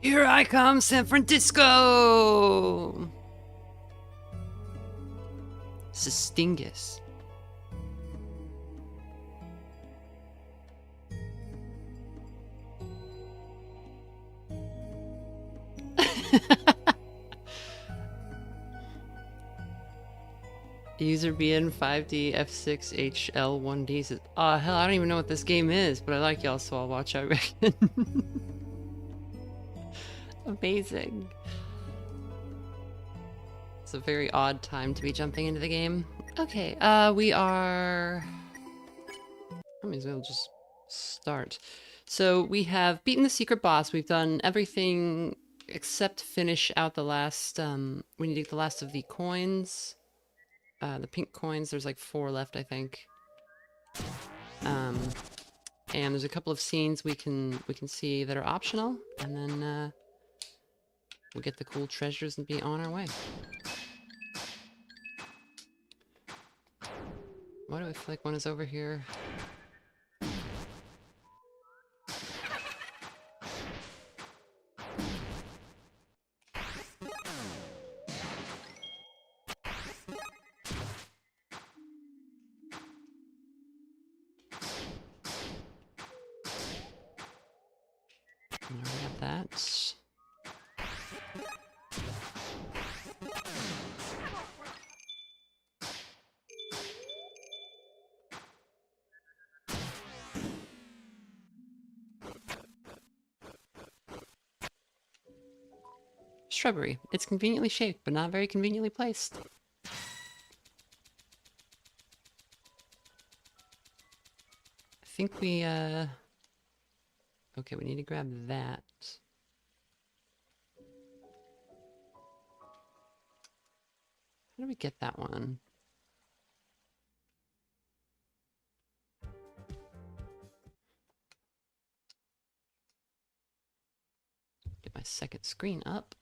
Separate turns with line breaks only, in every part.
Here I come, San Francisco! Sistingus. User BN 5D F6 HL1D says, oh hell, I don't even know what this game is, but I like y'all, so I'll watch, I reckon. Amazing. It's a very odd time to be jumping into the game. Okay, we are... I may as well just start. So we have beaten the secret boss. We've done everything except finish out the last, we need to get the last of the coins. The pink coins, there's like 4 left, I think. And there's a couple of scenes we can see that are optional, and then we'll get the cool treasures and be on our way. Why do I feel like one is over here? I already have that. Shrubbery. It's conveniently shaped, but not very conveniently placed. I think we, okay, we need to grab that. How do we get that one? Get my second screen up.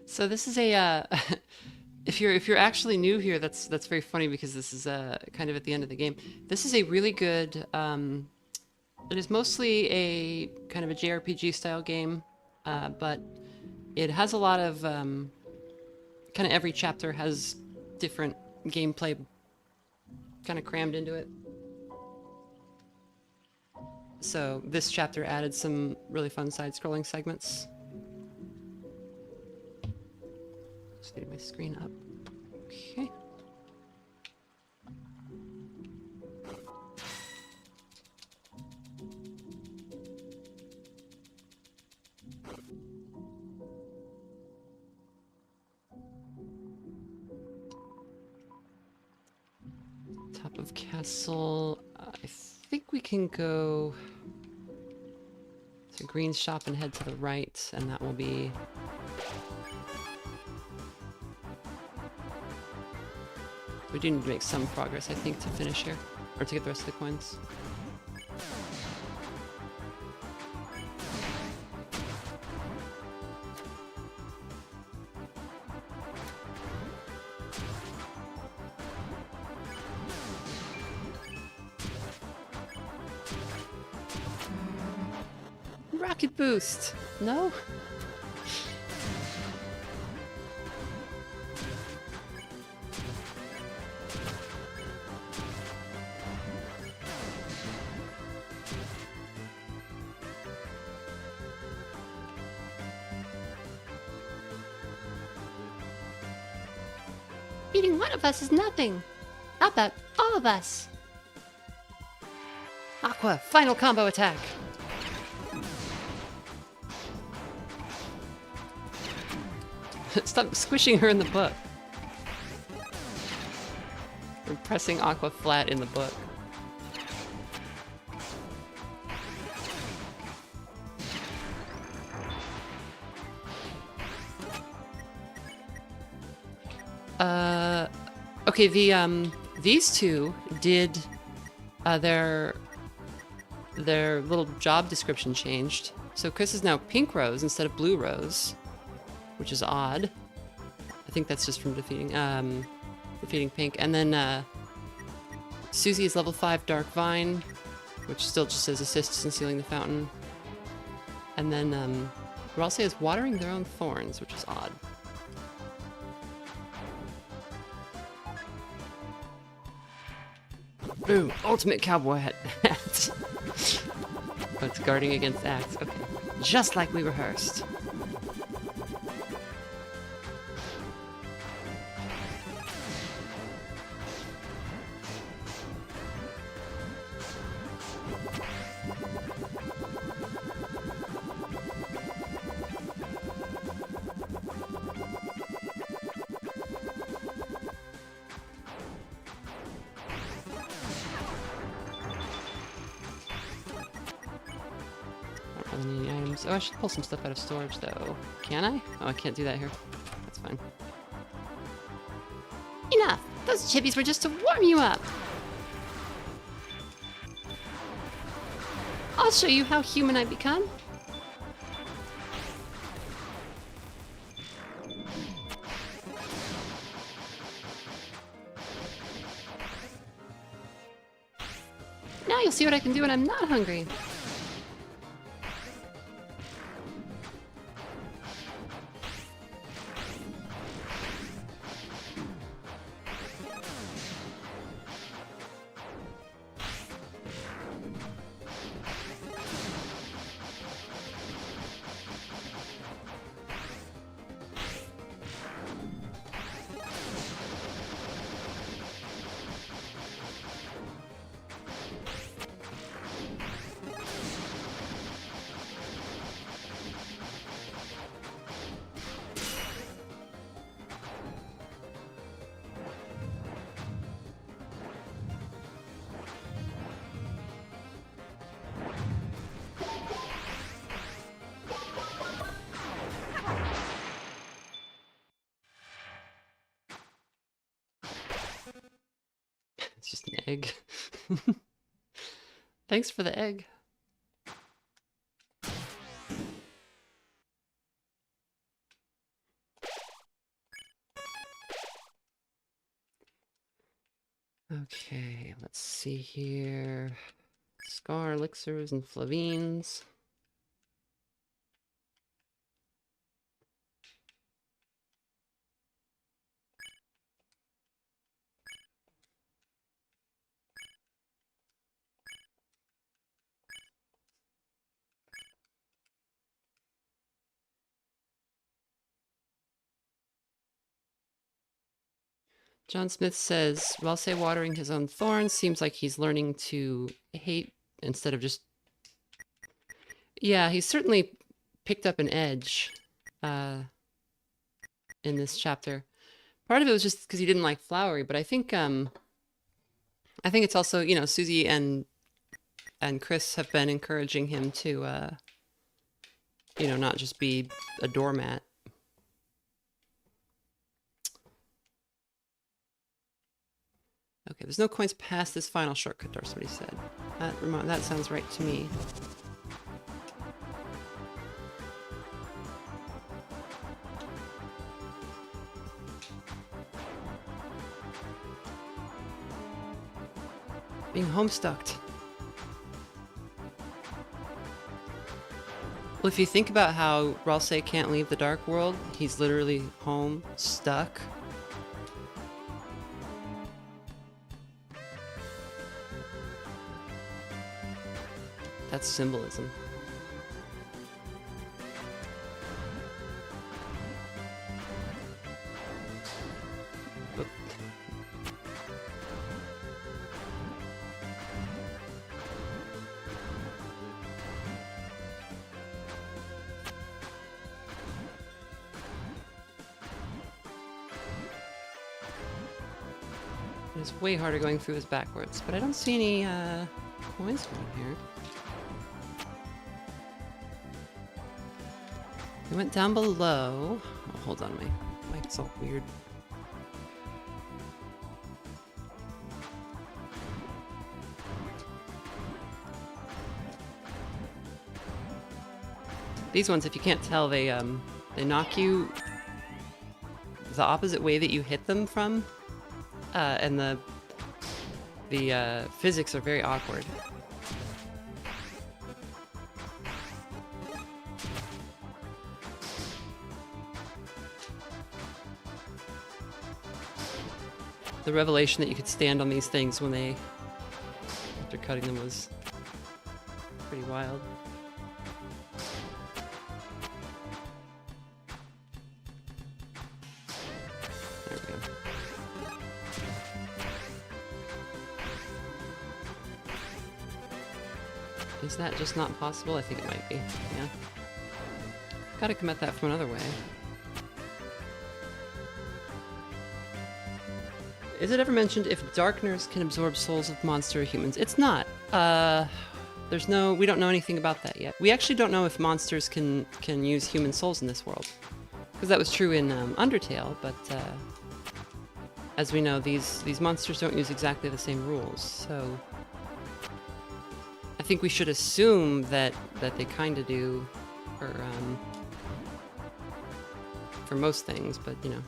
So this is a if you're actually new here, that's very funny because this is kind of at the end of the game. This is a really good. It is mostly a kind of a JRPG style game, but it has a lot of kind of every chapter has different gameplay kind of crammed into it. So this chapter added some really fun side-scrolling segments. Just getting my screen up. Okay. Top of castle. I think we can go to Green's shop and head to the right, and that will be... We do need to make some progress, I think, to finish here. Or to get the rest of the coins. Rocket boost! No? Beating one of us is nothing. How about all of us? Aqua, final combo attack. Stop squishing her in the book. We're pressing Aqua flat in the book. Okay, these two did their little job description changed. So Chris is now Pink Rose instead of Blue Rose, which is odd. I think that's just from defeating Pink. And then Susie is level 5 Dark Vine, which still just says assists in sealing the fountain. And then Ralsei is watering their own thorns, which is odd. Boom! Ultimate cowboy hat. Oh, it's guarding against axe. Okay. Just like we rehearsed. Any items. Oh, I should pull some stuff out of storage, though. Can I? Oh, I can't do that here. That's fine. Enough! Those chippies were just to warm you up! I'll show you how human I become. Now you'll see what I can do when I'm not hungry. It's just an egg. Thanks for the egg. Okay, let's see here. Scar, elixirs, and flavines. John Smith says, while say watering his own thorns, seems like he's learning to hate instead of just... Yeah, he's certainly picked up an edge in this chapter. Part of it was just because he didn't like Flowery, but I think it's also, you know, Susie and Chris have been encouraging him to, you know, not just be a doormat. Okay, there's no coins past this final shortcut door, somebody said. That sounds right to me. Being homestucked. Well, if you think about how Ralsei can't leave the Dark World, he's literally home, stuck. That's symbolism. But it's way harder going through this backwards, but I don't see any coins from here. We went down below. Oh, hold on, my mic's all weird. These ones, if you can't tell, they knock you the opposite way that you hit them from, and the physics are very awkward. The revelation that you could stand on these things when after cutting them was pretty wild. There we go. Is that just not possible? I think it might be, yeah. Gotta come at that from another way. Is it ever mentioned if darkners can absorb souls of monster or humans? It's not. We don't know anything about that yet. We actually don't know if monsters can use human souls in this world. Because that was true in Undertale, but as we know, these monsters don't use exactly the same rules, so I think we should assume that they kind of do for most things, but you know.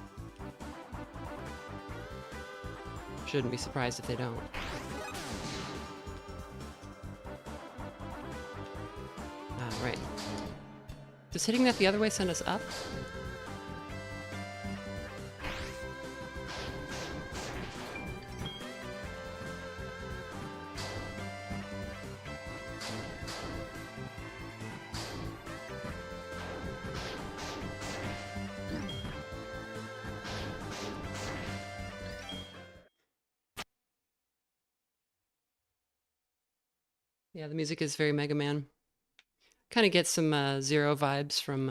Shouldn't be surprised if they don't. Right. Does hitting that the other way send us up? Yeah, the music is very Mega Man. Kind of get some Zero vibes from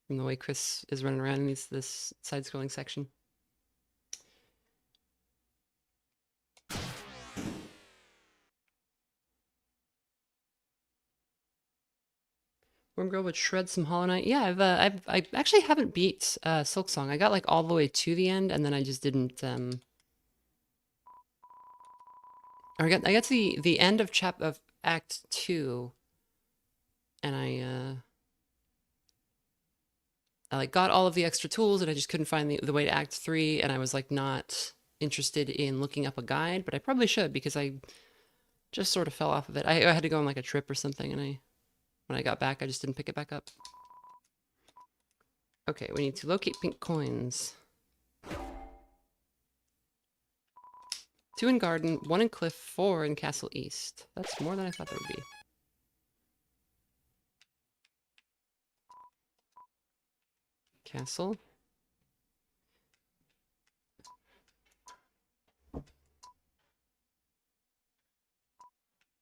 the way Chris is running around in this side-scrolling section. Wormgirl would shred some Hollow Knight. Yeah, I actually haven't beat Silk Song. I got like all the way to the end, and then I just didn't. Or I got to the end of Act 2, and I like got all of the extra tools, and I just couldn't find the way to Act 3, and I was like not interested in looking up a guide, but I probably should because I just sort of fell off of it. I had to go on like a trip or something, and when I got back, I just didn't pick it back up. Okay, we need to locate pink coins. 2 in garden, 1 in cliff, 4 in castle east. That's more than I thought there would be. Castle.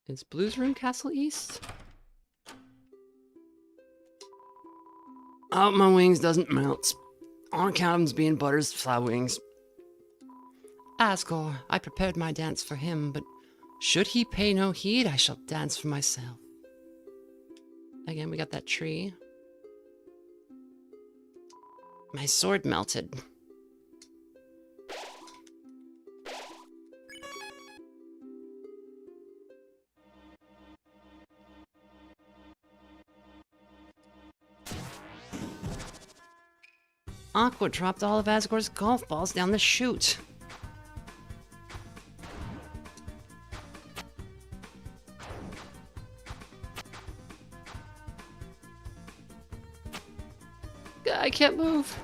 Is Blue's Room Castle East? Oh, my wings doesn't melt. On account of them being Butter's fly wings. Asgore, I prepared my dance for him, but should he pay no heed, I shall dance for myself. Again, we got that tree. My sword melted. Aqua dropped all of Asgore's golf balls down the chute. I can't move.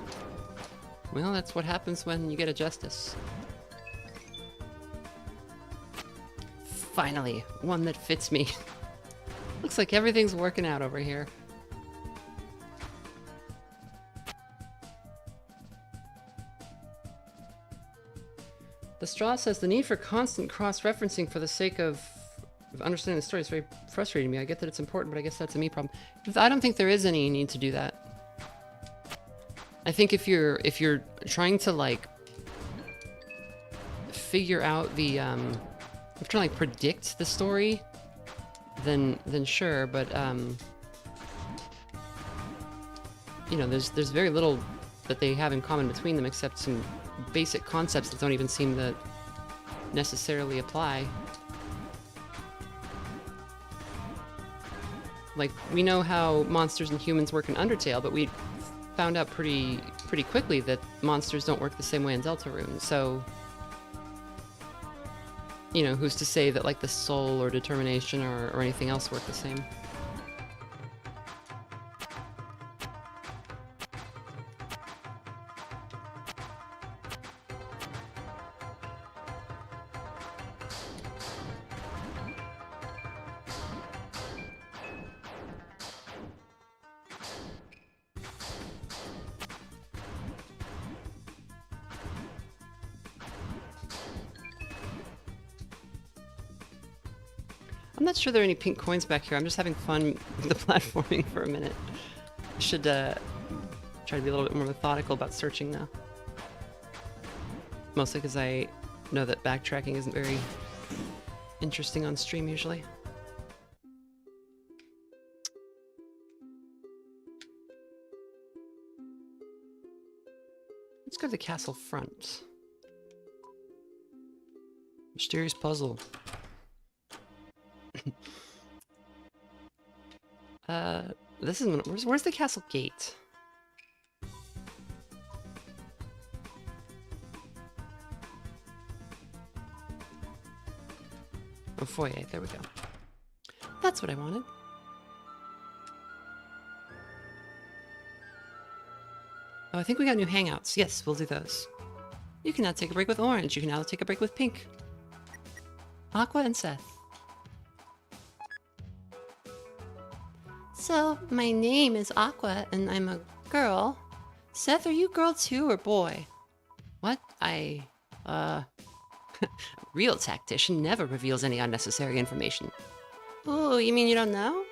Well, that's what happens when you get a justice. Finally, one that fits me. Looks like everything's working out over here. The straw says the need for constant cross-referencing for the sake of understanding the story is very frustrating me. I get that it's important, but I guess that's a me problem. I don't think there is any need to do that. I think if you're trying to like figure out the if you're trying to like predict the story, then sure, but you know, there's very little that they have in common between them except some basic concepts that don't even seem to necessarily apply. Like, we know how monsters and humans work in Undertale, but we found out pretty quickly that monsters don't work the same way in Deltarune, so you know, who's to say that like the soul or determination or anything else work the same? I'm not sure there are any pink coins back here. I'm just having fun with the platforming for a minute. I should try to be a little bit more methodical about searching now. Mostly because I know that backtracking isn't very interesting on stream usually. Let's go to the castle front. Mysterious puzzle. This is where's the castle gate? Oh, foyer. There we go. That's what I wanted. Oh, I think we got new hangouts. Yes, we'll do those. You can now take a break with Orange. You can now take a break with Pink. Aqua and Seth. So, my name is Aqua, and I'm a girl. Seth, are you girl too, or boy? What? Real tactician never reveals any unnecessary information. Ooh, you mean you don't know?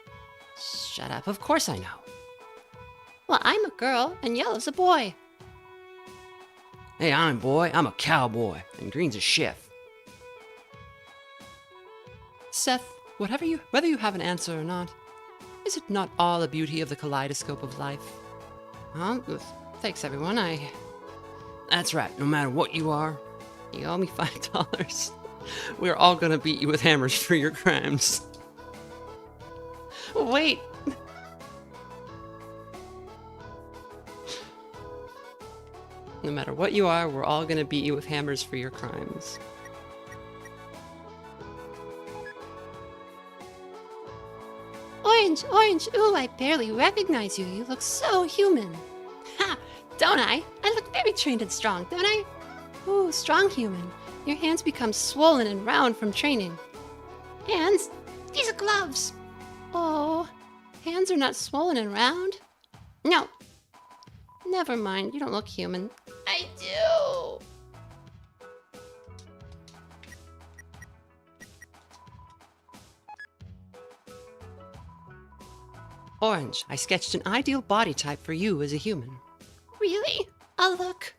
Shut up, of course I know. Well, I'm a girl, and yellow's a boy. Hey, I'm a boy, I'm a cowboy, and green's a chef. Seth, whether you have an answer or not, is it not all the beauty of the kaleidoscope of life? Thanks everyone, That's right, no matter what you are, you owe me $5. We're all gonna beat you with hammers for your crimes. Wait! No matter what you are, we're all gonna beat you with hammers for your crimes.
Orange, orange, ooh, I barely recognize you. You look so human. Ha! Don't I? I look very trained and strong, don't I? Ooh, strong human. Your hands become swollen and round from training. Hands? These are gloves. Oh, hands are not swollen and round? No. Never mind, you don't look human. I do.
Orange, I sketched an ideal body type for you as a human.
Really? Oh, look.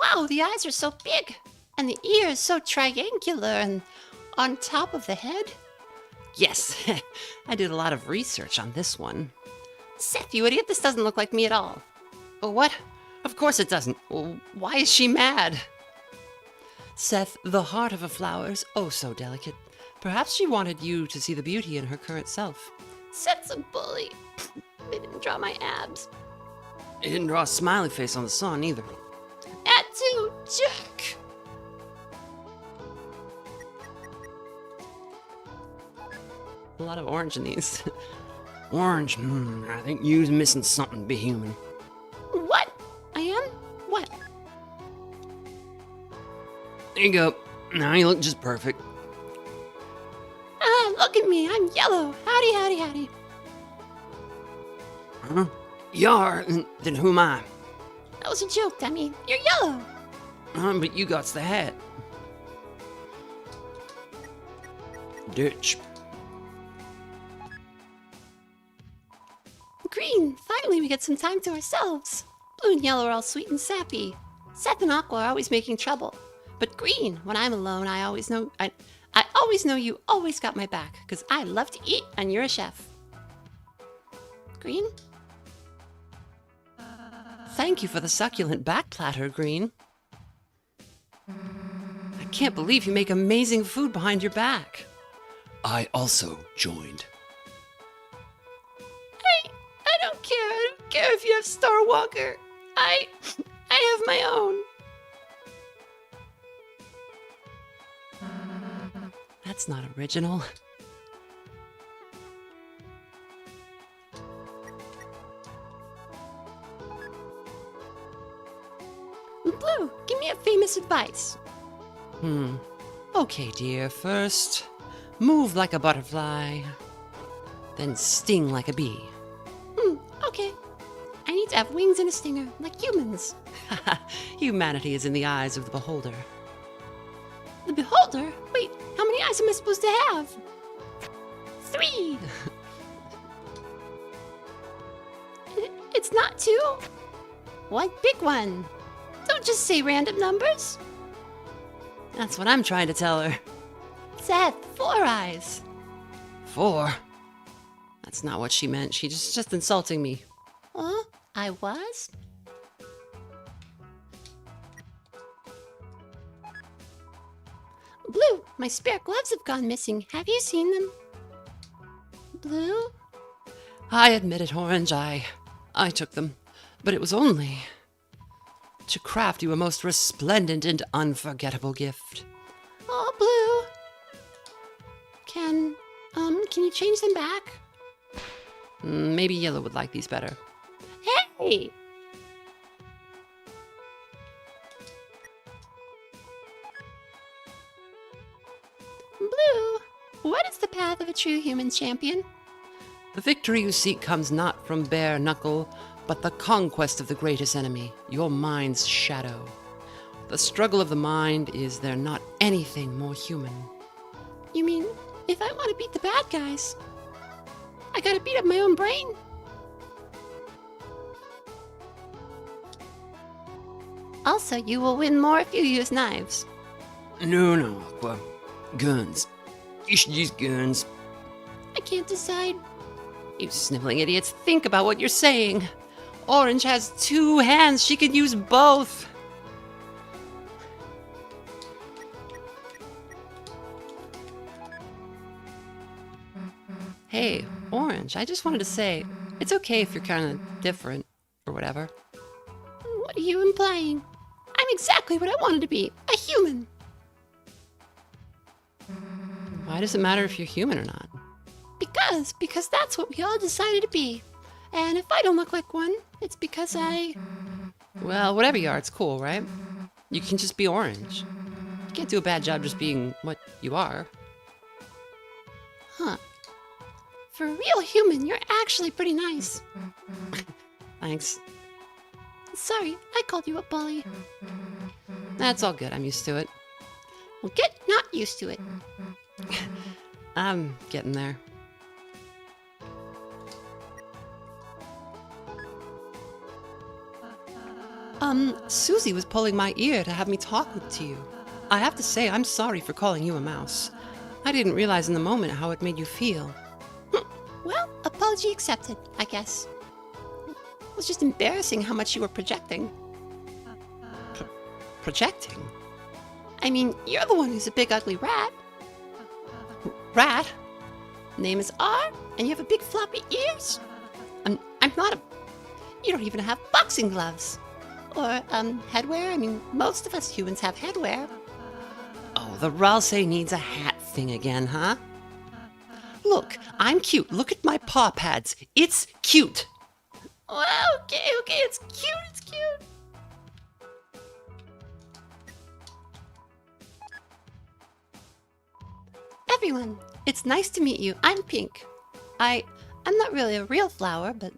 Wow, the eyes are so big. And the ears so triangular and on top of the head.
Yes, I did a lot of research on this one.
Seth, you idiot, this doesn't look like me at all.
What? Of course it doesn't. Why is she mad? Seth, the heart of a flower is oh so delicate. Perhaps she wanted you to see the beauty in her current self.
Seth's a bully. They didn't draw my abs.
He didn't draw a smiley face on the sun either.
That too, jerk.
A lot of orange in these. Orange, I think you's missing something to be human.
What? I am? What?
There you go. Now you look just perfect.
Ah, look at me. I'm yellow. Howdy, howdy, howdy.
Huh? You are? Then who am I?
That was a joke, dummy. You're yellow.
But you got the hat. Ditch.
Green. Finally, we get some time to ourselves. Blue and yellow are all sweet and sappy. Seth and Aqua are always making trouble. But green, when I'm alone, I always know you always got my back, because I love to eat and you're a chef. Green?
Thank you for the succulent back platter, Green. I can't believe you make amazing food behind your back. I also joined.
I don't care. I don't care if you have Star Walker. I have my own.
That's not original.
Blue, give me a famous advice.
Okay, dear. First, move like a butterfly. Then sting like a bee.
Okay. I need to have wings and a stinger, like humans.
Humanity is in the eyes of the beholder.
The beholder? Wait, how many eyes am I supposed to have? 3. It's not 2. One big one. Don't just say random numbers.
That's what I'm trying to tell her.
Seth, 4 eyes.
4? That's not what she meant. She's just insulting me.
Huh? I was? Blue, my spare gloves have gone missing. Have you seen them? Blue?
I admit it, Orange. I took them. But it was only to craft you a most resplendent and unforgettable gift.
Oh, Blue. Can you change them back?
Maybe Yellow would like these better.
Hey! Blue, what is the path of a true human champion?
The victory you seek comes not from bare knuckle, but the conquest of the greatest enemy, your mind's shadow. The struggle of the mind is there not anything more human.
You mean, if I want to beat the bad guys, I gotta beat up my own brain? Also, you will win more if you use knives.
No, Aqua. Guns. You should use guns.
I can't decide.
You sniveling idiots, think about what you're saying. Orange has 2 hands. She could use both. Hey, Orange, I just wanted to say, it's okay if you're kind of different, or whatever.
What are you implying? exactly what I wanted to be, a human.
Why does it matter if you're human or not?
Because that's what we all decided to be. And if I don't look like one, it's because
Well, whatever you are, it's cool, right? You can just be orange. You can't do a bad job just being what you are.
Huh. For a real human, you're actually pretty nice.
Thanks.
Sorry, I called you a bully.
That's all good. I'm used to it.
Well, get not used to it.
I'm getting there. Susie was pulling my ear to have me talk to you. I have to say, I'm sorry for calling you a mouse. I didn't realize in the moment how it made you feel.
Well, apology accepted, I guess. It was just embarrassing how much you were projecting.
Projecting?
I mean, you're the one who's a big ugly rat.
Rat?
Name is R, and you have a big floppy ears. I'm not a... You don't even have boxing gloves. Or, headwear. I mean, most of us humans have headwear.
Oh, the Ralsei needs a hat thing again, huh? Look, I'm cute. Look at my paw pads. It's cute.
Well, okay, it's cute. Everyone, it's nice to meet you. I'm Pink. I'm not really a real flower, but...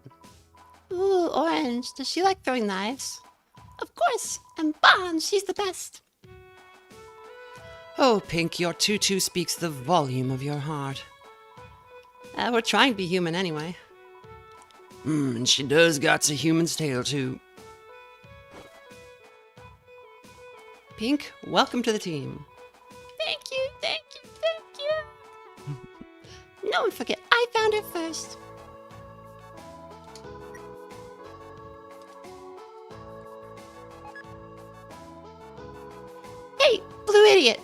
Ooh, Orange. Does she like throwing knives? Of course. And Bon, she's the best.
Oh, Pink, your tutu speaks the volume of your heart. We're trying to be human anyway. And she does got a human's tail, too. Pink, welcome to the team.
Thank you. No one forget, I found her first. Hey, blue idiot.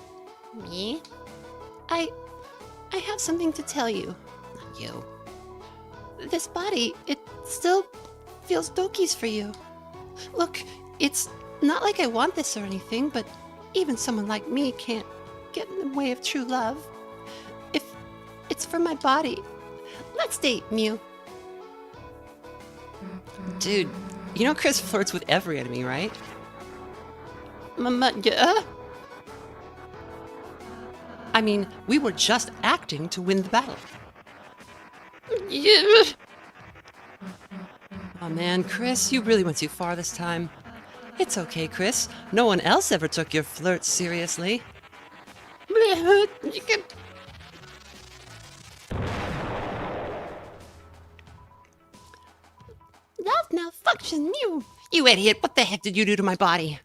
Me? I have something to tell you.
Not you.
This body, it still feels dokies for you. Look, it's not like I want this or anything, but even someone like me can't get in the way of true love. If it's for my body, let's date, Mew.
Dude, you know Chris flirts with every enemy, right?
Yeah?
I mean, we were just acting to win the battle.
Yeah.
Oh man, Chris, you really went too far this time. It's okay, Chris. No one else ever took your flirt seriously.
You can... Love malfunction, Mew.
You idiot, what the heck did you do to my body?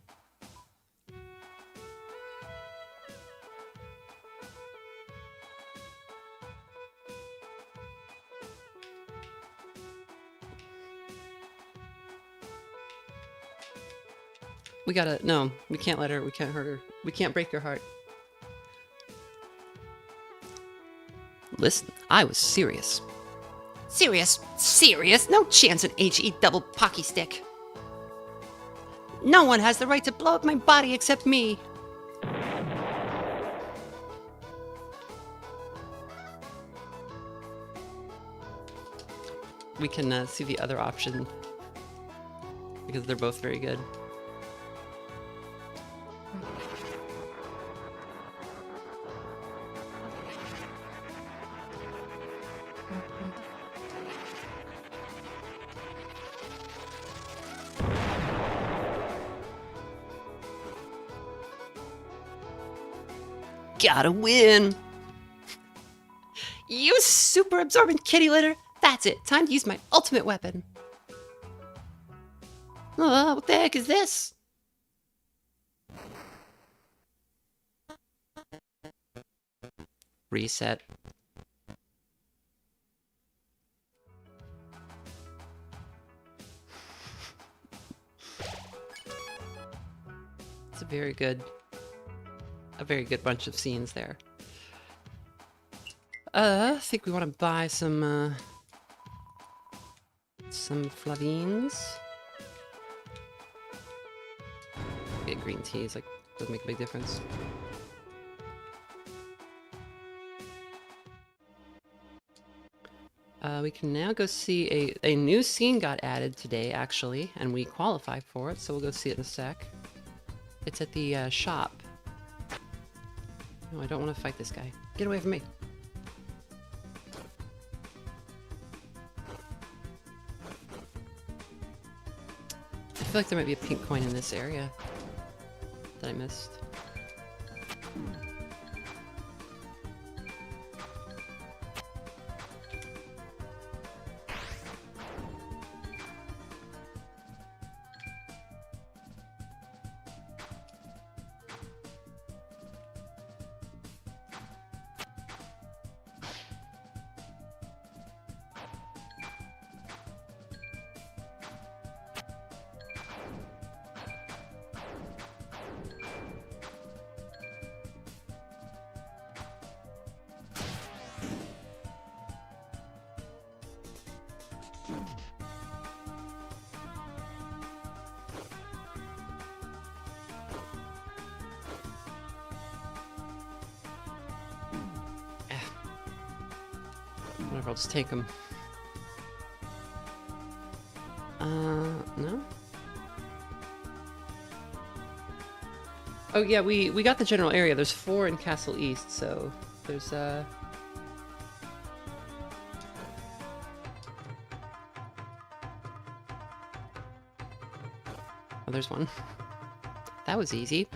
We gotta, no, we can't let her, we can't hurt her. We can't break her heart. Listen, I was serious. Serious? Serious? No chance an HE double pocky stick. No one has the right to blow up my body except me. We can see the other option because they're both very good. Gotta win! You super absorbent kitty litter! That's it, time to use my ultimate weapon.
What the heck is this?
Reset. It's a very good bunch of scenes there. I think we want to buy some flavines. get green tea. It's like, doesn't make a big difference. We can now go see a new scene got added today, actually, and we qualify for it, so we'll go see it in a sec. It's at the shop. No, I don't want to fight this guy. Get away from me. I feel like there might be a pink coin in this area that I missed. Whatever, I'll just take them. No? Oh yeah, we got the general area. There's 4 in Castle East, so there's Oh, there's one. That was easy.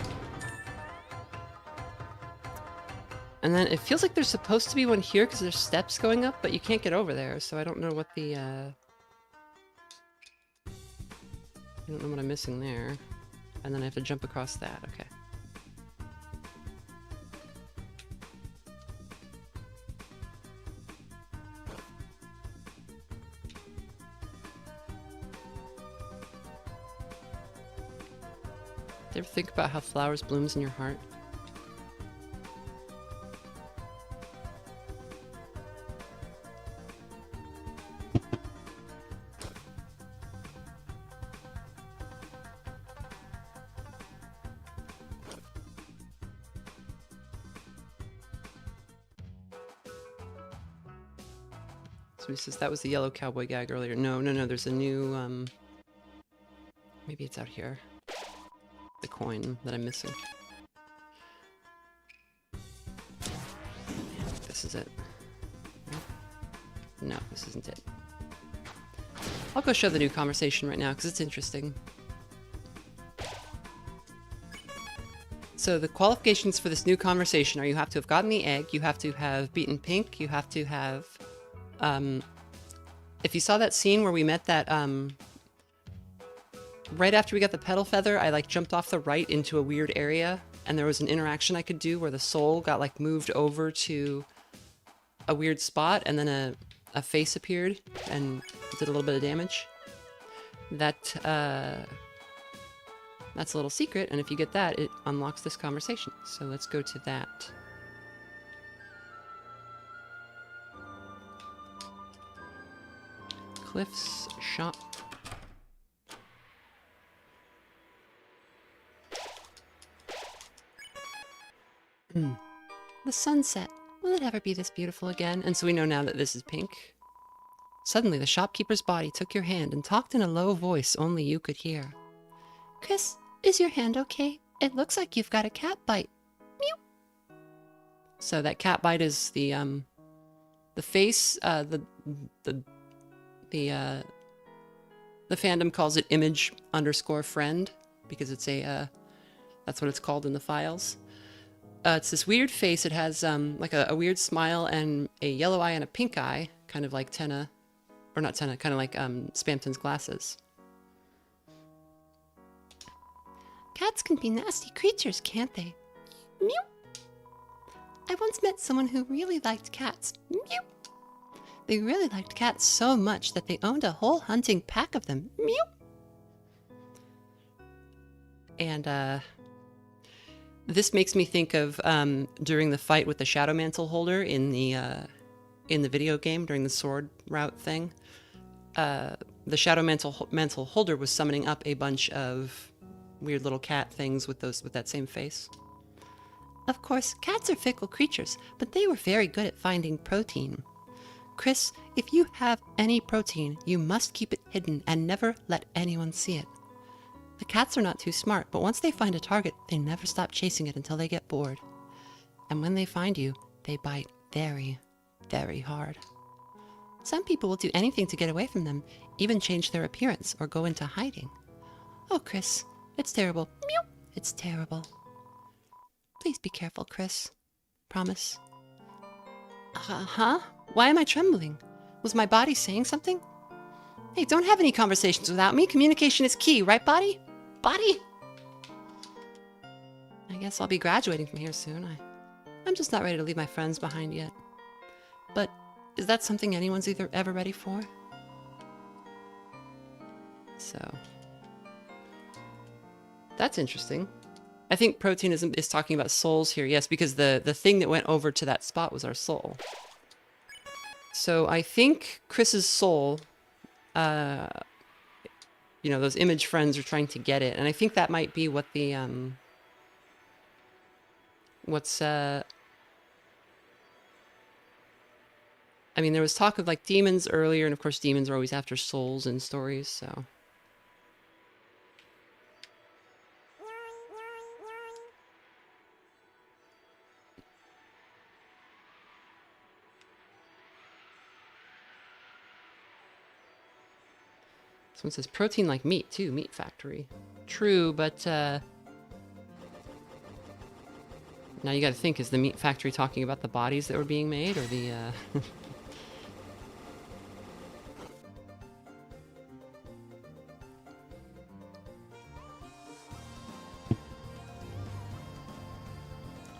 And then it feels like there's supposed to be one here because there's steps going up, but you can't get over there, so I don't know what the, I don't know what I'm missing there. And then I have to jump across that, okay. Do you ever think about how flowers blooms in your heart? So he says that was the yellow cowboy gag earlier. No, there's a new, maybe it's out here. The coin that I'm missing. This is it. No, this isn't it. I'll go show the new conversation right now because it's interesting. So the qualifications for this new conversation are you have to have gotten the egg, you have to have beaten Pink, you have to have... if you saw that scene where we met that... right after we got the petal feather, I like jumped off the right into a weird area, and there was an interaction I could do where the soul got like moved over to a weird spot, and then a face appeared and did a little bit of damage. That's a little secret, and if you get that, it unlocks this conversation. So let's go to that. Cliff's shop. The sunset. Will it ever be this beautiful again? And so we know now that this is Pink. Suddenly, the shopkeeper's body took your hand and talked in a low voice only you could hear.
Chris, is your hand okay? It looks like you've got a cat bite. Meow.
So that cat bite is the face, the fandom calls it image_friend because it's that's what it's called in the files. It's this weird face. It has like a weird smile and a yellow eye and a pink eye, kind of like Tenna, or not Tenna, kind of like Spamton's glasses.
Cats can be nasty creatures, can't they? Meow. I once met someone who really liked cats. Meow. They really liked cats so much that they owned a whole hunting pack of them. Meow.
And this makes me think of during the fight with the Shadow Mantle Holder in the video game during the sword route thing. The Shadow Mantle Holder was summoning up a bunch of weird little cat things with that same face.
Of course, cats are fickle creatures, but they were very good at finding protein. Chris, if you have any protein, you must keep it hidden and never let anyone see it. The cats are not too smart, but once they find a target, they never stop chasing it until they get bored. And when they find you, they bite very, very hard. Some people will do anything to get away from them, even change their appearance or go into hiding. Oh, Chris, it's terrible. Meow. It's terrible. Please be careful, Chris. Promise. Huh? Why am I trembling? Was my body saying something? Hey, don't have any conversations without me. Communication is key, right, body? Body? I guess I'll be graduating from here soon. I'm just not ready to leave my friends behind yet. But is that something anyone's ever ready for? So, that's interesting. I think protein is talking about souls here. Yes, because the thing that went over to that spot was our soul. So I think Chris's soul, you know, those image friends are trying to get it. And I think that might be what the, I mean, there was talk of like demons earlier, and of course demons are always after souls in stories, so. Someone says protein like meat too, meat factory. True, but now you gotta think, is the meat factory talking about the bodies that were being made, or the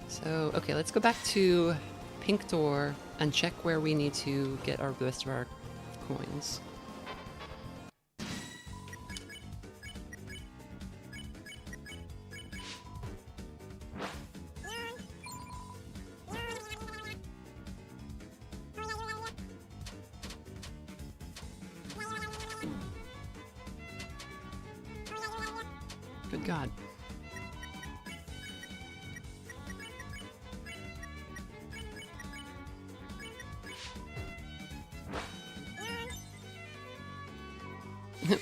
So, okay, let's go back to Pink Door and check where we need to get the rest of our coins. Good God.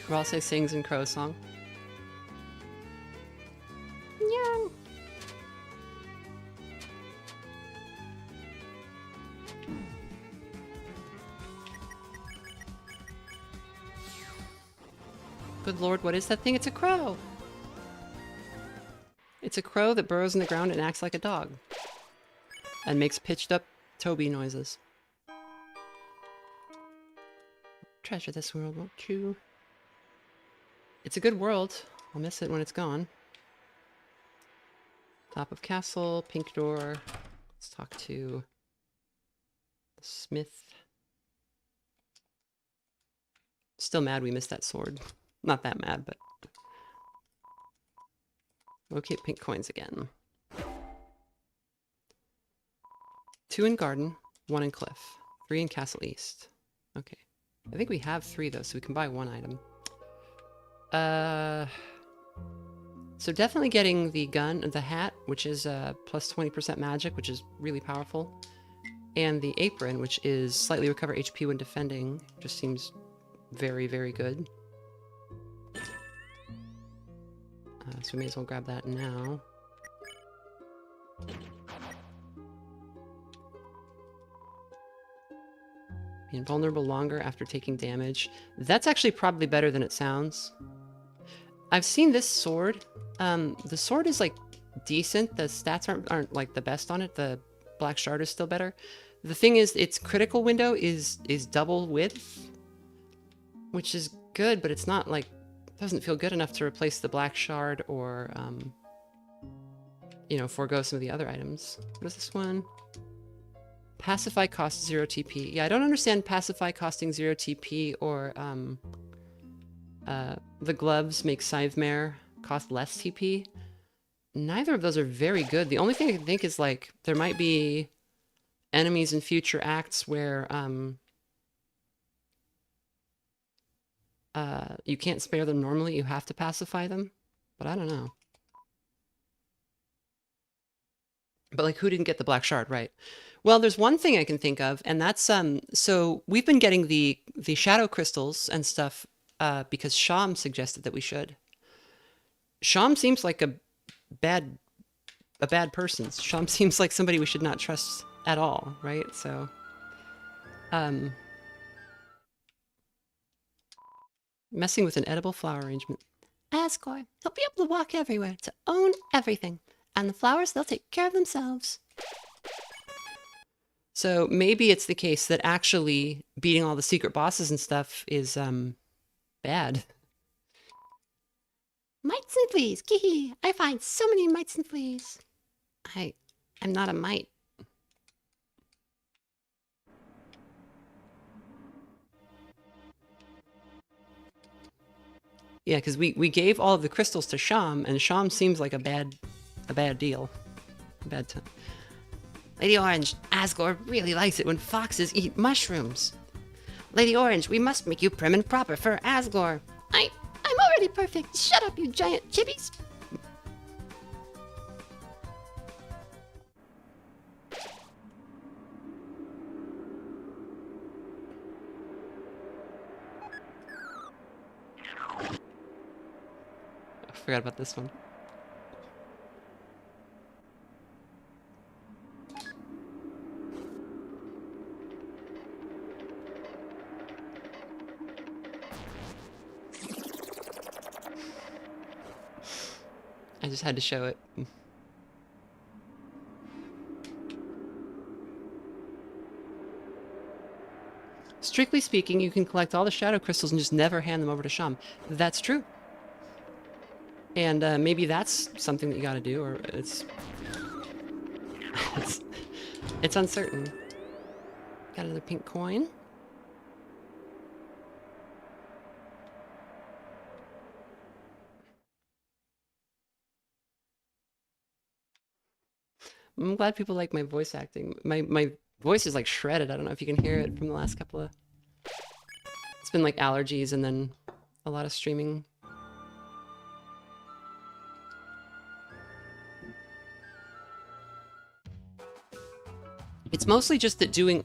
Ross sings in Crow song. Yeah. Good Lord, what is that thing? It's a crow. It's a crow that burrows in the ground and acts like a dog. And makes pitched up Toby noises. Treasure this world, won't you? It's a good world. I'll miss it when it's gone. Top of castle, pink door. Let's talk to the smith. Still mad we missed that sword. Not that mad, but... Locate pink coins again. 2 in garden, 1 in cliff, 3 in castle east. Okay. I think we have 3 though, so we can buy 1 item. So definitely getting the gun, the hat, which is plus 20% magic, which is really powerful. And the apron, which is slightly recover HP when defending, just seems very, very good. So we may as well grab that now. Be invulnerable longer after taking damage. That's actually probably better than it sounds. I've seen this sword. The sword is like decent. The stats aren't like the best on it. The black shard is still better. The thing is, its critical window is double width, which is good, but it's not like, doesn't feel good enough to replace the black shard or you know, forego some of the other items. What is this one? Pacify costs 0 TP. Yeah, I don't understand Pacify costing 0 TP or the gloves make Scythemare cost less TP. Neither of those are very good. The only thing I can think is like there might be enemies in future acts where you can't spare them normally, you have to pacify them.
but I don't know. But like, who didn't get the black shard, right? Well, there's one thing I can think of, and that's so we've been getting the shadow crystals and stuff because Sham suggested that we should. Sham seems like bad a bad person. Sham seems like somebody we should not trust at all, right? So um messing with an edible flower arrangement.
Asgore, he'll be able to walk everywhere, to own everything. And the flowers, they'll take care of themselves.
So maybe it's the case that actually beating all the secret bosses and stuff is bad.
Mites and fleas, kee. I find so many mites and fleas.
I'm not a mite. Yeah, because we gave all of the crystals to Sham, and Sham seems like a bad deal. A bad time.
Lady Orange, Asgore really likes it when foxes eat mushrooms. Lady Orange, we must make you prim and proper for Asgore. I'm already perfect. Shut up, you giant chibbies.
I forgot about this one. I just had to show it. Strictly speaking, you can collect all the shadow crystals and just never hand them over to Sham. That's true. And maybe that's something that you gotta do, or it's it's uncertain. Got another pink coin. I'm glad people like my voice acting. My voice is like shredded. I don't know if you can hear it from the last couple of... It's been like allergies and then a lot of streaming. It's mostly just that doing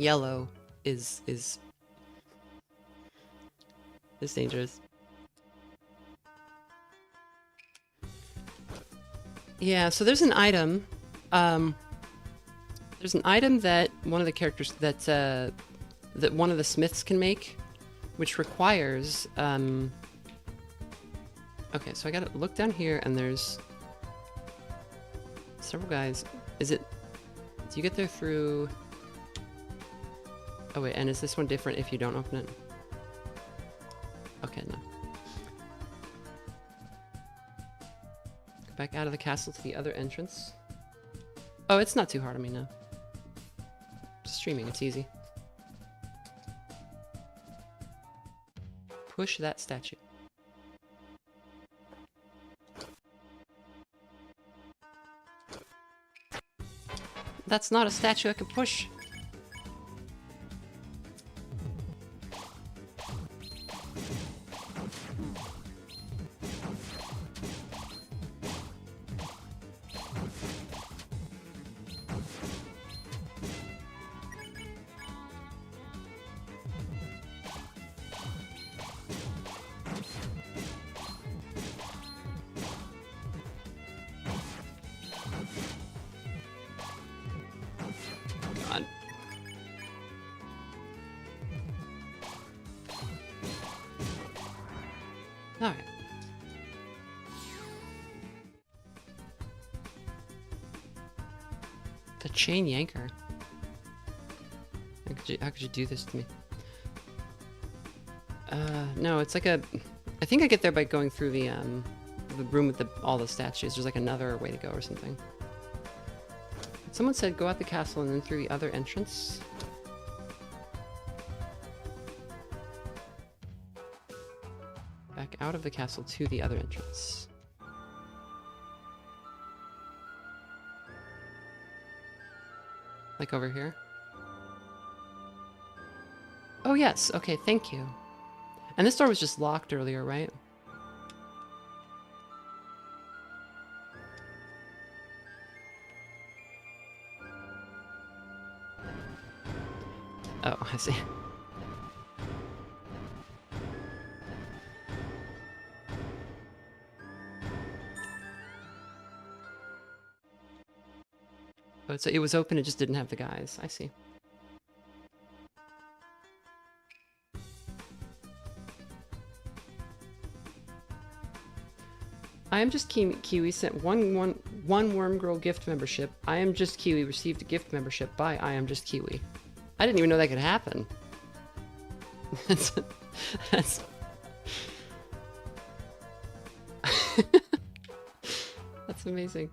yellow is dangerous. Yeah, so there's an item. There's an item that one of the characters that one of the smiths can make, which requires okay, so I gotta look down here and there's several guys. Is it... Do you get there through... Oh wait, and is this one different if you don't open it? Okay, no. Go back out of the castle to the other entrance. Oh, it's not too hard on me now. Streaming, it's easy. Push that statue. That's not a statue I can push. God. All right. The chain yanker. How could you do this to me? No, it's like a... I think I get there by going through the room with all the statues. There's like another way to go or something. Someone said go out the castle and then through the other entrance. Back out of the castle to the other entrance. Like over here? Oh yes, okay, thank you. And this door was just locked earlier, right? I see. Oh, so it was open, it just didn't have the guys. I see. I am just Kiwi sent one Worm Girl gift membership. I am just Kiwi received a gift membership by I am just Kiwi. I didn't even know that could happen. that's that's amazing.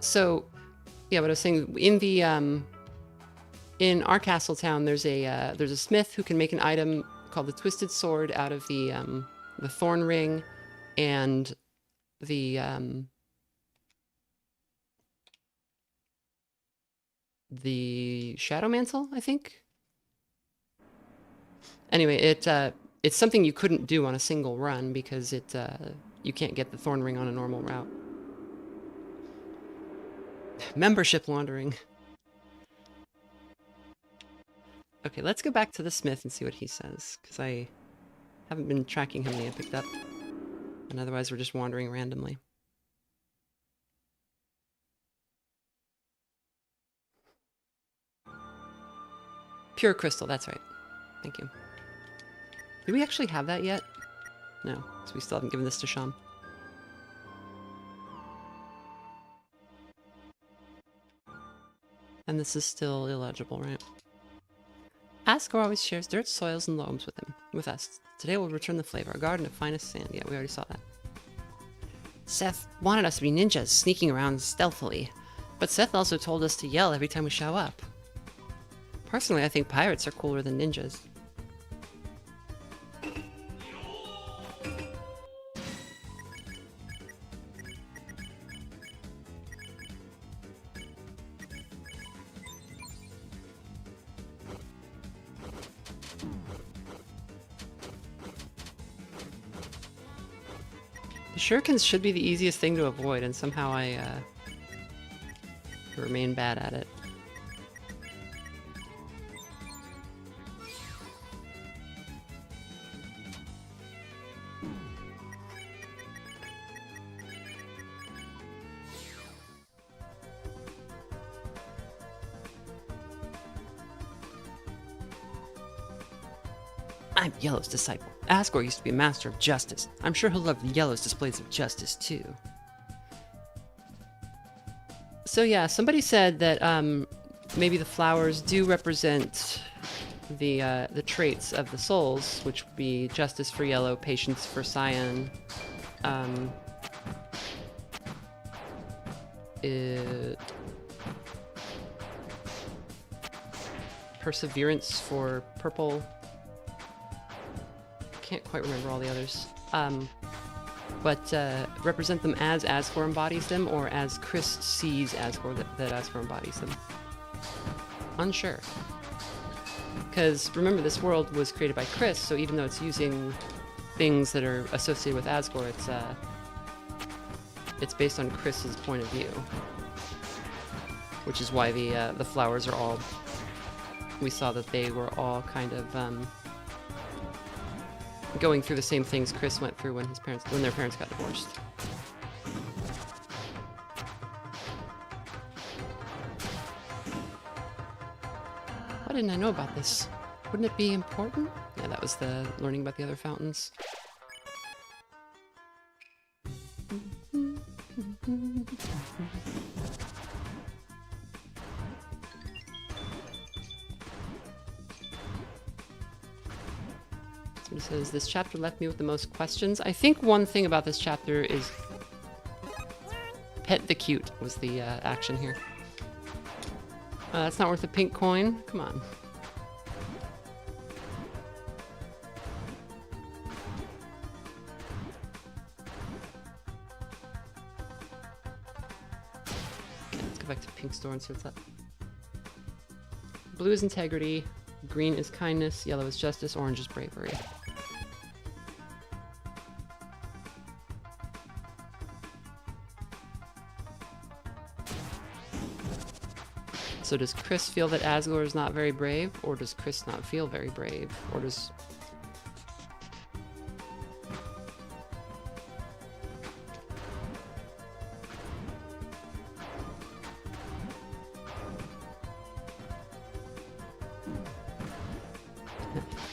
So yeah, what I was saying in the in our castle town, there's a smith who can make an item called the Twisted Sword out of the Thorn Ring and the Shadow Mantle, I think. Anyway, it's something you couldn't do on a single run because you can't get the Thorn Ring on a normal route. Membership laundering. Okay, let's go back to the smith and see what he says, because I haven't been tracking how many I picked up, and otherwise we're just wandering randomly. Pure crystal, that's right. Thank you. Did we actually have that yet? No, so we still haven't given this to Sham. And this is still illegible, right? Asgore always shares dirt, soils, and loams with us. Today we'll return the flavor, a garden of finest sand. Yeah, we already saw that. Seth wanted us to be ninjas, sneaking around stealthily. But Seth also told us to yell every time we show up. Personally, I think pirates are cooler than ninjas. Shurikens should be the easiest thing to avoid, and somehow I remain bad at it. I'm Yellow's disciple. Asgore used to be a master of justice. I'm sure he'll love Yellow's displays of justice, too. So yeah, somebody said that maybe the flowers do represent the traits of the souls, which would be justice for Yellow, patience for Cyan, perseverance for Purple. Can't quite remember all the others, but represent them as Asgore embodies them, or as Chris sees Asgore that Asgore embodies them. Unsure. Because remember, this world was created by Chris, so even though it's using things that are associated with Asgore, it's based on Chris's point of view, which is why the flowers are all. We saw that they were all kind of. Going through the same things Chris went through when their parents got divorced. Why didn't I know about this? Wouldn't it be important? Yeah, that was the learning about the other fountains. He says, this chapter left me with the most questions. I think one thing about this chapter is pet the cute was the action here. That's not worth a pink coin. Come on. Okay, let's go back to Pink Store and see what's up. Blue is integrity. Green is kindness. Yellow is justice. Orange is bravery. So does Chris feel that Asgore is not very brave, or does Chris not feel very brave, or does...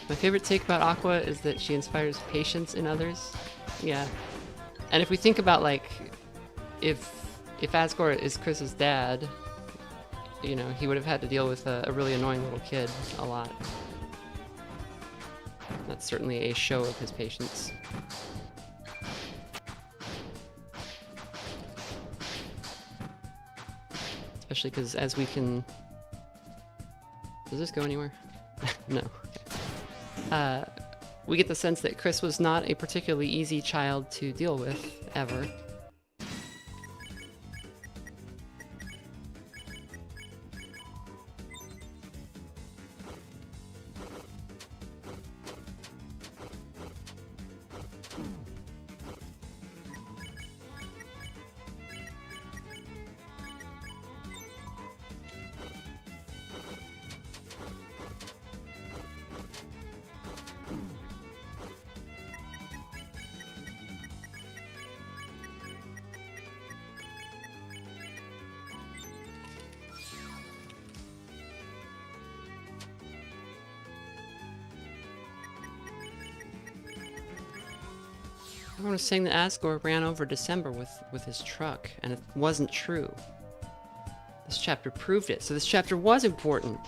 My favorite take about Aqua is that she inspires patience in others. Yeah. And if we think about, like, if Asgore is Chris's dad, you know, he would have had to deal with a really annoying little kid a lot. That's certainly a show of his patience. Especially because as we can... Does this go anywhere? No. Okay. We get the sense that Chris was not a particularly easy child to deal with, ever. Everyone was saying that Asgore ran over December with his truck, and it wasn't true. This chapter proved it, so this chapter was important.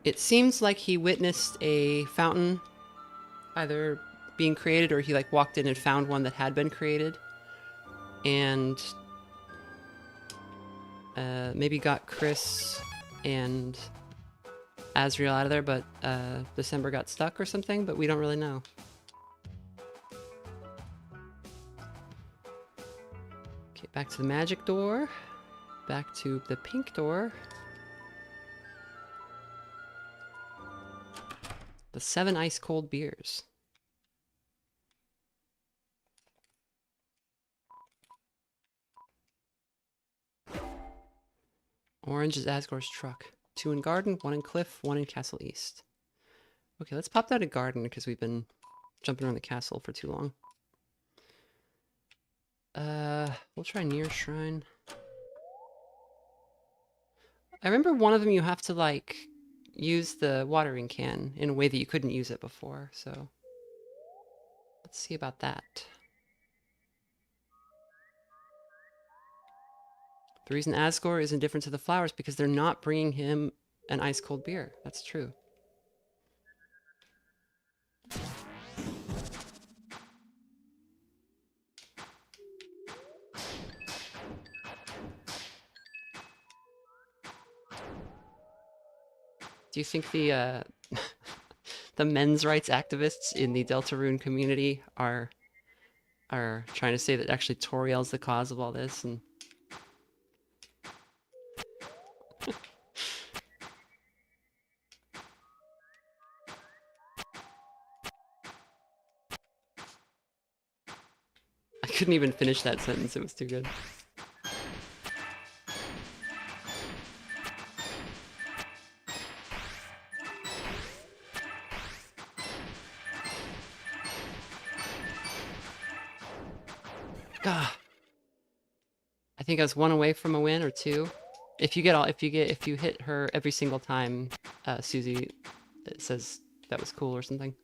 It seems like he witnessed a fountain either being created, or he like walked in and found one that had been created, and maybe got Chris and Azriel out of there, but December got stuck or something, but we don't really know. Okay, back to the magic door. Back to the pink door. The 7 ice cold beers. Orange is Asgore's truck. 2 in Garden, 1 in Cliff, 1 in Castle East. Okay, let's pop that in Garden because we've been jumping around the castle for too long. We'll try Near Shrine. I remember one of them you have to, like, use the watering can in a way that you couldn't use it before, so... Let's see about that. The reason Asgore is indifferent to the flowers because they're not bringing him an ice-cold beer. That's true. Do you think the the men's rights activists in the Deltarune community are trying to say that actually Toriel's the cause of all this? And I couldn't even finish that sentence. It was too good. Gah. I think I was 1 away from a win, or 2. If you hit her every single time, Susie, it says that was cool or something.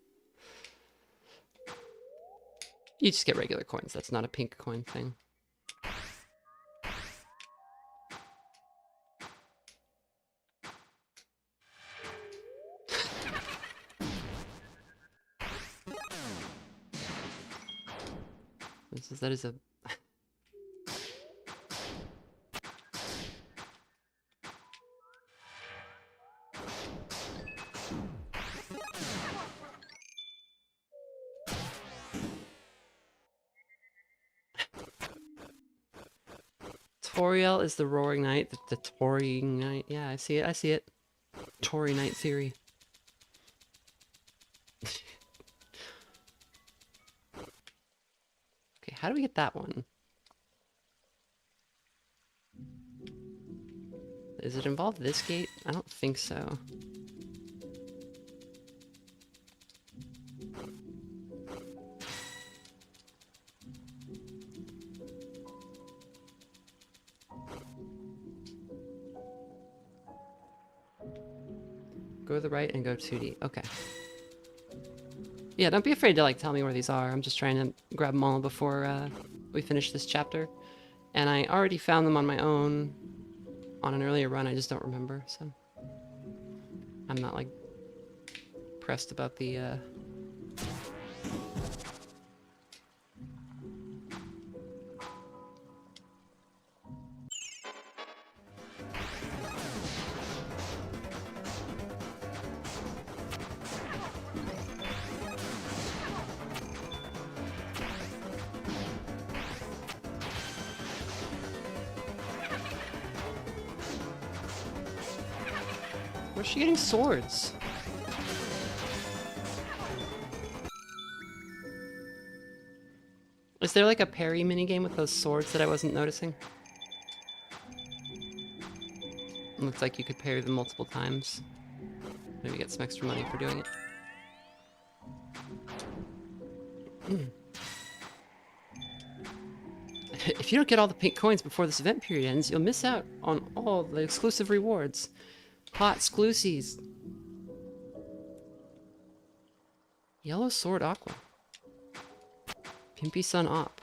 You just get regular coins. That's not a pink coin thing. That is a... Toriel is the Roaring Knight. The Tory Knight. Yeah, I see it. I see it. Tory Knight theory. how do we get that one? Does it involve this gate? I don't think so. Go to the right and go 2D. Okay. Yeah, don't be afraid to like tell me where these are. I'm just trying to grab them all before we finish this chapter. And I already found them on my own on an earlier run. I just don't remember, so I'm not like pressed about the Where's she getting swords? Is there like a parry minigame with those swords that I wasn't noticing? Looks like you could parry them multiple times. Maybe get some extra money for doing it. If you don't get all the pink coins before this event period ends, you'll miss out on all the exclusive rewards. Hot exclusives. Yellow Sword Aqua. Pimpy Sun Op.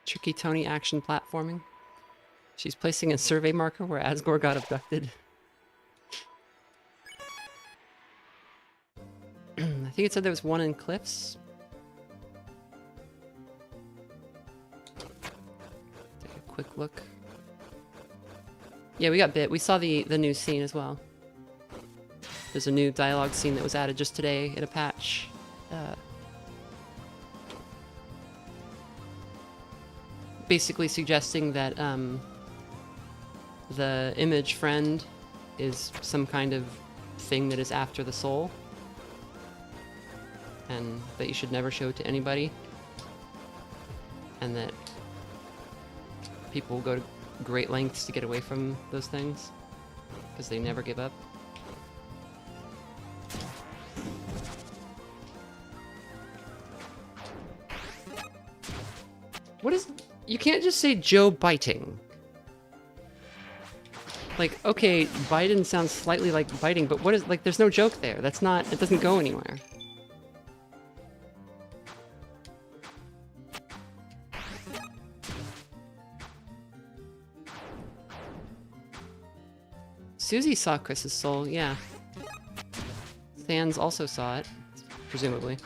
Tricky Tony action platforming. She's placing a survey marker where Asgore got abducted. I think it said there was one in Cliffs. Take a quick look. Yeah, we got bit. We saw the new scene as well. There's a new dialogue scene that was added just today in a patch. Basically suggesting that the image friend is some kind of thing that is after the soul, and that you should never show it to anybody, and that people will go to great lengths to get away from those things because they never give up. What is... You can't just say Joe biting. Like, okay, Biden sounds slightly like biting, but what is... Like, there's no joke there. That's not... It doesn't go anywhere. Susie saw Chris's soul, yeah. Sans also saw it, presumably.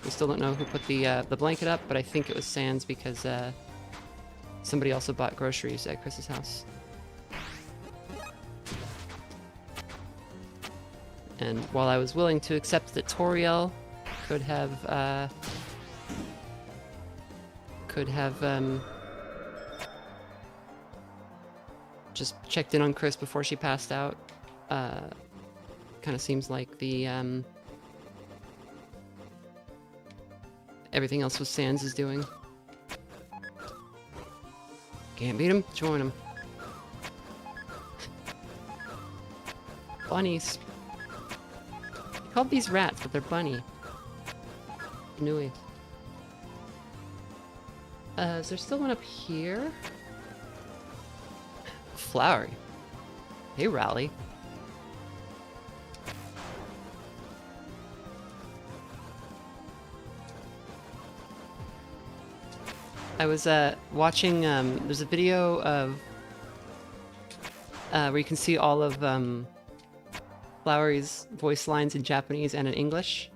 We still don't know who put the blanket up, but I think it was Sans because somebody also bought groceries at Chris's house. And while I was willing to accept that Toriel could have just checked in on Chris before she passed out, kind of seems like the everything else was Sans is doing. Can't beat him? Join him. Bunnies. I called these rats, but they're bunny. Nui. Is there still one up here? Flowery. Hey, Rally. I was watching, there's a video of, where you can see all of Flowery's voice lines in Japanese and in English.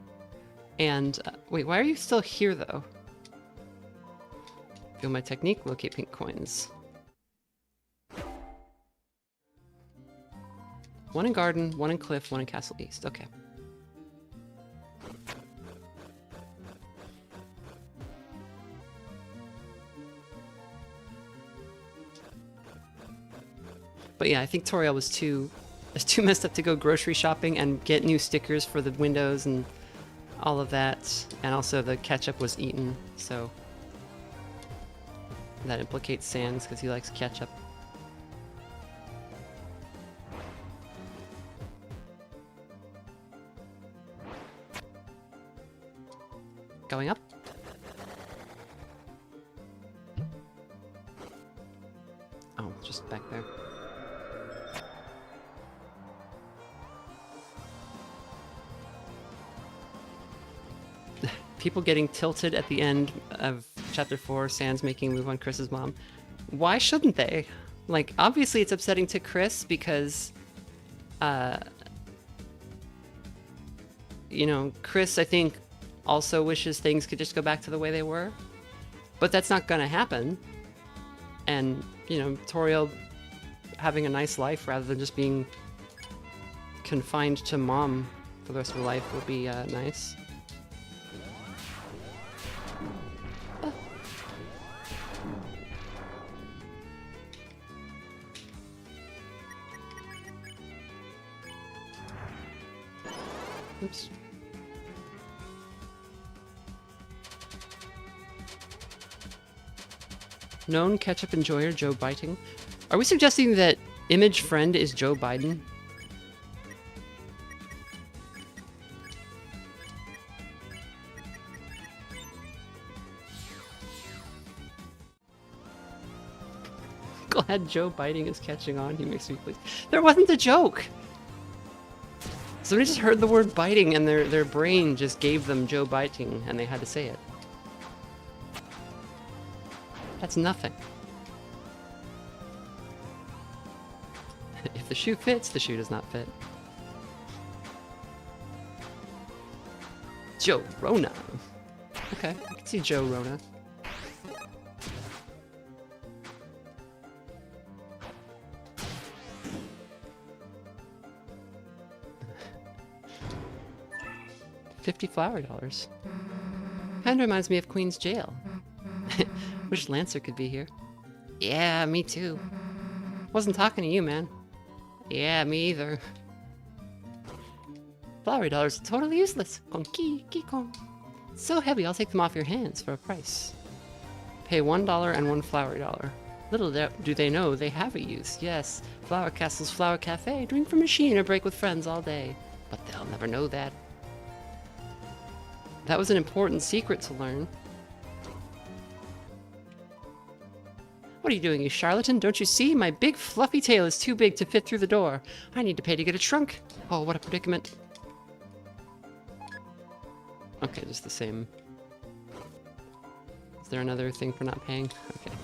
And, wait, why are you still here, though? Feel my technique, locate pink coins. One in garden, one in cliff, one in castle east. Okay. But yeah, I think Toriel was too messed up to go grocery shopping and get new stickers for the windows and all of that. And also the ketchup was eaten, so that implicates Sans because he likes ketchup. Going up. Oh, just back there. People getting tilted at the end of chapter 4, Sans making a move on Chris's mom. Why shouldn't they? Like, obviously it's upsetting to Chris because, you know, Chris, I think, also wishes things could just go back to the way they were. But that's not gonna happen. And, you know, Toriel having a nice life rather than just being confined to mom for the rest of her life would be nice. Oops. Known ketchup enjoyer Joe Biting. Are we suggesting that image friend is Joe Biden? Glad Joe Biting is catching on. He makes me pleased. There wasn't a joke! Somebody just heard the word biting and their brain just gave them Joe Biting and they had to say it. That's nothing. If the shoe fits, the shoe does not fit. Joe Rona. Okay, I can see Joe Rona. $50 flower dollars. Kinda reminds me of Queen's Jail. Wish Lancer could be here. Yeah, me too. Wasn't talking to you, man. Yeah, me either. Flowery dollars are totally useless. So heavy, I'll take them off your hands for a price. Pay $1 and one flowery dollar. Little do they know they have a use. Yes, Flower Castle's Flower Cafe. Drink from machine or break with friends all day. But they'll never know that. That was an important secret to learn. What are you doing, you charlatan? Don't you see? My big fluffy tail is too big to fit through the door. I need to pay to get it shrunk. Oh, what a predicament. Okay, just the same. Is there another thing for not paying? Okay.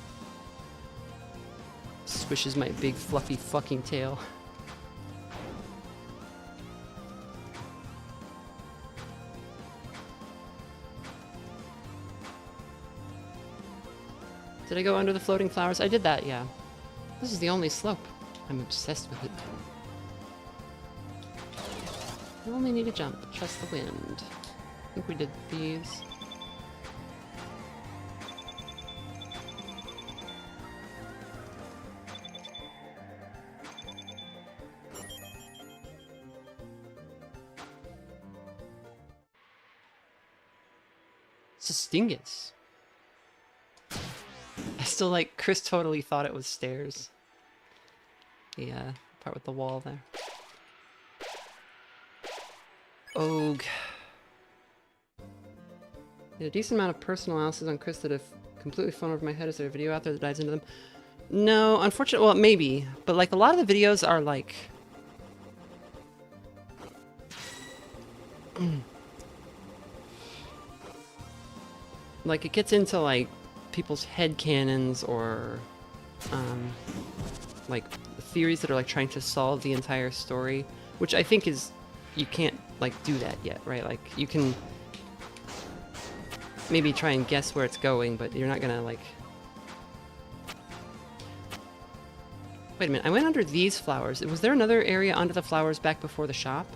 Swishes my big fluffy fucking tail. Did I go under the floating flowers? I did that, yeah. This is the only slope. I'm obsessed with it. I only need a jump. Trust the wind. I think we did these. Stingus. I still like, Chris totally thought it was stairs. The part with the wall there. Ogh. Did a decent amount of personal analysis on Chris that have completely flown over my head. Is there a video out there that dives into them? No, unfortunately, well, maybe. But like a lot of the videos are like... like it gets into like people's headcanons or like theories that are like trying to solve the entire story, which I think is, you can't like do that yet, right? Like you can maybe try and guess where it's going, but you're not gonna like Wait a minute, I went under these flowers. Was there another area under the flowers back before the shop?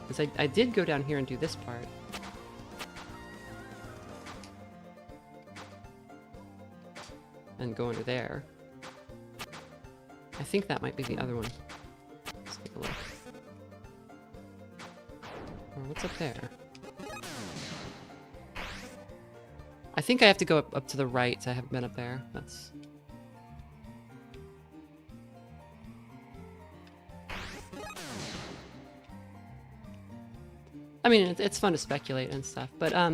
Because I did go down here and do this part. And go under there. I think that might be the other one. Let's take a look. Or what's up there? I think I have to go up to the right. I haven't been up there. That's... I mean, it's fun to speculate and stuff, but, I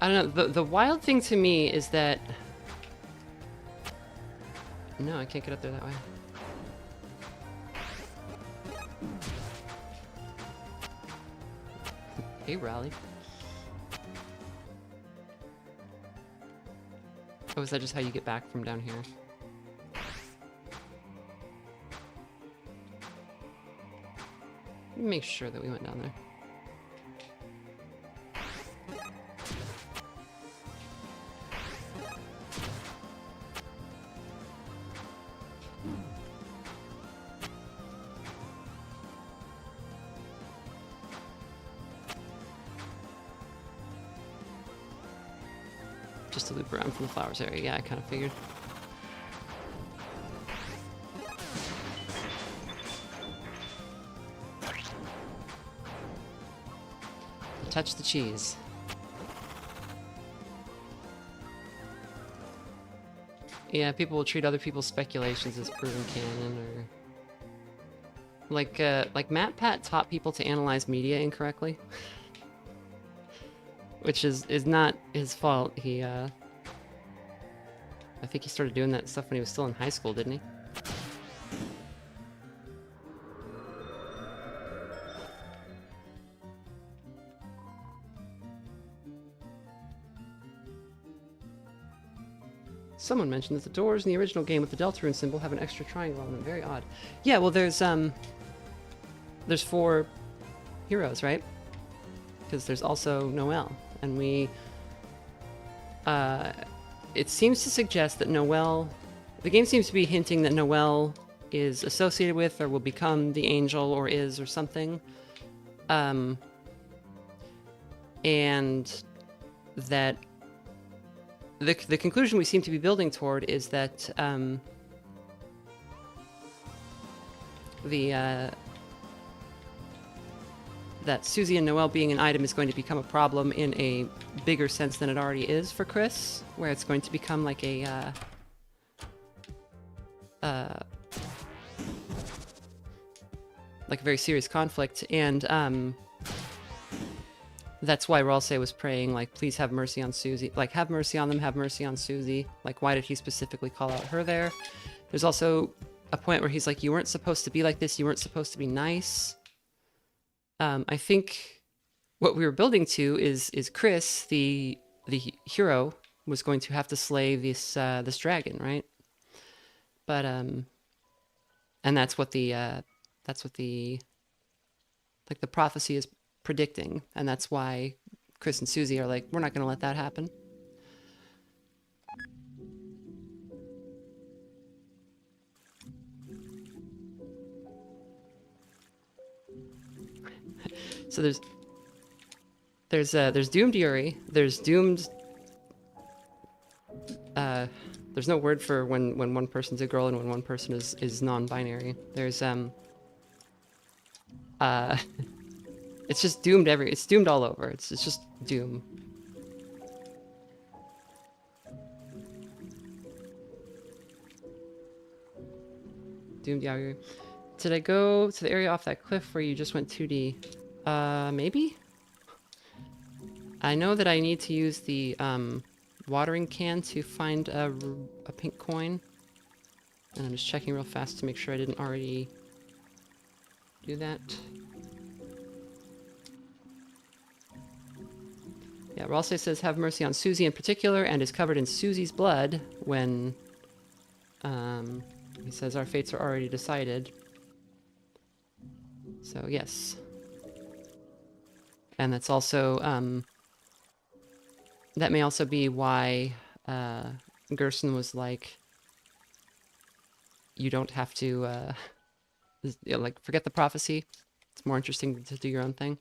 don't know, the wild thing to me is that... No, I can't get up there that way. Hey, Raleigh. Oh, is that just how you get back from down here? Let me make sure that we went down there. Just to loop around from the flowers area. Yeah, I kind of figured. Touch the cheese. Yeah, people will treat other people's speculations as proven canon, or... Like MatPat taught people to analyze media incorrectly. Which is not his fault. He, I think he started doing that stuff when he was still in high school, didn't he? Someone mentioned that the doors in the original game with the Deltarune symbol have an extra triangle on them. Very odd. Yeah, well, there's 4 heroes, right? Because there's also Noelle, and we... it seems to suggest that Noelle... The game seems to be hinting that Noelle is associated with or will become the angel or is or something. And that the conclusion we seem to be building toward is that that Susie and Noelle being an item is going to become a problem in a bigger sense than it already is for Chris, where it's going to become like a very serious conflict, and that's why Ralsei was praying, like, please have mercy on Susie. Like, have mercy on them, have mercy on Susie. Like, why did he specifically call out her there? There's also a point where he's like, you weren't supposed to be like this, you weren't supposed to be nice. I think what we were building to is Chris, the hero, was going to have to slay this dragon, right? But and that's what the prophecy is predicting, and that's why Chris and Susie are like, we're not going to let that happen. So there's doomed Yuri, there's doomed there's no word for when one person's a girl and when one person is non-binary. There's it's just doomed it's doomed all over. It's just doom. Doomed Yuri. Did I go to the area off that cliff where you just went 2D? Maybe? I know that I need to use the, watering can to find a pink coin. And I'm just checking real fast to make sure I didn't already do that. Yeah, Ralsei says, have mercy on Susie in particular, and is covered in Susie's blood when, he says our fates are already decided. So, yes. And that's also, That may also be why Gerson was like, you don't have to, like, forget the prophecy. It's more interesting to do your own thing.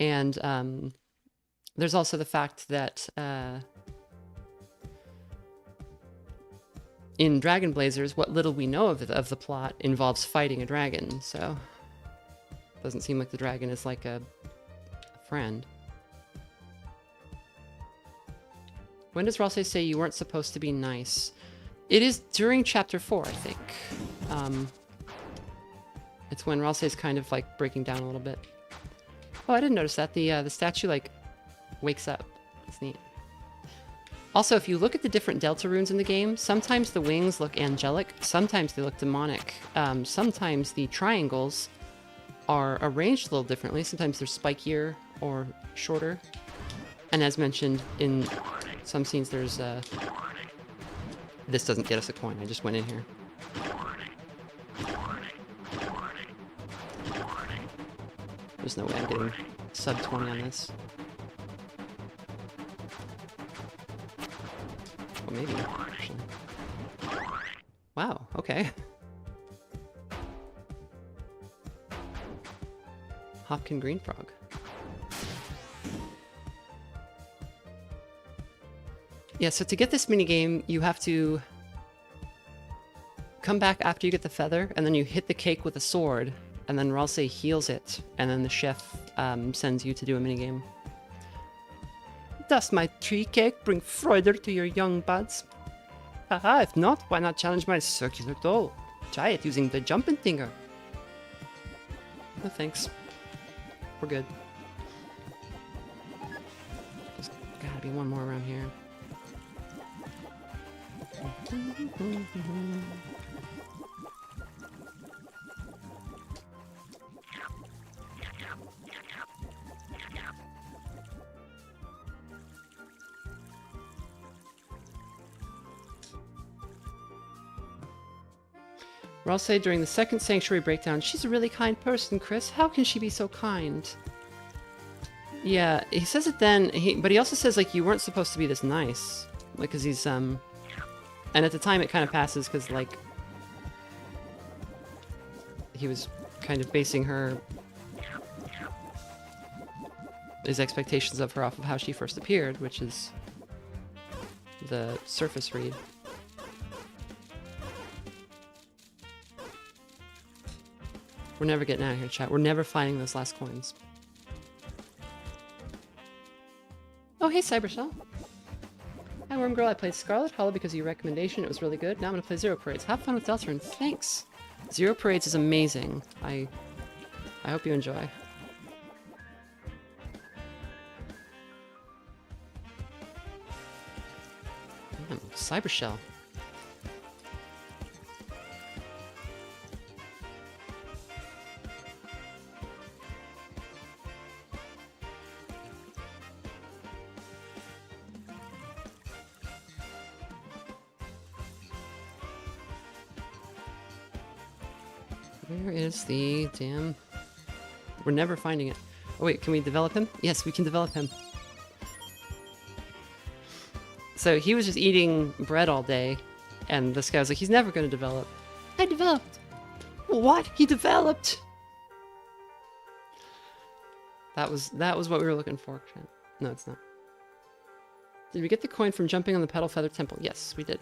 And there's also the fact that in Dragon Blazers, what little we know of the plot involves fighting a dragon, so it doesn't seem like the dragon is like a friend. When does Ralsei say you weren't supposed to be nice? It is during chapter 4, I think. It's when Ralsei's kind of like breaking down a little bit. Oh, I didn't notice that. The statue like wakes up. It's neat. Also, if you look at the different Deltarunes in the game, sometimes the wings look angelic, sometimes they look demonic. Sometimes the triangles are arranged a little differently. Sometimes they're spikier or shorter. And as mentioned, in some scenes there's... This doesn't get us a coin, I just went in here. There's no way I'm getting sub 20 on this. Well, maybe, actually. Wow, okay. Hopkin Green Frog. Yeah, so to get this minigame, you have to come back after you get the feather, and then you hit the cake with a sword, and then Ralsei heals it, and then the chef sends you to do a minigame. Does my tree cake bring freuder to your young buds? Haha, if not, why not challenge my circular doll? Try it using the jumping thinger. No thanks. We're good. There's gotta be one more around here. Ralsei during the second sanctuary breakdown, she's a really kind person, Chris. How can she be so kind? Yeah, he says it then, but he also says, like, you weren't supposed to be this nice. Like, because he's, and at the time it kind of passes because, like, he was kind of basing his expectations of her off of how she first appeared, which is the surface read. We're never getting out of here, chat. We're never finding those last coins. Oh, hey, Cybershell. Hi, Worm Girl. I played Scarlet Hollow because of your recommendation. It was really good. Now I'm going to play Zero Parades. Have fun with Deltarune. Thanks. Zero Parades is amazing. I hope you enjoy. Damn, Cybershell. Where is the damn... We're never finding it. Oh wait, can we develop him? Yes, we can develop him. So he was just eating bread all day, and this guy was like, he's never going to develop. I developed! What? He developed! That was what we were looking for. No, it's not. Did we get the coin from jumping on the Petal Feather Temple? Yes, we did.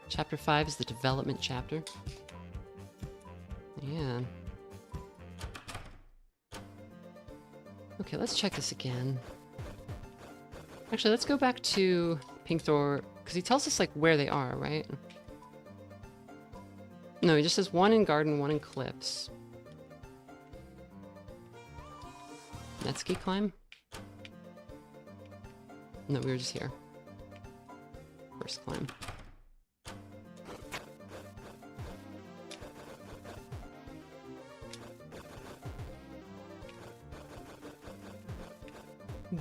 Chapter 5 is the development chapter. Yeah. Okay, let's check this again. Actually, let's go back to Pink Door, because he tells us, like, where they are, right? No, he just says one in Garden, one in Cliffs. Netski climb? No, we were just here. First climb.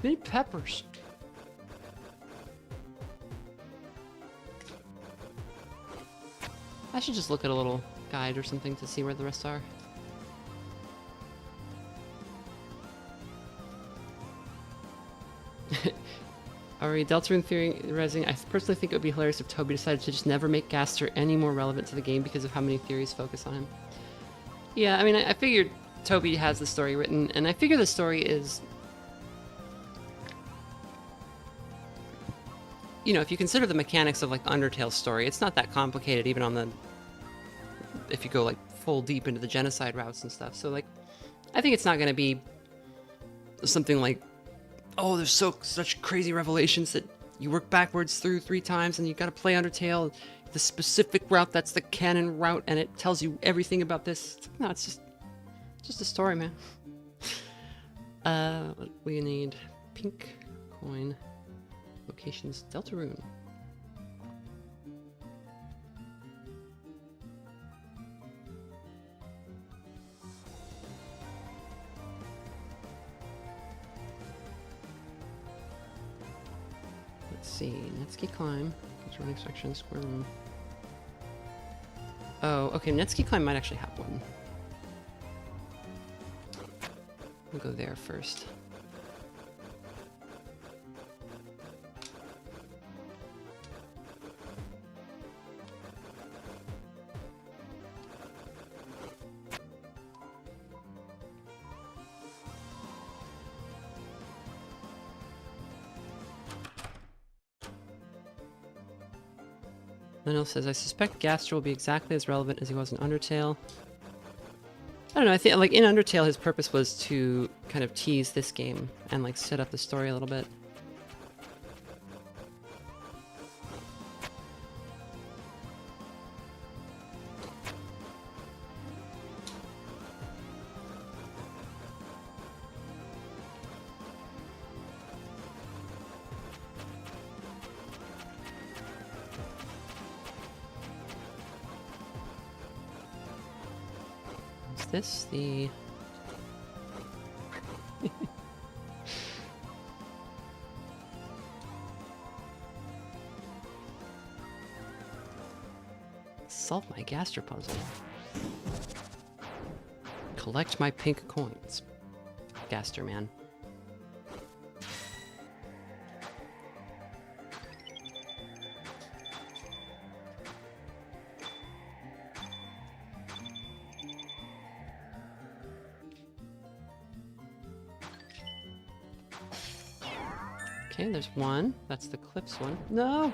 Mini peppers. I should just look at a little guide or something to see where the rest are. Alright, Deltarune theorizing. I personally think it would be hilarious if Toby decided to just never make Gaster any more relevant to the game because of how many theories focus on him. Yeah, I mean, I figured Toby has the story written, and I figure the story is... You know, if you consider the mechanics of, like, Undertale's story, it's not that complicated, even on the... If you go, like, full deep into the genocide routes and stuff. So, like, I think it's not going to be something like, oh, there's such crazy revelations that you work backwards through 3 times and you got to play Undertale, the specific route that's the canon route, and it tells you everything about this. No, it's just a story, man. We need pink coin. Locations, Deltarune. Let's see, Netsuki Climb. Running section, square room. Oh, okay, Netsuki Climb might actually have one. We'll go there first. Manil says, I suspect Gaster will be exactly as relevant as he was in Undertale. I don't know, I think, like, in Undertale, his purpose was to kind of tease this game and, like, set up the story a little bit. This the solve my Gaster puzzle. Collect my pink coins. Gaster man. Okay, there's one. That's the Clips one. No!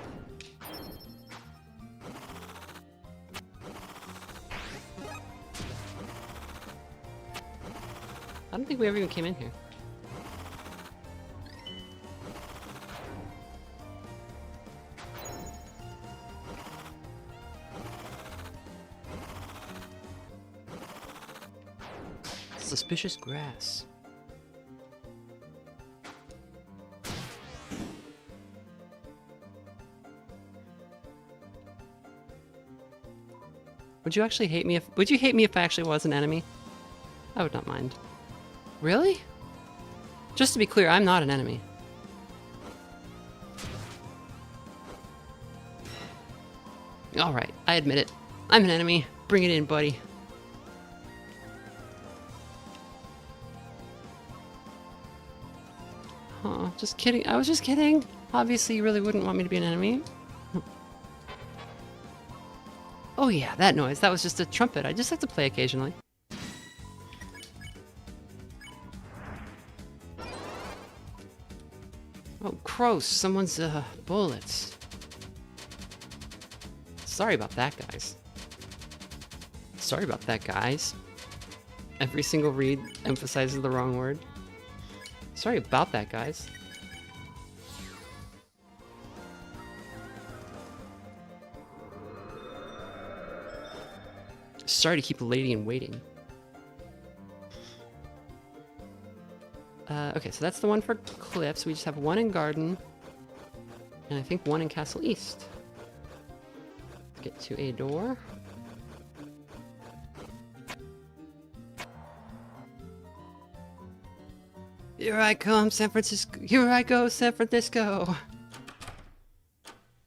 I don't think we ever even came in here. Suspicious grass. Would you actually hate me if... Would you hate me if I actually was an enemy? I would not mind. Really? Just to be clear, I'm not an enemy. Alright, I admit it. I'm an enemy. Bring it in, buddy. Oh, just kidding. I was just kidding. Obviously, you really wouldn't want me to be an enemy. Oh yeah, that noise. That was just a trumpet. I just like to play occasionally. Oh, gross. Someone's, bullets. Sorry about that, guys. Sorry about that, guys. Every single read emphasizes the wrong word. Sorry about that, guys. Sorry to keep a lady in waiting. Okay, so that's the one for Cliffs. We just have one in Garden. And I think one in Castle East. Let's get to a door. Here I come, San Francisco. Here I go, San Francisco.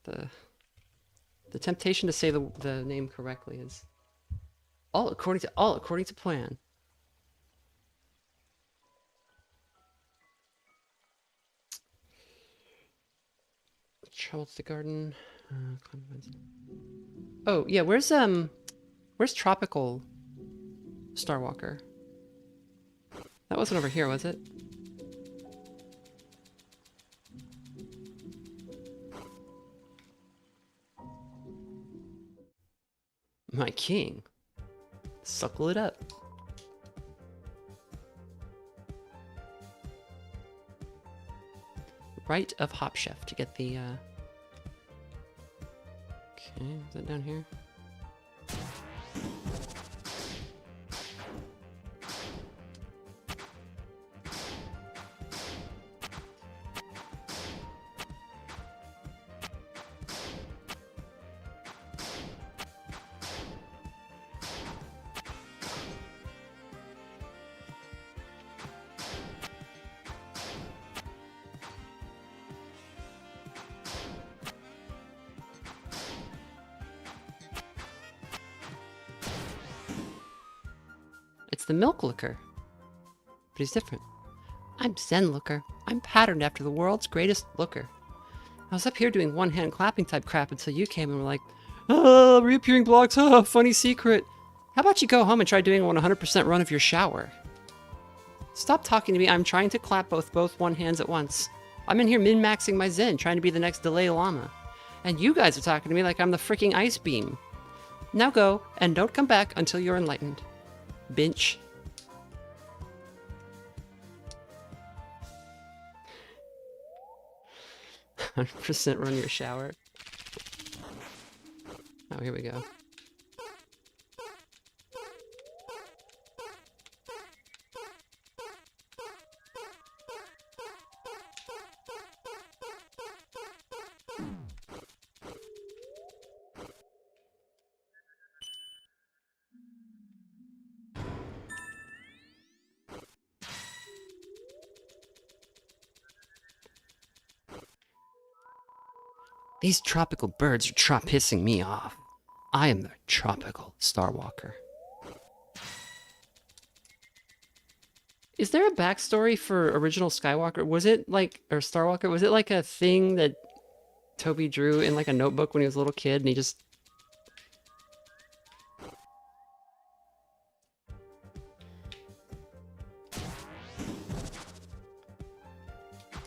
The temptation to say the name correctly is all according to plan. Charles the Garden. Oh yeah, where's Tropical Starwalker? That wasn't over here, was it? My king. Suckle it up. Right of Hop Chef to get the okay, is that down here? It's the milk looker. But he's different. I'm Zen Looker. I'm patterned after the world's greatest looker. I was up here doing one-hand clapping type crap until you came and were like, oh, reappearing blocks, oh, funny secret. How about you go home and try doing a 100% run of your shower? Stop talking to me. I'm trying to clap both one hands at once. I'm in here min-maxing my Zen, trying to be the next Dalai Lama. And you guys are talking to me like I'm the freaking ice beam. Now go, and don't come back until you're enlightened. Binch. %, run your shower. Oh, here we go. These tropical birds are pissing me off. I am the tropical Starwalker. Is there a backstory for original Skywalker? Was it like, or Starwalker, was it like a thing that Toby drew in like a notebook when he was a little kid and he just...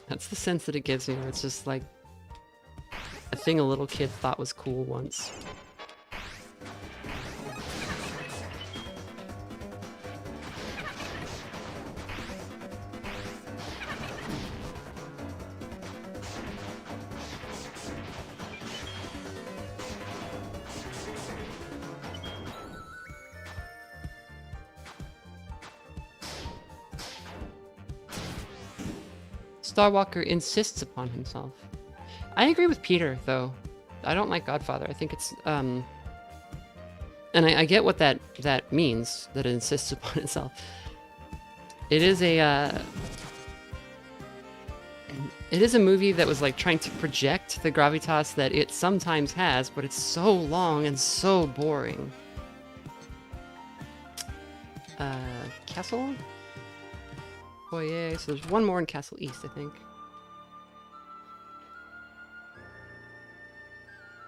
That's the sense that it gives me, where it's just like a thing a little kid thought was cool once. Starwalker insists upon himself. I agree with Peter, though. I don't like Godfather. I think it's, and I get what that means, that it insists upon itself. It is a movie that was like trying to project the gravitas that it sometimes has, but it's so long and so boring. Castle? Oh yeah, so there's one more in Castle East, I think.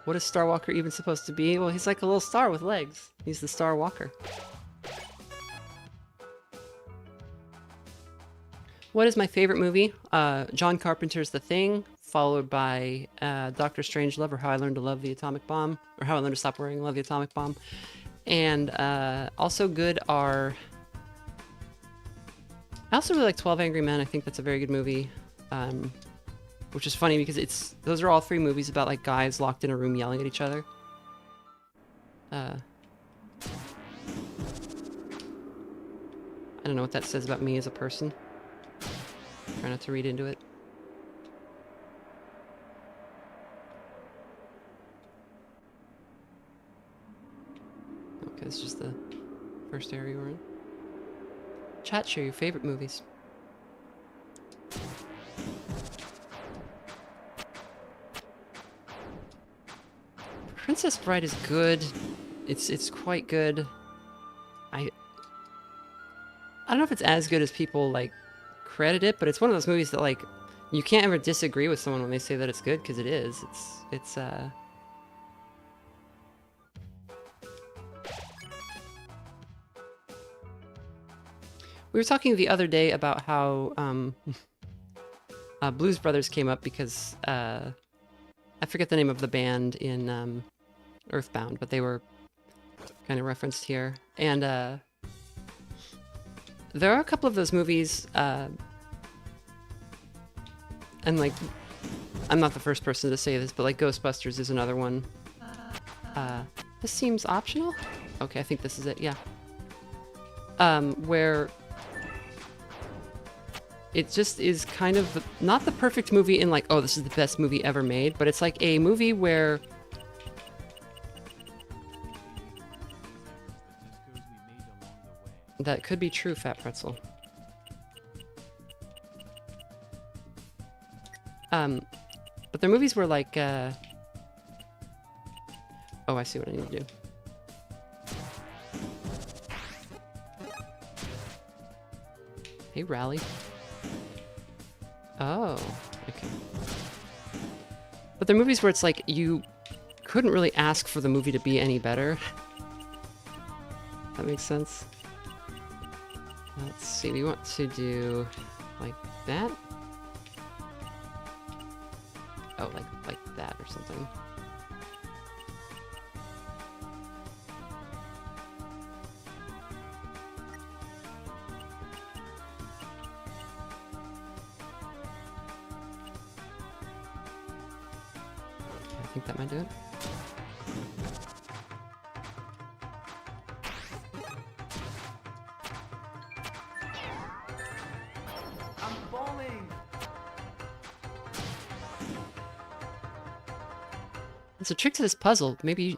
What is Starwalker even supposed to be? Well, he's like a little star with legs. He's the Starwalker. What is my favorite movie? John Carpenter's The Thing, followed by Doctor Strangelove, or How I Learned to Love the Atomic Bomb, or How I Learned to Stop Worrying and Love the Atomic Bomb. And also good are... I also really like 12 Angry Men. I think that's a very good movie. Which is funny because those are all three movies about like guys locked in a room yelling at each other. I don't know what that says about me as a person. Try not to read into it. Okay, this is just the first area we're in. Chat, share your favorite movies. Princess Bride is good. It's quite good. I don't know if it's as good as people like credit it, but it's one of those movies that like you can't ever disagree with someone when they say that it's good because it is. It's We were talking the other day about how Blues Brothers came up because I forget the name of the band in Earthbound, but they were kind of referenced here. And there are a couple of those movies, and like, I'm not the first person to say this, but like Ghostbusters is another one. This seems optional? Okay, I think this is it, yeah. Where it just is kind of not the perfect movie in like, oh, this is the best movie ever made, but it's like a movie where that could be true, Fat Pretzel. But they're movies where like, oh, I see what I need to do. Hey, Rally. Oh, okay. But they're movies where it's like you couldn't really ask for the movie to be any better. That makes sense. Let's see, we want to do like that. Oh, like that or something. I think that might do it.
I'm falling.
As a trick to this puzzle, maybe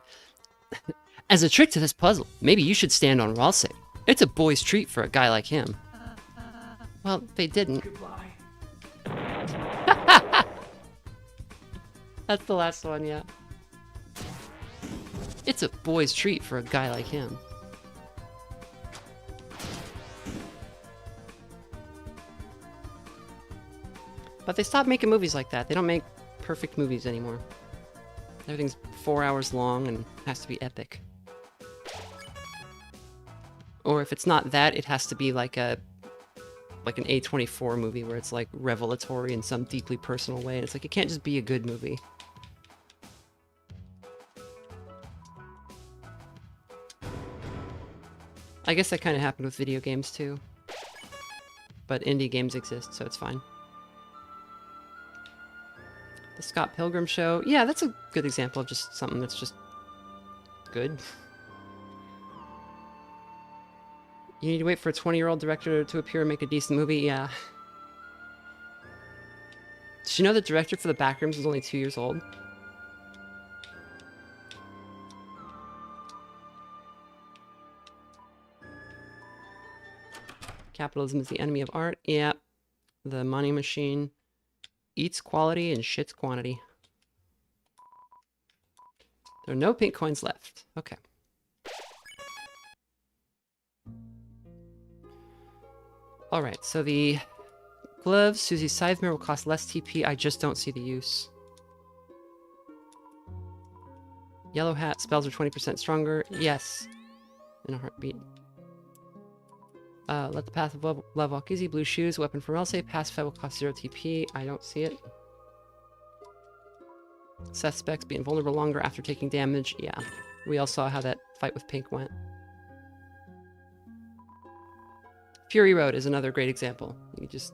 as a trick to this puzzle, maybe you should stand on Ralsei. It's a boy's treat for a guy like him. Well, they didn't.
Goodbye.
That's the last one, yeah. It's a boy's treat for a guy like him. But they stopped making movies like that. They don't make perfect movies anymore. Everything's 4 hours long and has to be epic. Or if it's not that, it has to be like an A24 movie where it's like revelatory in some deeply personal way. And it's like, it can't just be a good movie. I guess that kind of happened with video games too. But indie games exist, so it's fine. The Scott Pilgrim Show. Yeah, that's a good example of just something that's just good. You need to wait for a 20-year-old director to appear and make a decent movie? Yeah. Did you know the director for The Backrooms was only 2 years old? Capitalism is the enemy of art. Yeah. The money machine eats quality and shits quantity. There are no pink coins left. Okay. Alright, so the gloves, Susie's Scythemare will cost less TP. I just don't see the use. Yellow hat, spells are 20% stronger. Yes. In a heartbeat. Let the path of love walk easy. Blue shoes, weapon from Elsae. Pacify will cost 0 TP. I don't see it. Suspects be invulnerable longer after taking damage. Yeah. We all saw how that fight with Pink went. Fury Road is another great example. You just...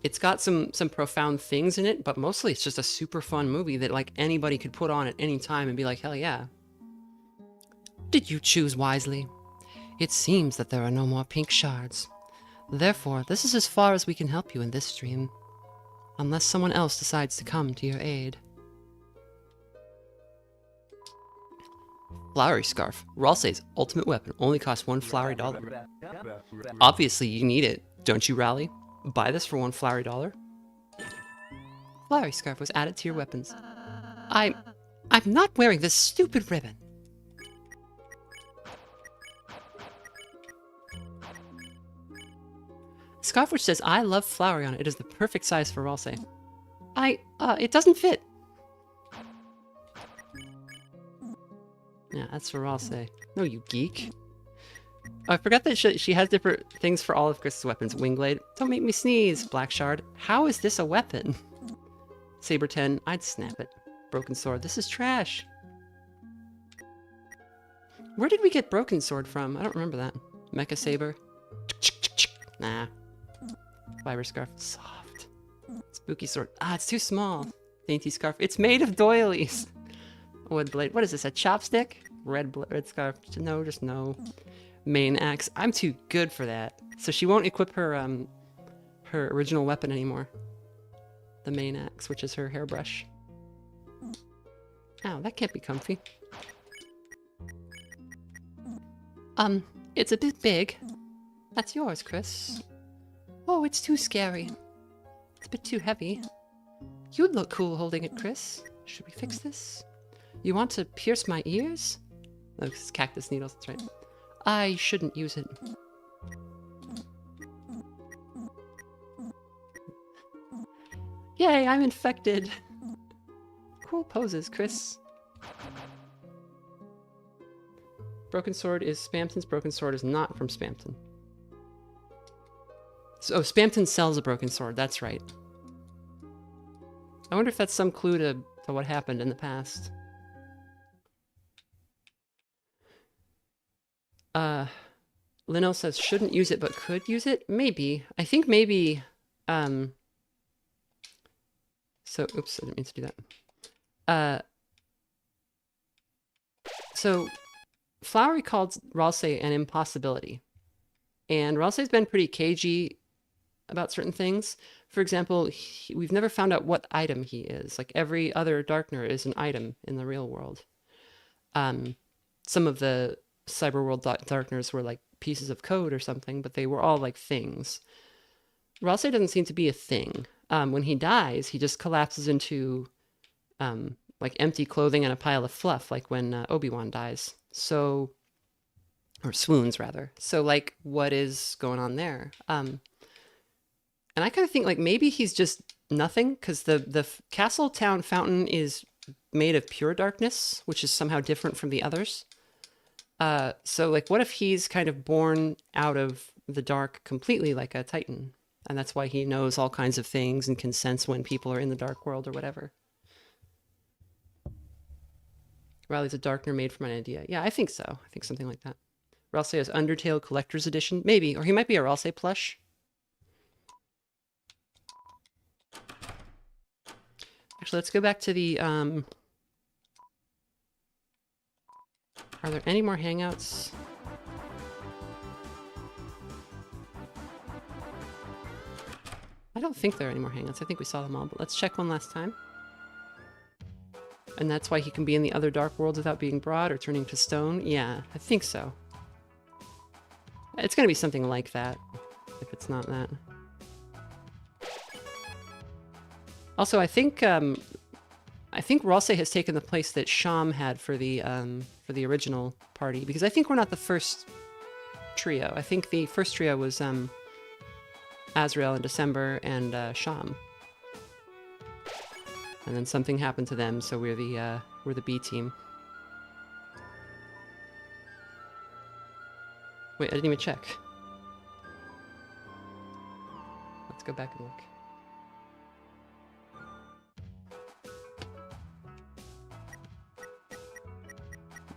It's got some profound things in it, but mostly it's just a super fun movie that like anybody could put on at any time and be like, hell yeah. Did you choose wisely? It seems that there are no more pink shards. Therefore, this is as far as we can help you in this stream. Unless someone else decides to come to your aid. Flowery Scarf. Ralsei's ultimate weapon only costs $1 flowery dollar. Obviously, you need it. Don't you, Rally? Buy this for $1 flowery dollar. Flowery scarf was added to your weapons. I'm not wearing this stupid ribbon. Scarf which says I love flowery on it. It is the perfect size for Ralsei. It doesn't fit. Yeah, that's for Ralsei. No, you geek. Oh, I forgot that she has different things for all of Chris's weapons. Wingblade. Don't make me sneeze. Black Shard. How is this a weapon? Saber 10. I'd snap it. Broken Sword. This is trash. Where did we get Broken Sword from? I don't remember that. Mecha Saber. Nah. Fiber Scarf. Soft. Spooky Sword. Ah, it's too small. Dainty Scarf. It's made of doilies. Wood Blade. What is this? A chopstick? Red Scarf. No, just no. Main Axe. I'm too good for that. So she won't equip her her original weapon anymore. The Main Axe, which is her hairbrush. Ow, that can't be comfy. It's a bit big. That's yours, Chris. Oh, it's too scary. It's a bit too heavy. You'd look cool holding it, Chris. Should we fix this? You want to pierce my ears? Oh, this is cactus needles, that's right. I shouldn't use it. Yay, I'm infected. Cool poses, Chris. Broken Sword is Spamton's. Broken Sword is not from Spamton. So, oh, Spamton sells a Broken Sword, that's right. I wonder if that's some clue to what happened in the past. Linnell says shouldn't use it but could use it? Maybe. I think maybe so oops, I didn't mean to do that. So Flowery called Ralsei an impossibility. And Ralsei's been pretty cagey about certain things. For example, we've never found out what item he is. Like every other Darkner is an item in the real world. Some of the Cyberworld Darkners were like pieces of code or something, but they were all like things. Ralsei doesn't seem to be a thing. When he dies, he just collapses into like empty clothing and a pile of fluff, like when Obi-Wan dies. So, or swoons rather. So like, what is going on there? And I kind of think like maybe he's just nothing, because the Castle Town fountain is made of pure darkness, which is somehow different from the others. So like, what if he's kind of born out of the dark completely like a Titan? And that's why he knows all kinds of things and can sense when people are in the dark world or whatever. Riley's a Darkner made from an idea. Yeah, I think so. I think something like that. Ralsei has Undertale Collector's Edition. Maybe. Or he might be a Ralsei plush. Actually, let's go back to the... Are there any more hangouts? I don't think there are any more hangouts. I think we saw them all, but let's check one last time. And that's why he can be in the other dark worlds without being brought or turning to stone? Yeah, I think so. It's going to be something like that, if it's not that. Also, I think Ralsei has taken the place that Sham had for the original party, because I think we're not the first trio. I think the first trio was Azrael in December and Sham. And then something happened to them, so we're the B team. Wait, I didn't even check. Let's go back and look.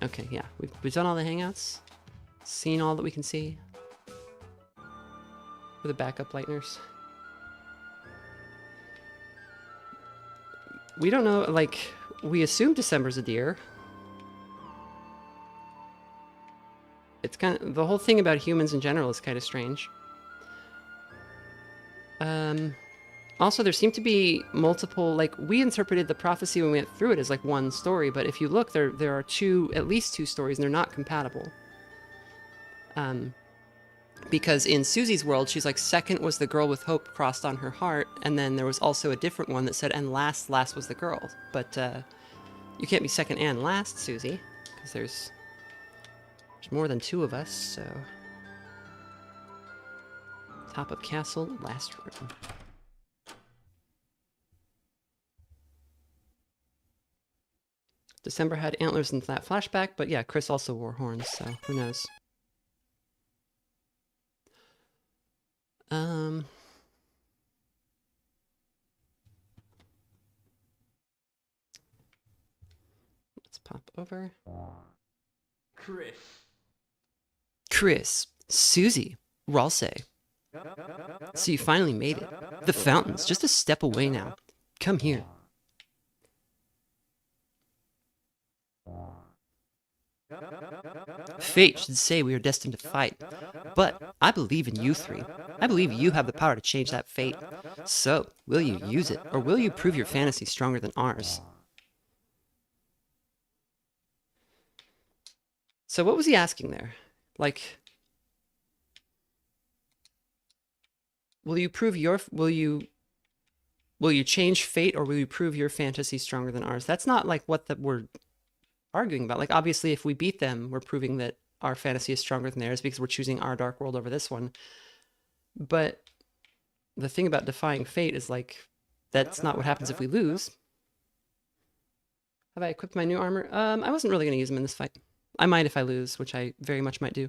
Okay, yeah, we've done all the hangouts, seen all that we can see. For the backup lighteners. We don't know, like, we assume December's a deer. It's kind of, the whole thing about humans in general is kind of strange. Also, there seem to be multiple, like, we interpreted the prophecy when we went through it as like one story, but if you look, there are at least two stories, and they're not compatible. Because in Susie's world, she's like, second was the girl with hope crossed on her heart, and then there was also a different one that said, and last was the girl. But you can't be second and last, Susie, because there's more than two of us, so... Top of castle, last room. December had antlers in that flashback, but yeah, Chris also wore horns, so who knows. Let's pop over. Chris, Susie, Ralsei. So you finally made it. The fountain's just a step away now. Come here. Fate should say we are destined to fight, but I believe in you three. I believe you have the power to change that fate. So, will you use it, or will you prove your fantasy stronger than ours? So what was he asking there? Like, will you change fate, or will you prove your fantasy stronger than ours? That's not like what we're arguing about. Like, obviously, if we beat them, we're proving that our fantasy is stronger than theirs because we're choosing our dark world over this one. But the thing about defying fate is, like, that's not what happens if we lose. Have I equipped my new armor? I wasn't really going to use them in this fight. I might if I lose, which I very much might do.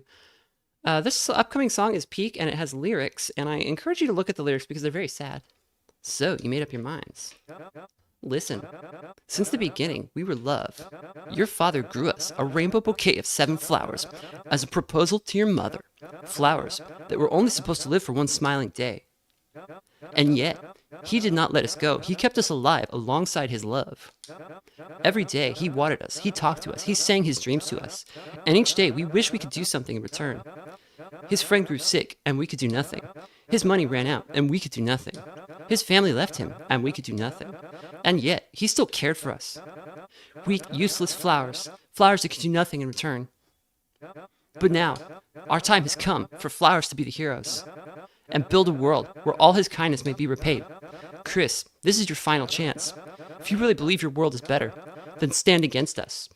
This upcoming song is Peak, and it has lyrics, and I encourage you to look at the lyrics because they're very sad. So, you made up your minds. Listen, since the beginning, we were love. Your father grew us a rainbow bouquet of 7 flowers as a proposal to your mother. Flowers that were only supposed to live for one smiling day. And yet, he did not let us go. He kept us alive alongside his love. Every day, he watered us, he talked to us, he sang his dreams to us. And each day, we wished we could do something in return. His friend grew sick, and we could do nothing. His money ran out, and we could do nothing. His family left him, and we could do nothing. And yet, he still cared for us. Weak, useless flowers, flowers that could do nothing in return. But now, our time has come for flowers to be the heroes, and build a world where all his kindness may be repaid. Chris, this is your final chance. If you really believe your world is better, then stand against us.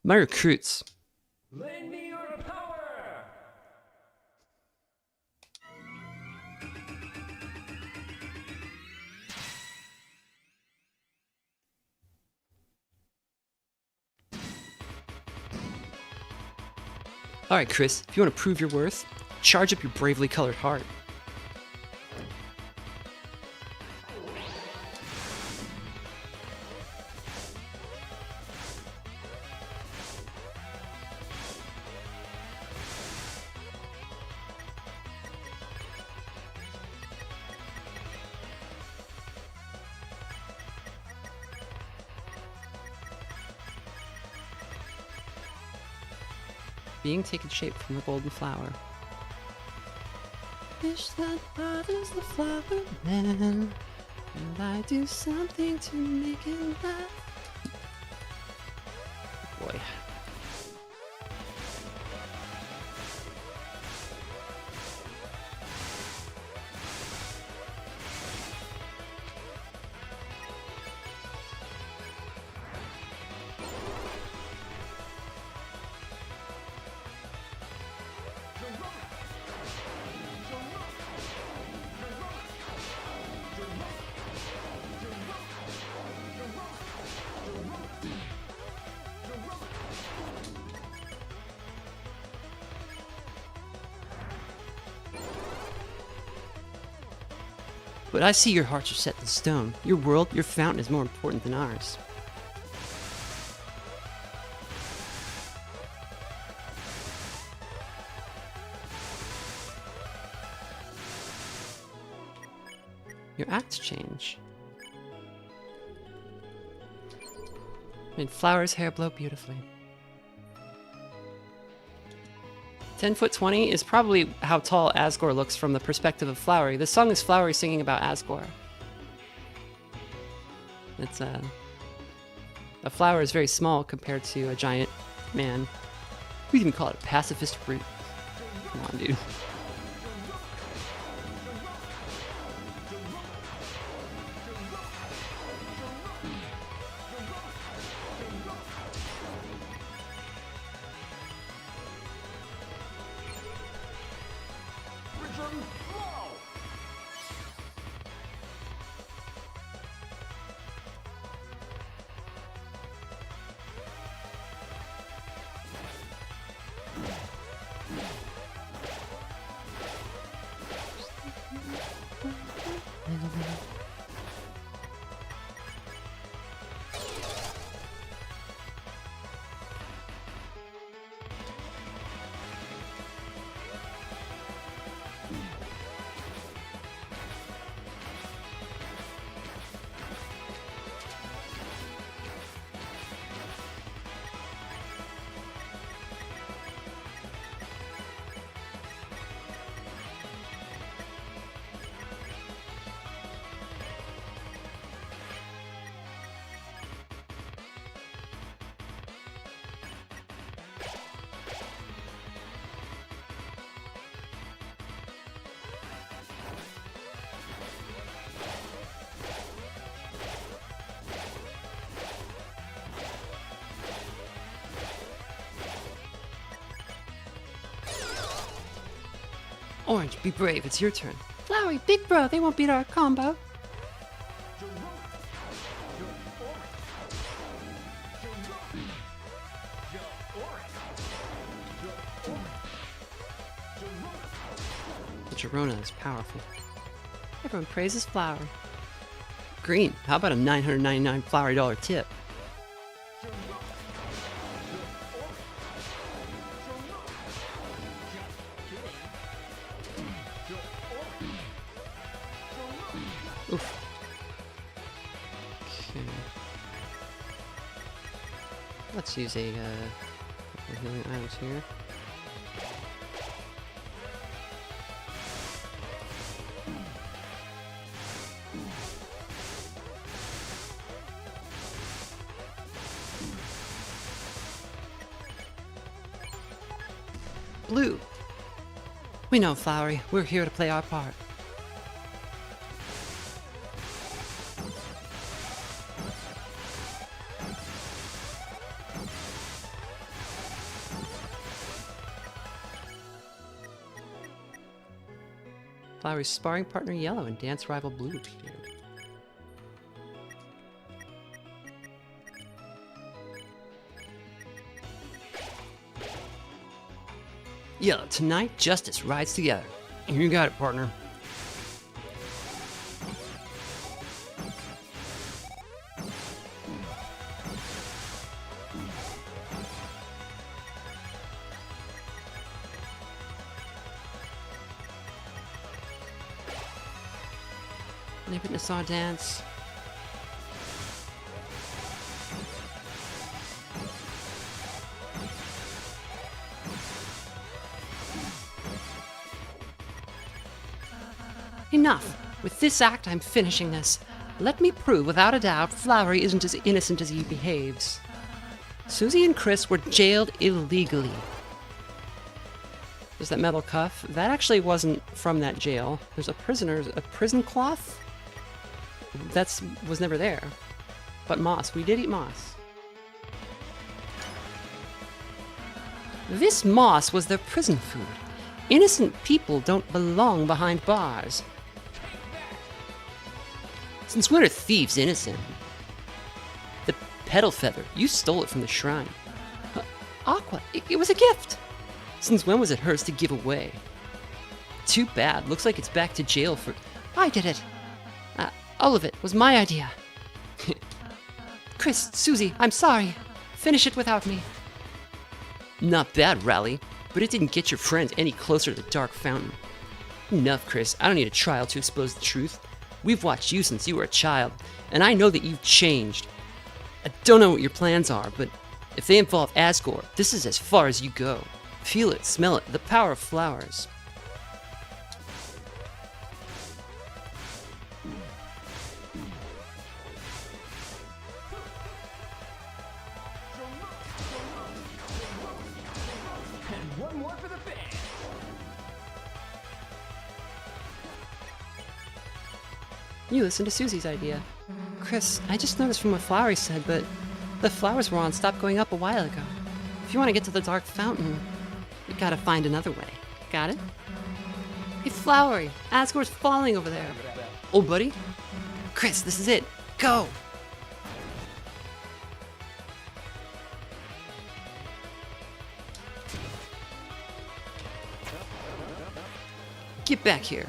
My recruits.
Lend me your power!
Alright, Chris, if you want to prove your worth, charge up your bravely colored heart. Being taken shape from the golden flower. Wish that I was the flower man, and I do something to make it laugh. Boy. But I see your hearts are set in stone. Your world, your fountain is more important than ours. Your acts change. Made Flower's hair blow beautifully. 10'20" is probably how tall Asgore looks from the perspective of Flowery. This song is Flowery singing about Asgore. It's a flower is very small compared to a giant man. We even call it a pacifist fruit. Come on, dude. Orange, be brave. It's your turn.
Flowery, big bro, they won't beat our combo.
The Girona is powerful.
Everyone praises Flower.
Green, how about a $999 flowery dollar tip? Oof. Okay. Let's use a couple of healing items here. Blue. We know, Flowery. We're here to play our part. Flowery's sparring partner Yellow and dance rival Blue appeared. Yellow, tonight justice rides together. You got it, partner. They witness our dance. Enough! With this act, I'm finishing this. Let me prove without a doubt Flowery isn't as innocent as he behaves. Susie and Chris were jailed illegally. There's that metal cuff. That actually wasn't from that jail. There's a prison cloth? Was never there. But moss. We did eat moss. This moss was their prison food. Innocent people don't belong behind bars. Since when are thieves innocent? The petal feather. You stole it from the shrine. Aqua. It was a gift. Since when was it hers to give away? Too bad. Looks like it's back to jail for...
I did it. All of it was my idea. Chris, Susie, I'm sorry. Finish it without me.
Not bad, Rally, but it didn't get your friend any closer to the Dark Fountain. Enough, Chris. I don't need a trial to expose the truth. We've watched you since you were a child, and I know that you've changed. I don't know what your plans are, but if they involve Asgore, this is as far as you go. Feel it, smell it, the power of flowers. You listened to Susie's idea. Chris, I just noticed from what Flowery said, but the flowers we're on stopped going up a while ago. If you want to get to the dark fountain, we gotta find another way. Got it? Hey, Flowery, Asgore's falling over there. Oh, buddy? Chris, this is it. Go! Get back here.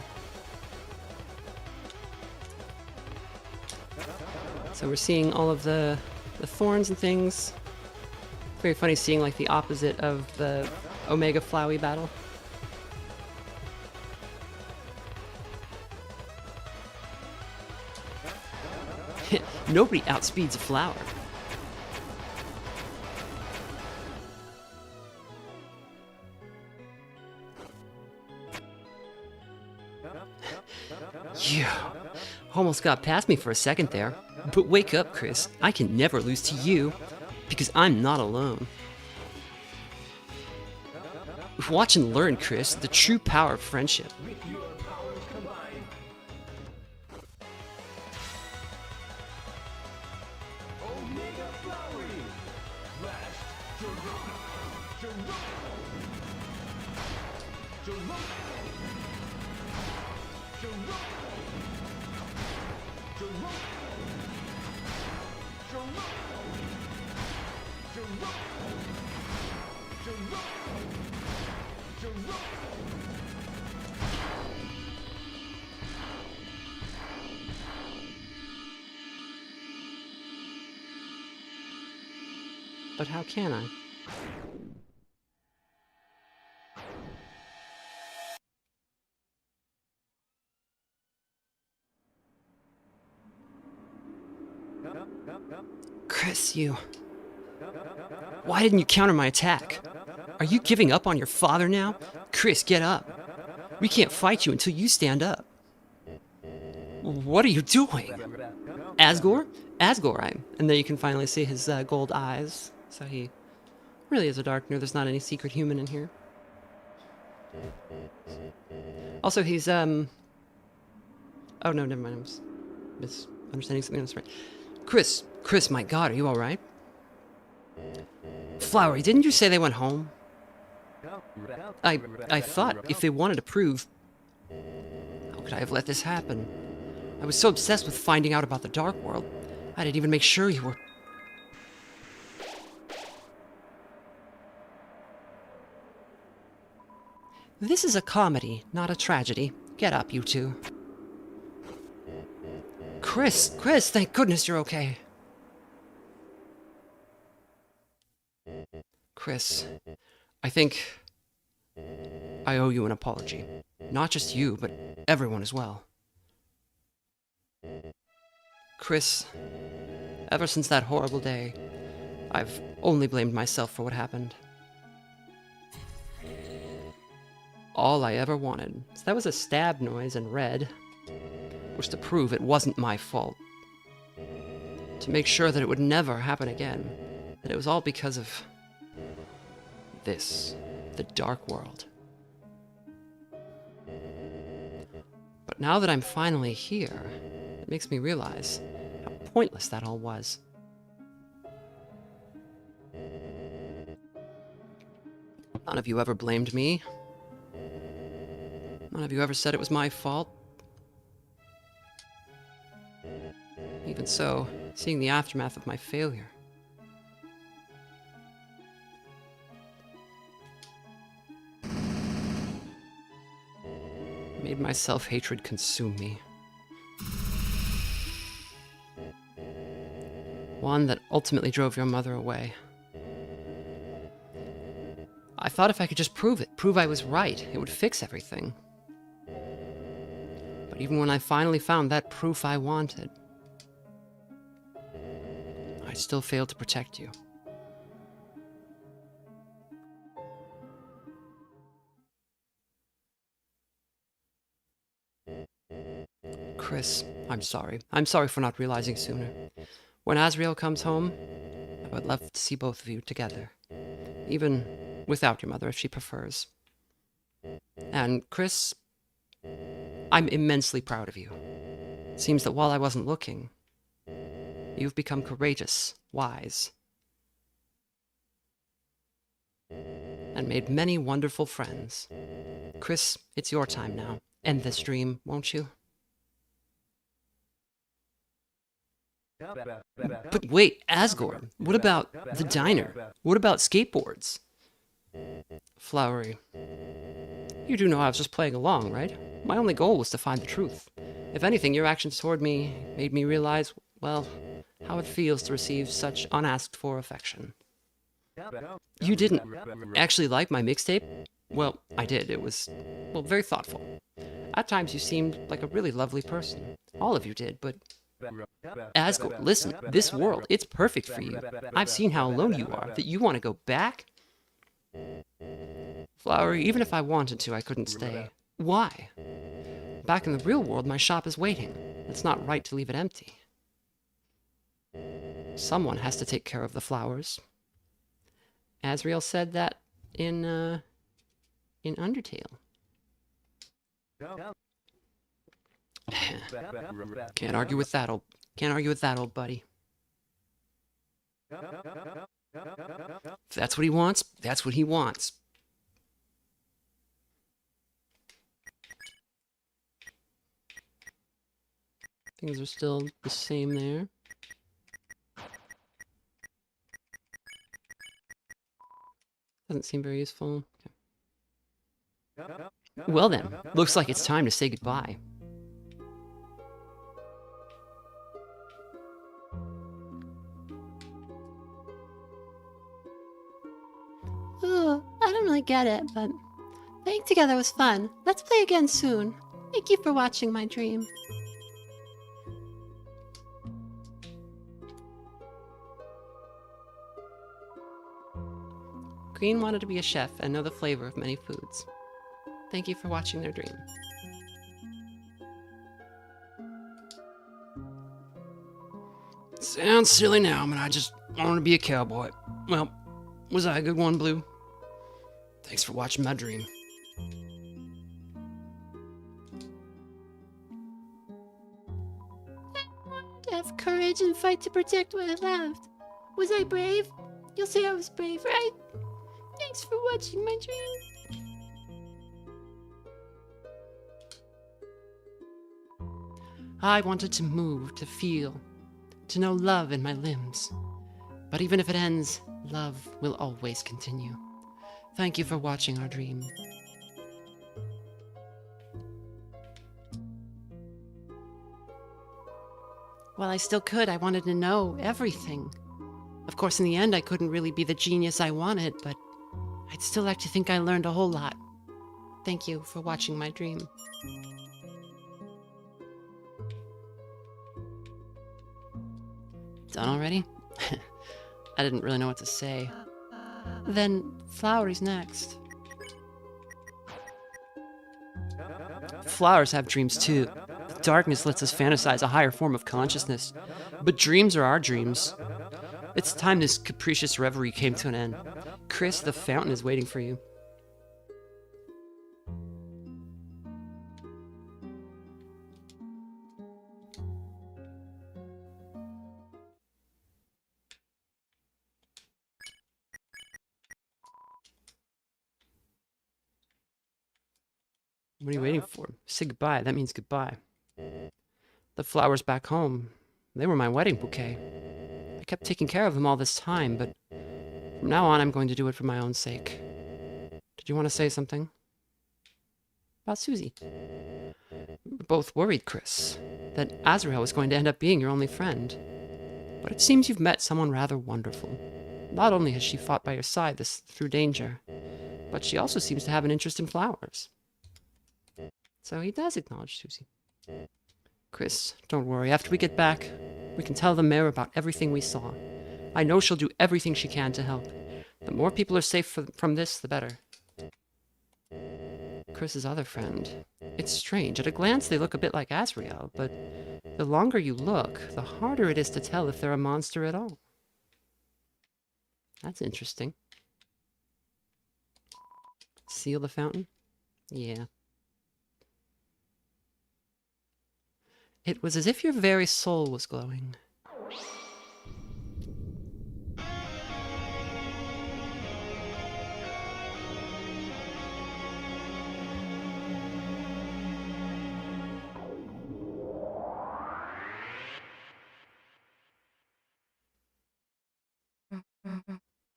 So we're seeing all of the thorns and things. Very funny seeing like the opposite of the Omega Flowey battle. Nobody outspeeds a flower. Yeah, almost got past me for a second there. But wake up, Chris. I can never lose to you, because I'm not alone. Watch and learn, Chris, the true power of friendship.
With your powers combined. Omega Flowery. Blast. Jerome. Jerome.
But how can I? Chris, you... Why didn't you counter my attack? Are you giving up on your father now? Chris, get up. We can't fight you until you stand up. What are you doing? Asgore? Asgore, and there you can finally see his gold eyes. So he really is a Darkner. There's not any secret human in here. Also, he's, Oh, no, never mind. I'm misunderstanding something else, right? Chris, my God, are you alright? Flowery, didn't you say they went home? I thought if they wanted to prove... How could I have let this happen? I was so obsessed with finding out about the Dark World, I didn't even make sure you were... This is a comedy, not a tragedy. Get up, you two. Chris, thank goodness you're okay. Chris, I think I owe you an apology. Not just you, but everyone as well. Chris, ever since that horrible day, I've only blamed myself for what happened. All I ever wanted. So that was a stab noise in red, was to prove it wasn't my fault. To make sure that it would never happen again. That it was all because of this, the Dark World. But now that I'm finally here, it makes me realize how pointless that all was. None of you ever blamed me. None of you ever said it was my fault. Even so, seeing the aftermath of my failure. Made my self-hatred consume me. One that ultimately drove your mother away. I thought if I could just prove I was right, it would fix everything. But even when I finally found that proof I wanted, I still failed to protect you. Chris, I'm sorry. I'm sorry for not realizing sooner. When Azrael comes home, I would love to see both of you together. Even without your mother, if she prefers. And Chris, I'm immensely proud of you. Seems that while I wasn't looking, you've become courageous, wise, and made many wonderful friends. Chris, it's your time now. End this dream, won't you? But wait, Asgore, what about the diner? What about skateboards? Flowery, you do know I was just playing along, right? My only goal was to find the truth. If anything, your actions toward me made me realize, well, how it feels to receive such unasked for affection. You didn't actually like my mixtape? Well, I did. It was, well, very thoughtful. At times you seemed like a really lovely person. All of you did, but Asgore, listen, this world, it's perfect for you. I've seen how alone you are, that you want to go back? Flowery, even if I wanted to, I couldn't stay. Why? Back in the real world, my shop is waiting. It's not right to leave it empty. Someone has to take care of the flowers. Asriel said that in Undertale. Can't argue with that, old buddy. If that's what he wants, that's what he wants. Things are still the same there. Doesn't seem very useful. Okay. Well then, looks like it's time to say goodbye.
Ooh, I don't really get it, but playing together was fun. Let's play again soon. Thank you for watching my dream.
Green wanted to be a chef and know the flavor of many foods. Thank you for watching their dream. Sounds silly now, but I just wanted to be a cowboy. Well, was I a good one, Blue? Thanks for watching my dream.
To have courage and fight to protect what I loved. Was I brave? You'll say I was brave, right? Thanks for watching my dream.
I wanted to move, to feel, to know love in my limbs. But even if it ends, love will always continue. Thank you for watching our dream. While I still could, I wanted to know everything. Of course, in the end, I couldn't really be the genius I wanted, but I'd still like to think I learned a whole lot. Thank you for watching my dream. Done already? I didn't really know what to say. Then, Flowery's next. Flowers have dreams too. The darkness lets us fantasize a higher form of consciousness. But dreams are our dreams. It's time this capricious reverie came to an end. Chris, the fountain is waiting for you. What are you waiting for? Say goodbye. That means goodbye. The flowers back home, they were my wedding bouquet. I kept taking care of them all this time, but from now on I'm going to do it for my own sake. Did you want to say something? About Susie. We were both worried, Chris, that Azrael was going to end up being your only friend. But it seems you've met someone rather wonderful. Not only has she fought by your side through danger, but she also seems to have an interest in flowers. So he does acknowledge Susie. Chris, don't worry. After we get back, we can tell the mayor about everything we saw. I know she'll do everything she can to help. The more people are safe from this, the better. Chris's other friend. It's strange. At a glance, they look a bit like Azrael, but the longer you look, the harder it is to tell if they're a monster at all. That's interesting. Seal the fountain? Yeah. It was as if your very soul was glowing.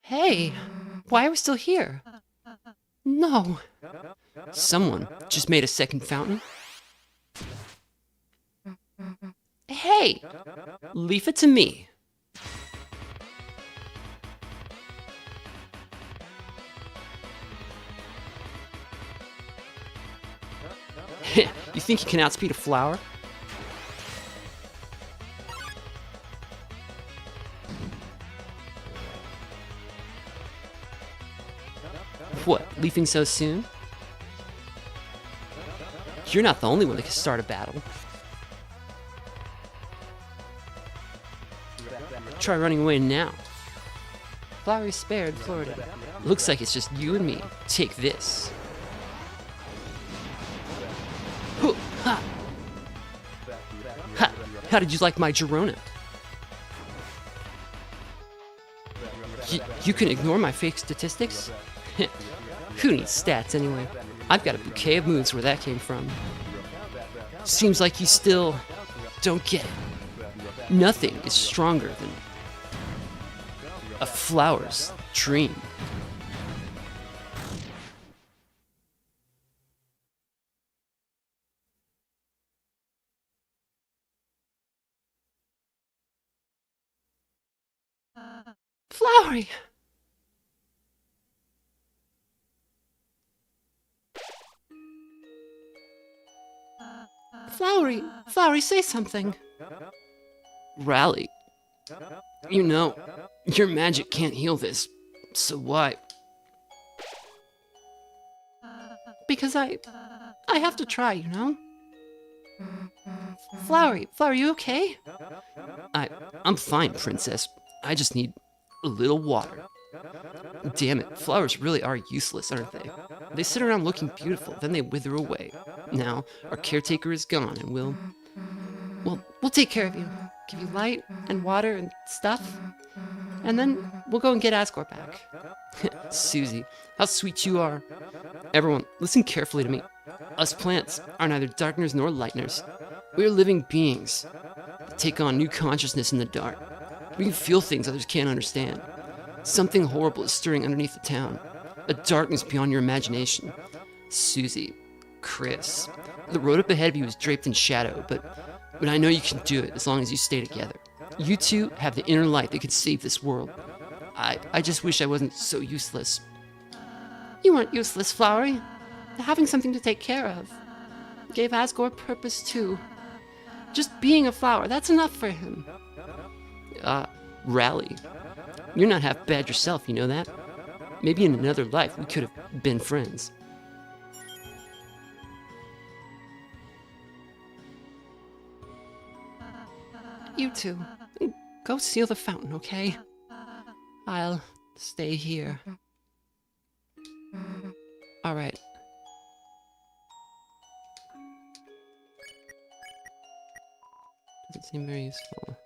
Hey, why are we still here? No. Someone just made a second fountain? Hey! Leave it to me. You think you can outspeed a flower? What, leaving so soon? You're not the only one that can start a battle. Try running away now. Flowery spared Florida. Looks like it's just you and me. Take this. Hoo, ha. Ha. How did you like my Girona? You can ignore my fake statistics? Who needs stats anyway? I've got a bouquet of moves where that came from. Seems like you still don't get it. Nothing is stronger than a flower's dream. Flowery! Flowery! Flowery, say something! Rally. You know, your magic can't heal this, so why? Because I have to try, you know? Flowery, you okay? I'm fine, princess. I just need a little water. Damn it, flowers really are useless, aren't they? They sit around looking beautiful, then they wither away. Now, our caretaker is gone, and we'll take care of you. Give you light and water and stuff. And then we'll go and get Asgore back. Susie, how sweet you are. Everyone, listen carefully to me. Us plants are neither darkeners nor lighteners. We are living beings that take on new consciousness in the dark. We can feel things others can't understand. Something horrible is stirring underneath the town. A darkness beyond your imagination. Susie, Chris, the road up ahead of you is draped in shadow, but I know you can do it as long as you stay together. You two have the inner light that could save this world. I just wish I wasn't so useless.
You weren't useless, Flowery. Having something to take care of. Gave Asgore purpose too. Just being a flower, that's enough for him.
Rally. You're not half bad yourself, you know that? Maybe in another life we could have been friends.
You two, go seal the fountain, okay? I'll stay here.
All right. Doesn't seem very useful.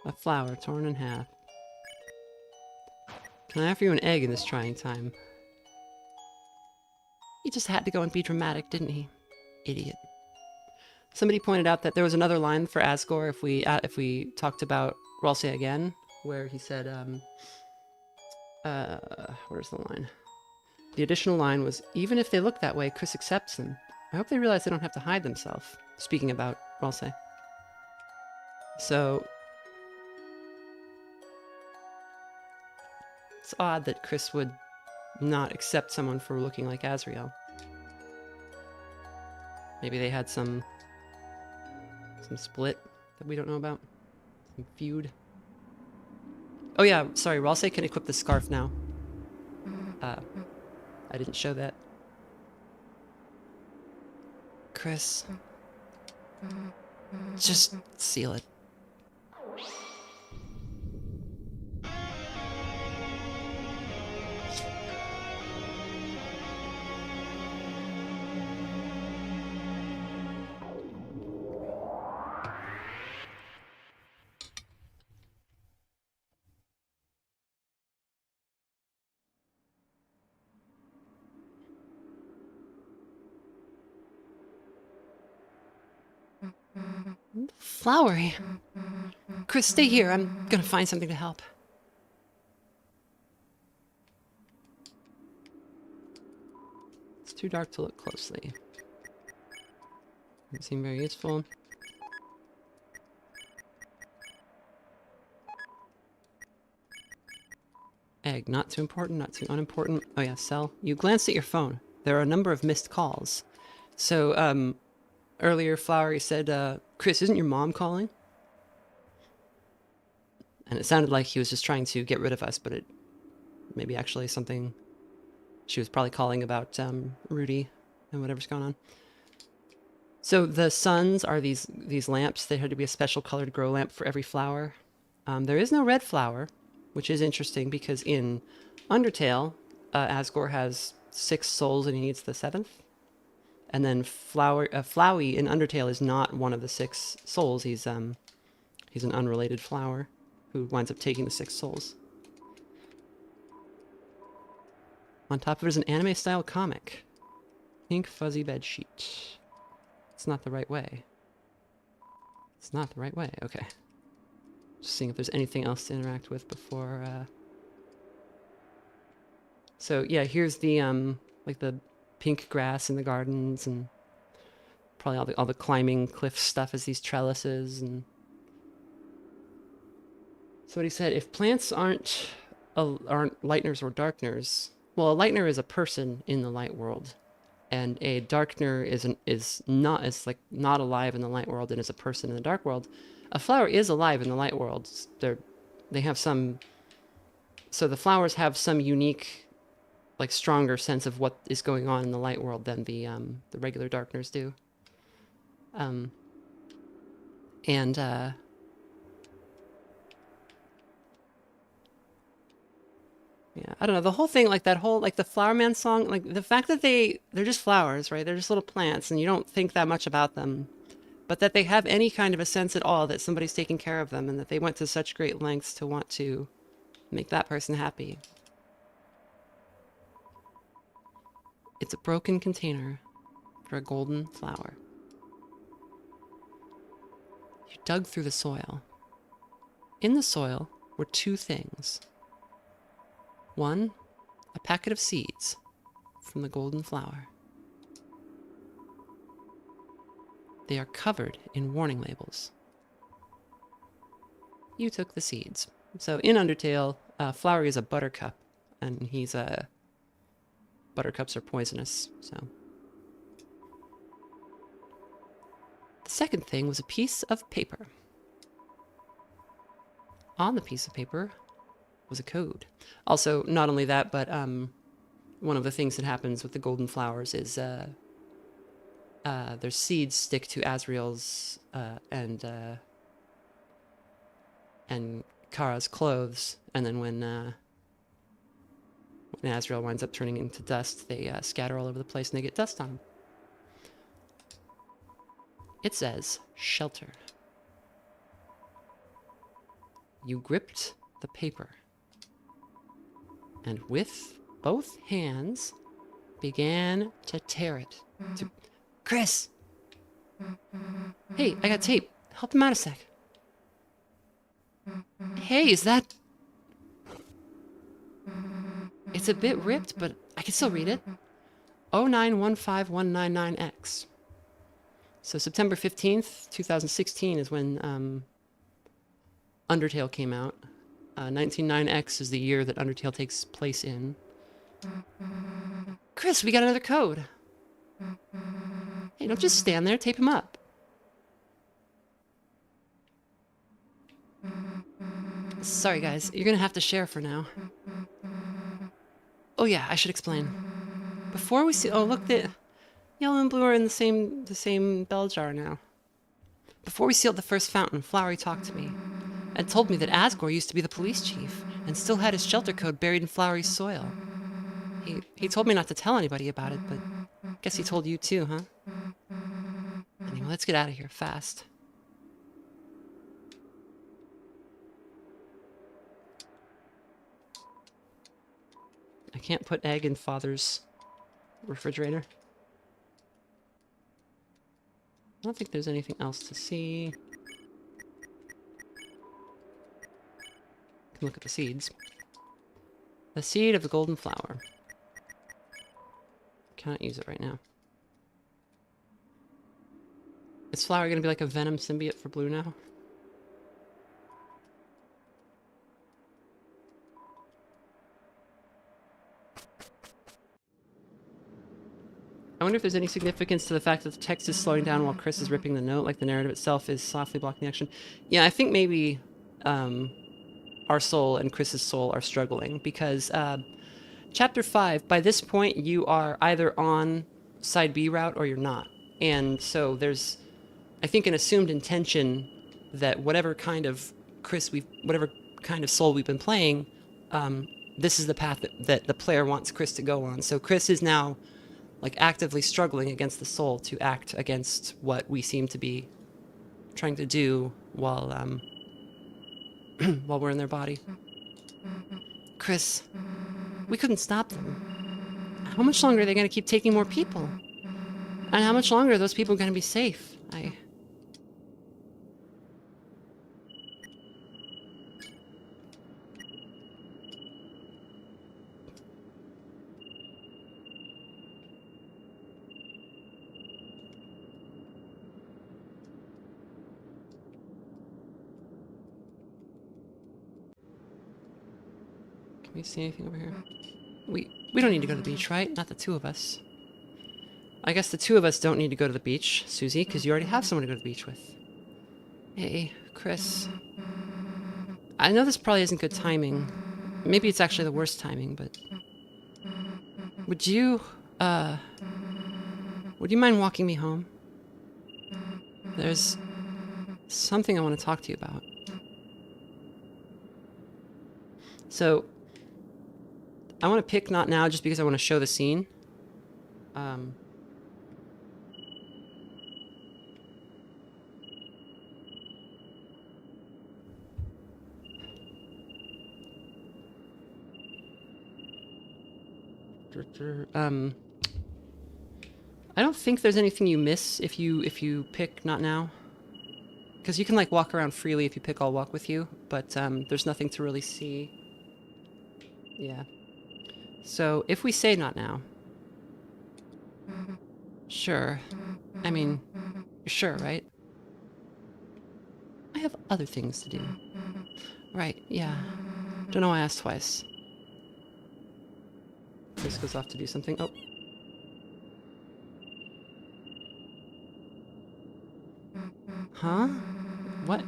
A flower torn in half. Can I offer you an egg in this trying time?
He just had to go and be dramatic, didn't he?
Idiot. Somebody pointed out that there was another line for Asgore if we talked about Ralsei again, where he said, where's the line? The additional line was, even if they look that way, Chris accepts them. I hope they realize they don't have to hide themselves. Speaking about Ralsei. So, it's odd that Chris would not accept someone for looking like Azrael. Maybe they had some split that we don't know about. Some feud. Oh yeah, sorry, Ralsei can equip the scarf now. I didn't show that. Chris. Just seal it. Flowery. Chris, stay here. I'm gonna find something to help. It's too dark to look closely. Doesn't seem very useful. Egg, not too important, not too unimportant. Oh yeah, sell. You glanced at your phone. There are a number of missed calls. So, earlier Flowery said, Chris, isn't your mom calling? And it sounded like he was just trying to get rid of us, but it maybe actually something... She was probably calling about Rudy and whatever's going on. So the suns are these lamps. They had to be a special colored grow lamp for every flower. There is no red flower, which is interesting because in Undertale, Asgore has 6 souls and he needs the 7th. And then Flowey in Undertale is not one of the 6 souls. He's an unrelated flower who winds up taking the 6 souls. On top of it is an anime-style comic. Pink fuzzy bed sheet. It's not the right way. It's not the right way. Okay. Just seeing if there's anything else to interact with before. So yeah, here's the like the pink grass in the gardens, and probably all the climbing cliff stuff is these trellises. And so what he said: if plants aren't lighteners or darkeners, well, a lightener is a person in the light world, and a darkener is not alive in the light world and is a person in the dark world. A flower is alive in the light world. They have some. So the flowers have some unique, like stronger sense of what is going on in the light world than the regular darkeners do. Yeah, I don't know. The whole thing, like that whole, like the Flower Man song, like the fact that they're just flowers, right? They're just little plants and you don't think that much about them. But that they have any kind of a sense at all that somebody's taking care of them and that they went to such great lengths to want to make that person happy. It's a broken container for a golden flower. You dug through the soil. In the soil were 2 things. One, a packet of seeds from the golden flower. They are covered in warning labels. You took the seeds. So in Undertale, Flowery is a buttercup, and he's a... Buttercups are poisonous, so... The second thing was a piece of paper. On the piece of paper was a code. Also, not only that, but one of the things that happens with the golden flowers is their seeds stick to Asriel's and Kara's clothes, and then when Asriel winds up turning into dust, they scatter all over the place and they get dust on them. It says, shelter. You gripped the paper, and with both hands began to tear it. Chris! Hey, I got tape. Help him out a sec. Hey, is that... It's a bit ripped, but I can still read it. 0915199X. So September 15th, 2016 is when Undertale came out. 199X is the year that Undertale takes place in. Chris, we got another code. Hey, don't just stand there, tape him up. Sorry guys, you're gonna have to share for now. Oh yeah, I should explain. Before we see, oh look, the yellow and blue are in the same bell jar now. Before we sealed the first fountain, Flowery talked to me and told me that Asgore used to be the police chief and still had his shelter code buried in Flowery's soil. He told me not to tell anybody about it, but guess he told you too, huh? Anyway, let's get out of here fast. I can't put egg in Father's refrigerator. don't think there's anything else to see. Can look at the seeds. The seed of the golden flower. Cannot use it right now. Is flower gonna be like a venom symbiote for blue now? I wonder if there's any significance to the fact that the text is slowing down while Chris is ripping the note, like the narrative itself is softly blocking the action. Yeah, I think maybe our soul and Chris's soul are struggling because Chapter 5, by this point, you are either on side B route or you're not. And so there's, I think, an assumed intention that whatever kind of whatever kind of soul we've been playing, this is the path that the player wants Chris to go on. So Chris is now like actively struggling against the soul to act against what we seem to be trying to do while while we're in their body. Chris, we couldn't stop them. How much longer are they going to keep taking more people? And how much longer are those people going to be safe? Can we see anything over here? We don't need to go to the beach, right? Not the two of us. I guess the two of us don't need to go to the beach, Susie, because you already have someone to go to the beach with. Hey, Chris. I know this probably isn't good timing. Maybe it's actually the worst timing, but... Would you mind walking me home? There's something I want to talk to you about. So, I want to pick not now just because I want to show the scene. I don't think there's anything you miss if you pick not now. Because you can like walk around freely if you pick I'll walk with you, but there's nothing to really see. Yeah. So if we say not now. Sure. I mean, you're sure, right? I have other things to do. Right, yeah. Don't know why I asked twice. Chris goes off to do something. Oh. Huh? What?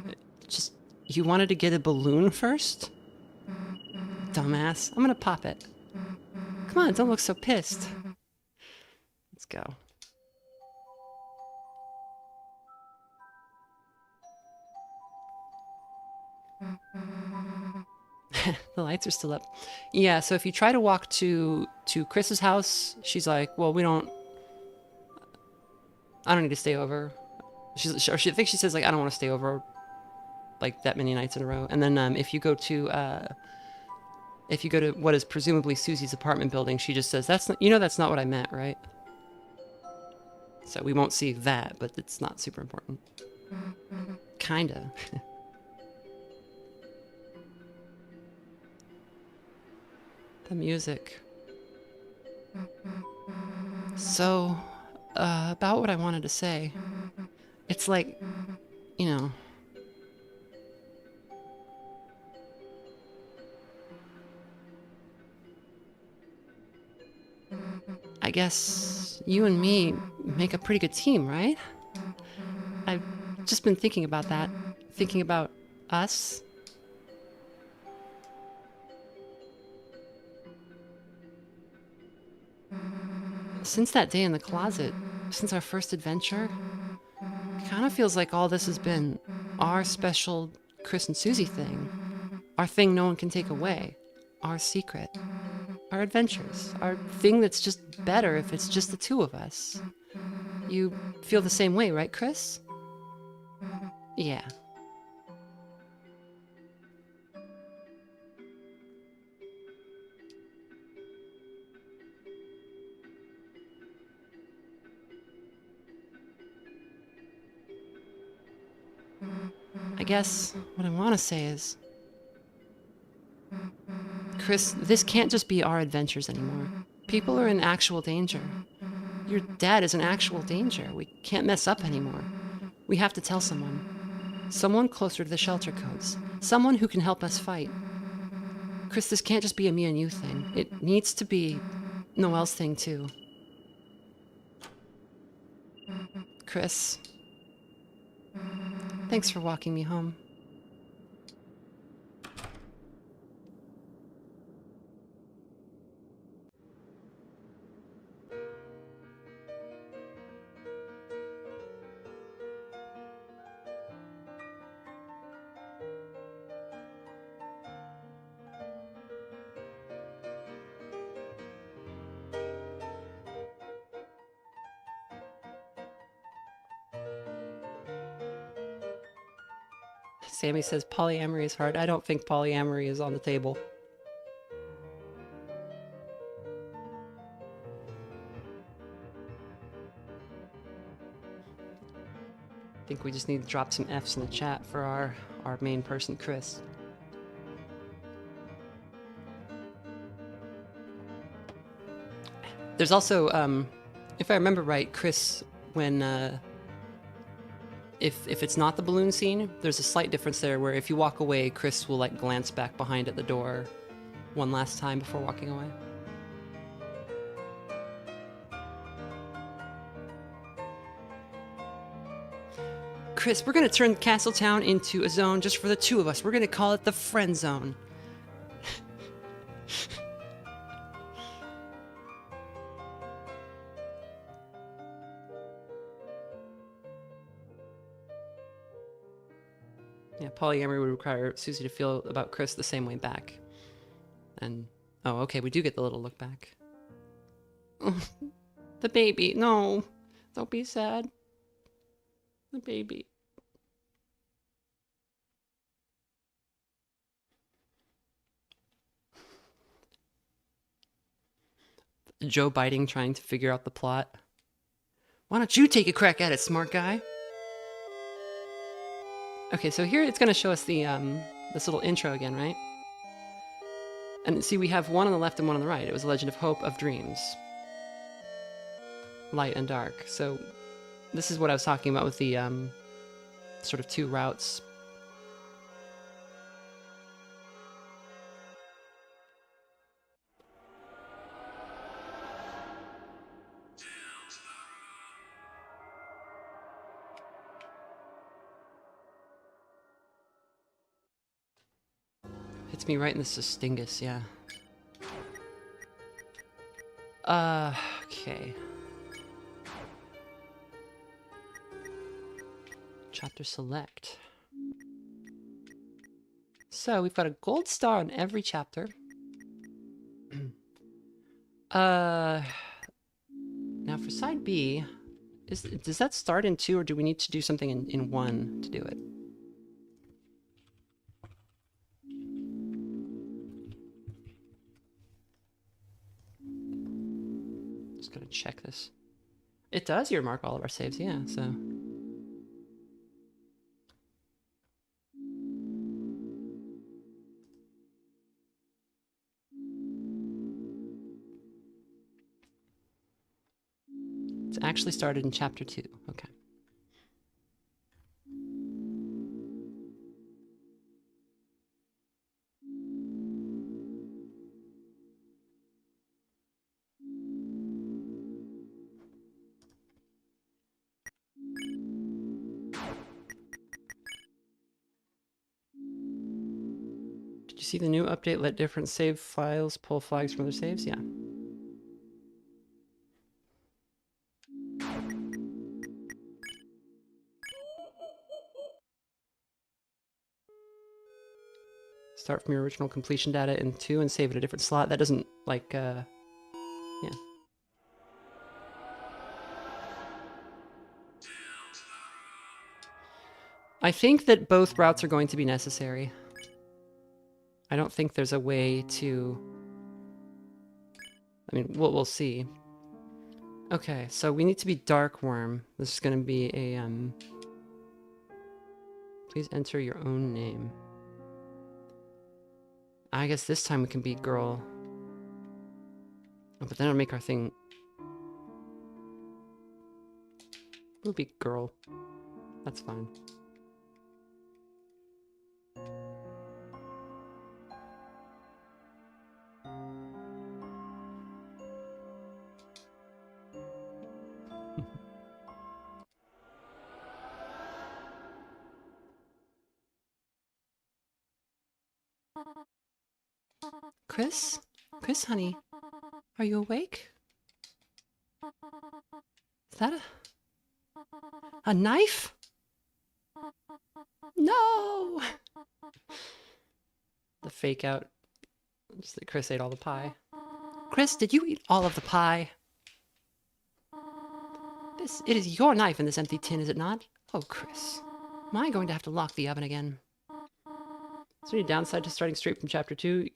Just, you wanted to get a balloon first? Dumbass. I'm gonna pop it. Come on, don't look so pissed. Let's go. The lights are still up. Yeah, so if you try to walk to Chris's house, she's like, well, I don't need to stay over. She I think she says, like, I don't want to stay over, like, that many nights in a row. And then if you go to what is presumably Susie's apartment building, she just says, that's not what I meant, right? So we won't see that, but it's not super important. Kinda. The music. So, about what I wanted to say. It's like, you know... I guess you and me make a pretty good team, right? I've just been thinking about that. Thinking about us. Since that day in the closet, since our first adventure, it kind of feels like all this has been our special Chris and Susie thing. Our thing no one can take away. Our secret. Our adventures. Our thing that's just better if it's just the two of us. You feel the same way, right, Chris? Yeah. guess what I want to say is, Chris, this can't just be our adventures anymore. People are in actual danger. Your dad is in actual danger. We can't mess up anymore. We have to tell someone. Someone closer to the shelter codes. Someone who can help us fight. Chris, this can't just be a me and you thing. It needs to be Noelle's thing, too. Chris, thanks for walking me home. Sammy says polyamory is hard. I don't think polyamory is on the table. I think we just need to drop some Fs in the chat for our main person, Chris. There's also, if I remember right, Chris, when if it's not the balloon scene, there's a slight difference there where if you walk away, Chris will like glance back behind at the door one last time before walking away. Chris, we're gonna turn Castletown into a zone just for the two of us. We're gonna call it the friend zone. Yeah, polyamory would require Susie to feel about Chris the same way back. And, oh, okay, we do get the little look back. The baby, no. Don't be sad. The baby. Joe biting, trying to figure out the plot. Why don't you take a crack at it, smart guy? Okay, so here it's going to show us the this little intro again, right? And see, we have one on the left and one on the right. It was a Legend of Hope of Dreams. Light and dark. So this is what I was talking about with the sort of two routes. Hits me right in the cystingus, yeah. Okay. Chapter select. So we've got a gold star on every chapter. Now for side B, does that start in 2 or do we need to do something in 1 to do it? Just gonna check this. It does earmark all of our saves, yeah, so. It's actually started in chapter 2, okay. Did you see the new update? Let different save files pull flags from other saves? Yeah. Start from your original completion data in 2 and save at a different slot. That doesn't, like, yeah. I think that both routes are going to be necessary. I don't think there's a way to... I mean, we'll see. Okay, so we need to be Dark Worm. This is going to be a, Please enter your own name. I guess this time we can be girl. Oh, but then it'll make our thing... We'll be girl. That's fine.
Chris? Chris, honey, are you awake? Is that a knife? No!
The fake out. Just that Chris ate all the pie.
Chris, did you eat all of the pie? It is your knife in this empty tin, is it not? Oh, Chris. Am I going to have to lock the oven again?
Is there any downside to starting straight from chapter 2?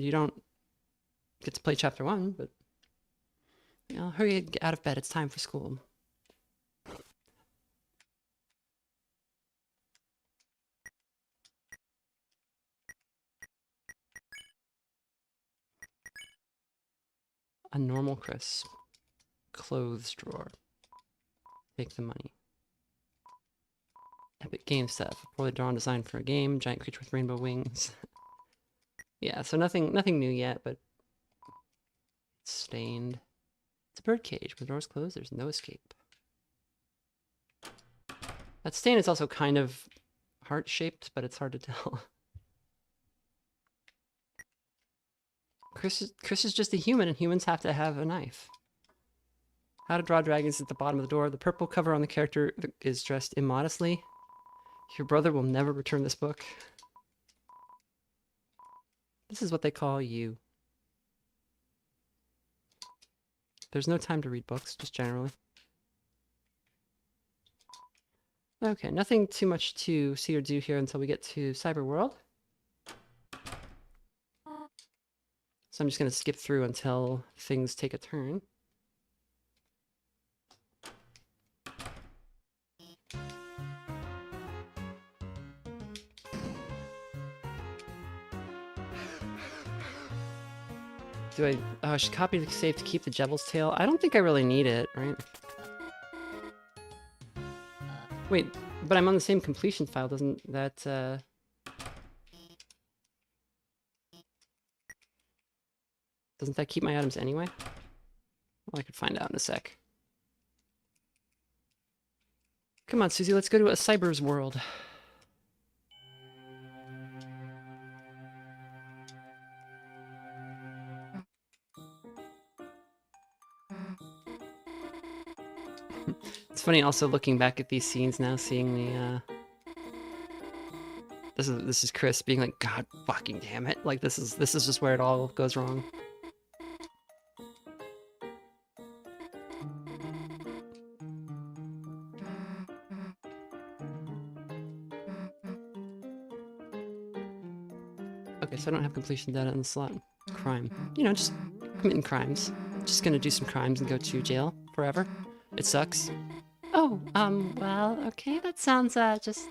You don't get to play chapter 1, but...
Yeah, hurry, get out of bed. It's time for school.
A normal Chris. Clothes drawer. Take the money. Epic game stuff. A poorly drawn design for a game. Giant creature with rainbow wings. Yeah, so nothing new yet, but it's stained. It's a bird cage. With doors closed, there's no escape. That stain is also kind of heart-shaped, but it's hard to tell. Chris is just a human, and humans have to have a knife. How to draw dragons at the bottom of the door. The purple cover on the character is dressed immodestly. Your brother will never return this book. This is what they call you. There's no time to read books, just generally. Okay, nothing too much to see or do here until we get to Cyber World. So I'm just going to skip through until things take a turn. I should copy the save to keep the Devil's Tail. I don't think I really need it, right? Wait, but I'm on the same completion file, doesn't that, doesn't that keep my items anyway? Well, I could find out in a sec. Come on, Susie, let's go to a Cyber's world. It's funny also looking back at these scenes now, seeing the, this is Chris being like, God fucking damn it. Like, this is just where it all goes wrong. Okay, so I don't have completion data in the slot. Crime. You know, just committing crimes. Just gonna do some crimes and go to jail forever. It sucks.
Oh, well, okay, that sounds, just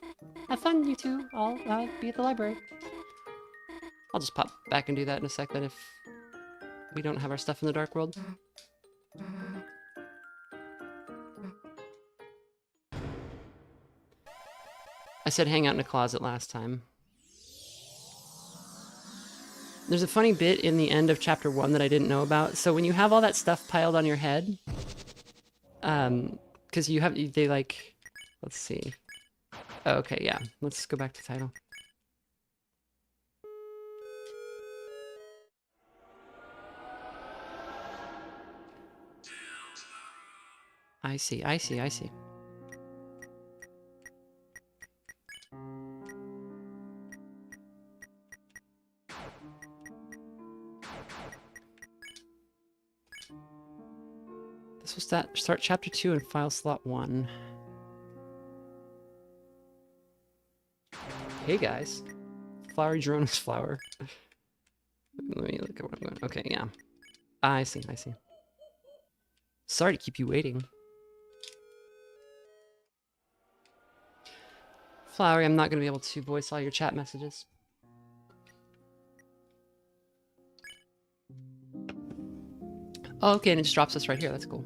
have fun, you two. I'll, be at the library.
I'll just pop back and do that in a sec then if we don't have our stuff in the dark world. I said hang out in a closet last time. There's a funny bit in the end of chapter 1 that I didn't know about. So when you have all that stuff piled on your head, because they like, let's see. Oh, okay, yeah. Let's go back to title. I see. This will start chapter 2 in file slot 1. Hey guys. Flowery Gerona's flower. Let me look at what I'm going. Okay, yeah. I see. Sorry to keep you waiting. Flowery, I'm not going to be able to voice all your chat messages. Oh, okay, and it just drops us right here. That's cool.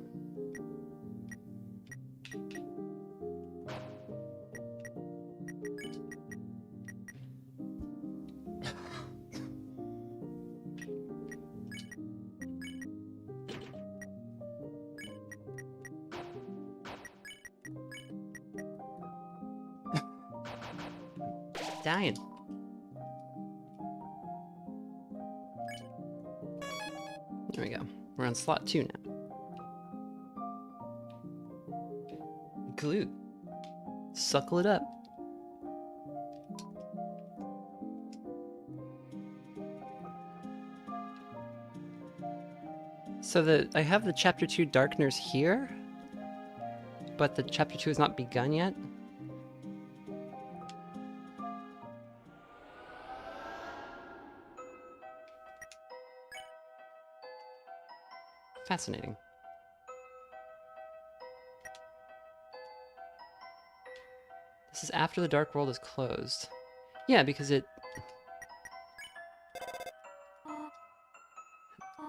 Dying. There we go. We're on slot 2 now. Glue. Suckle it up. So I have the chapter 2 Darkners here, but the chapter 2 has not begun yet. Fascinating. This is after the Dark World is closed. Yeah, because it...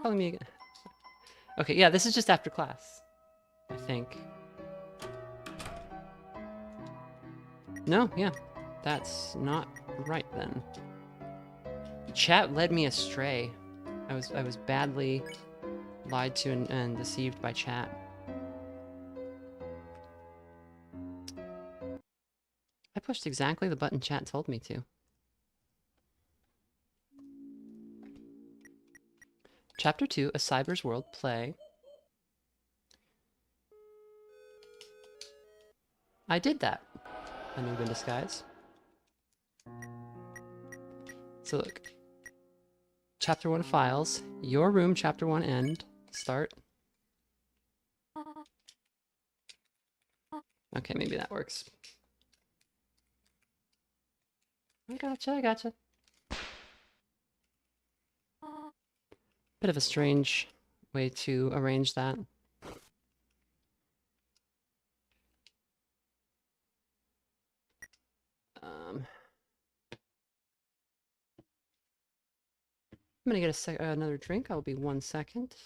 Calling me again. Okay, yeah, this is just after class, I think. No, yeah, that's not right then. Chat led me astray. I was badly lied to and deceived by chat. I pushed exactly the button chat told me to. Chapter 2, A Cyber's World, play. I did that. A noob in disguise. So look. Chapter 1 files. Your room, Chapter 1 end. Start. Okay, maybe that works. I gotcha. Bit of a strange way to arrange that. I'm gonna get another drink. I'll be 1 second.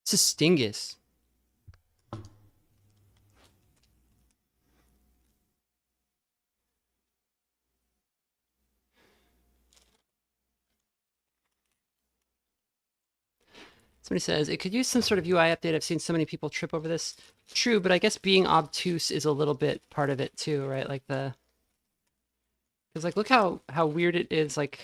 This is Stingus. Somebody says, it could use some sort of UI update. I've seen so many people trip over this. True, but I guess being obtuse is a little bit part of it too, right? Like because like look how weird it is, like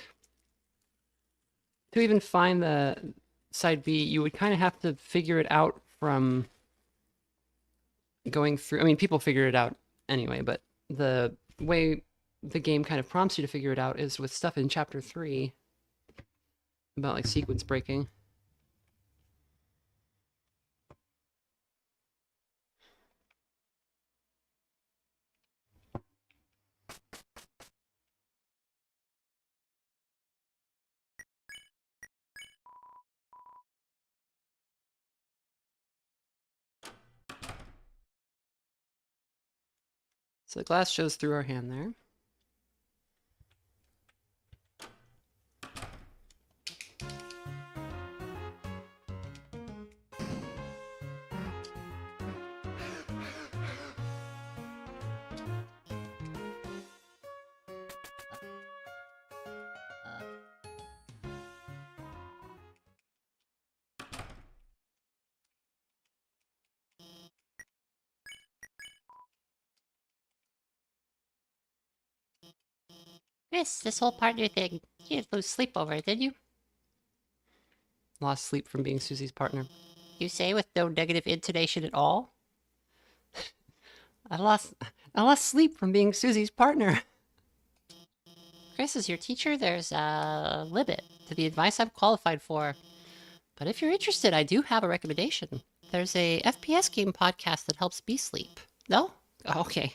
to even find the side B, you would kind of have to figure it out from going through. I mean, people figured it out anyway, but the way the game kind of prompts you to figure it out is with stuff in chapter 3 about like sequence breaking. So the glass shows through our hand there.
Chris, this whole partner thing, you didn't lose sleep over it, did you?
Lost sleep from being Susie's partner.
You say with no negative intonation at all?
I lost sleep from being Susie's partner.
Chris, as your teacher, there's a limit to the advice I'm qualified for. But if you're interested, I do have a recommendation. There's a FPS game podcast that helps me sleep. No? Oh, okay.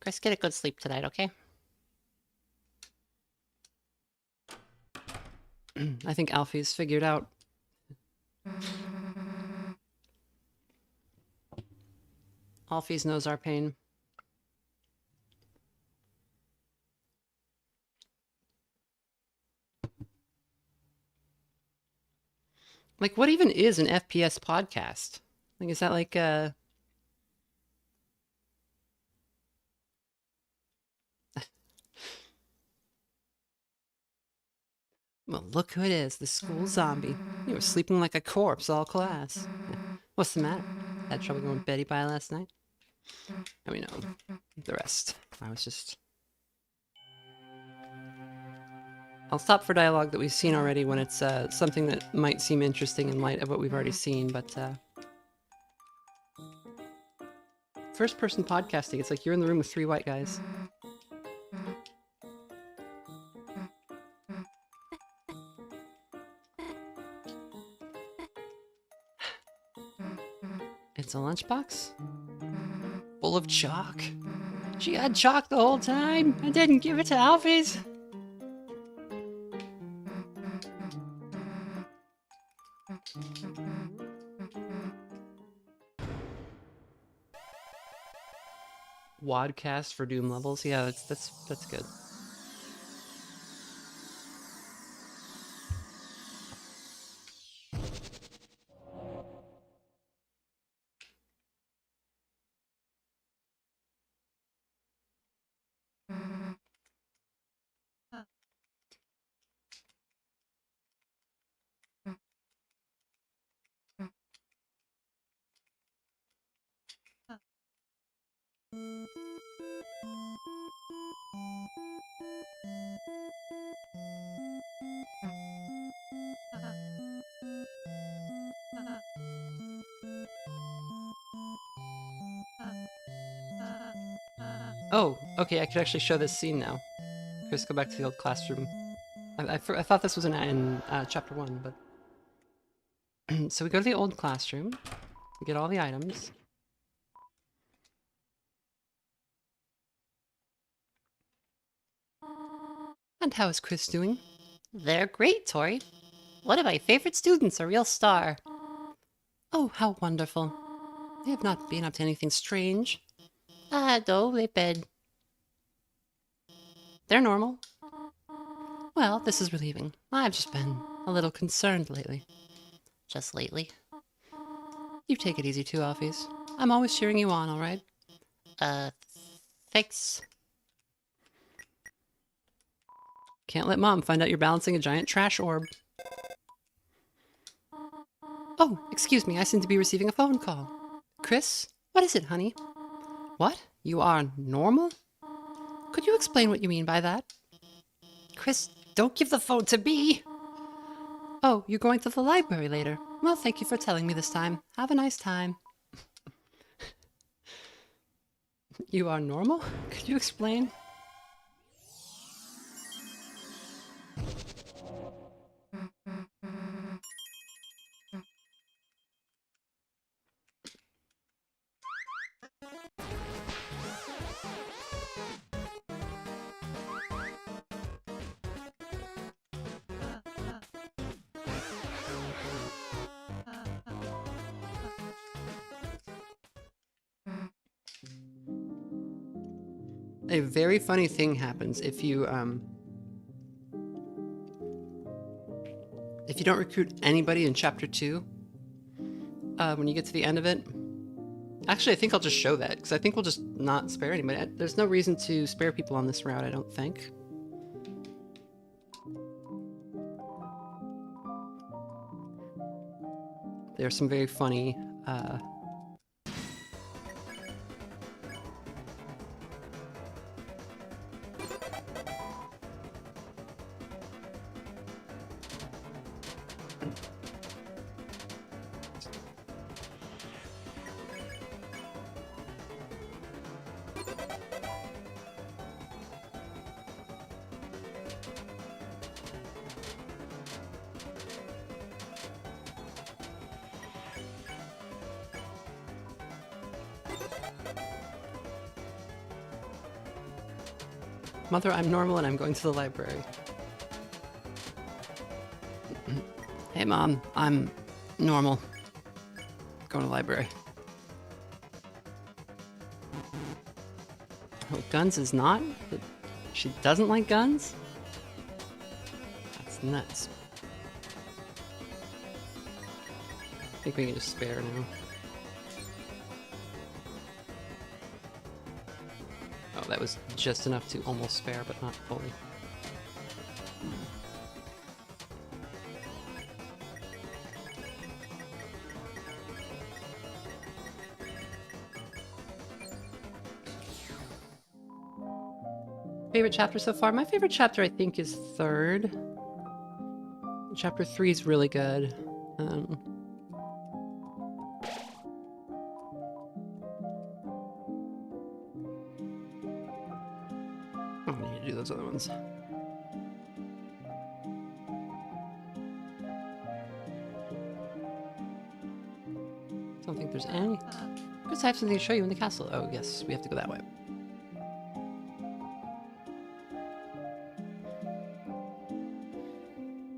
Chris, get a good sleep tonight, okay?
I think Alfie's figured out. Alfie's knows our pain. Like, what even is an FPS podcast? Like, is that like Well, look who it is, the school zombie. You were sleeping like a corpse all class. What's the matter? Had trouble going to Betty by last night? I mean, no, the rest. I was just... I'll stop for dialogue that we've seen already when it's something that might seem interesting in light of what we've already seen, but first-person podcasting, it's like you're in the room with 3 white guys. It's a lunchbox? Full of chalk? She had chalk the whole time and didn't give it to Alfie's? Wadcast for Doom levels? Yeah, that's good. Oh, okay, I could actually show this scene now. Chris, go back to the old classroom. I thought this was in chapter 1, but... So we go to the old classroom, we get all the items. And how is Chris doing?
They're great, Tori. One of my favorite students, a real star.
Oh, how wonderful. They have not been up to anything strange.
No, they've been...
They're normal. Well, this is relieving. I've just been a little concerned lately.
Just lately.
You take it easy too, Alfies. I'm always cheering you on, alright?
Thanks.
Can't let Mom find out you're balancing a giant trash orb. Oh, excuse me, I seem to be receiving a phone call. Chris? What is it, honey? What? You are normal? Could you explain what you mean by that? Chris, don't give the phone to me! Oh, you're going to the library later. Well, thank you for telling me this time. Have a nice time. You are normal? Could you explain? A very funny thing happens if you don't recruit anybody in chapter 2, when you get to the end of it. Actually, I think I'll just show that, because I think we'll just not spare anybody. There's no reason to spare people on this route, I don't think. There are some very funny, Mother, I'm normal and I'm going to the library. Hey, Mom, I'm normal. Going to the library. Oh, guns is not? She doesn't like guns? That's nuts. I think we can just spare now. Oh, that was just enough to almost spare, but not fully. Favorite chapter so far? My favorite chapter, I think, is 3rd. Chapter 3 is really good. I don't need to do those other ones. Don't think there's any. Because I have something to show you in the castle. Oh, yes, we have to go that way.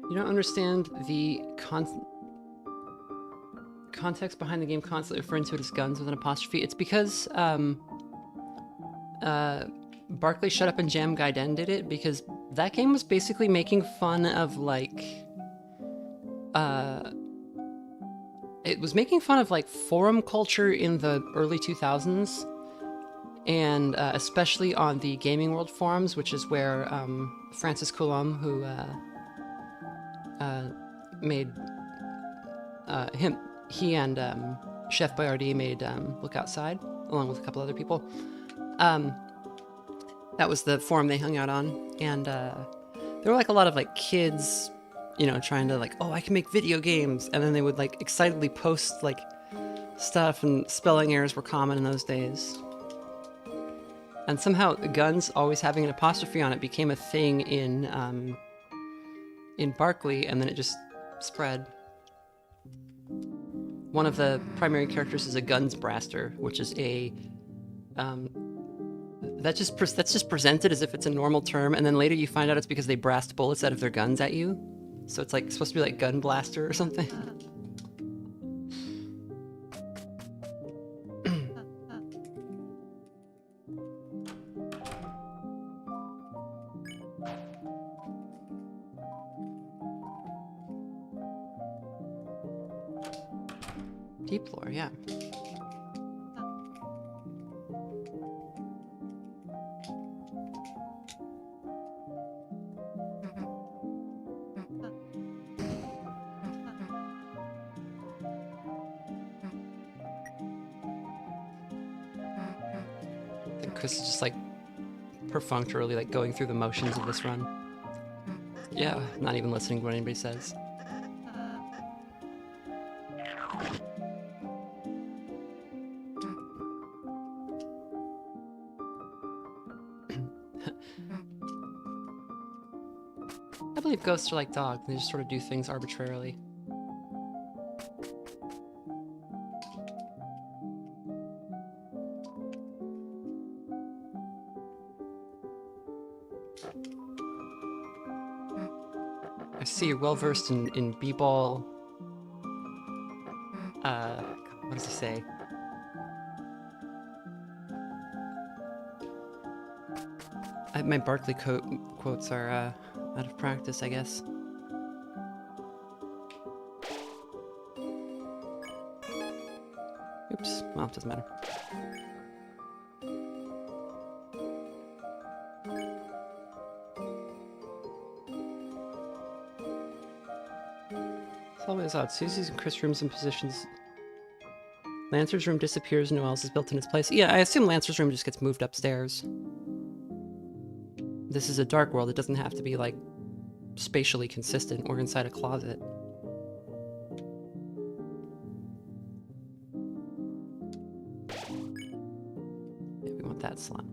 You don't understand the context behind the game constantly referring to it as guns with an apostrophe. It's because Barkley Shut Up and Jam Gaiden did it, because that game was basically making fun of like it was making fun of like forum culture in the early 2000s, and especially on the Gaming World forums, which is where Francis Coulomb, who made he and Chef Boyardee made Look Outside, along with a couple other people. That was the forum they hung out on, and there were like a lot of like kids, you know, trying to like, oh, I can make video games, and then they would like excitedly post like stuff, and spelling errors were common in those days. And somehow guns always having an apostrophe on it became a thing in Barkley, and then it just spread. One of the primary characters is a guns braster, which is a that's just presented as if it's a normal term, and then later you find out it's because they brast bullets out of their guns at you. So it's like supposed to be like gun blaster or something. Deep lore, yeah. I think Chris is just like perfunctorily like going through the motions of this run. Yeah, not even listening to what anybody says. believe ghosts are like dogs. They just sort of do things arbitrarily. I see you're well versed in b-ball. What does he say? My Barkley quotes are out of practice, I guess. Oops. Well, it doesn't matter. It's always odd. Susie's and Chris' rooms and positions. Lancer's room disappears, no else is built in its place. Yeah, I assume Lancer's room just gets moved upstairs. This is a dark world. It doesn't have to be, like, spatially consistent or inside a closet. Yeah, we want that slot.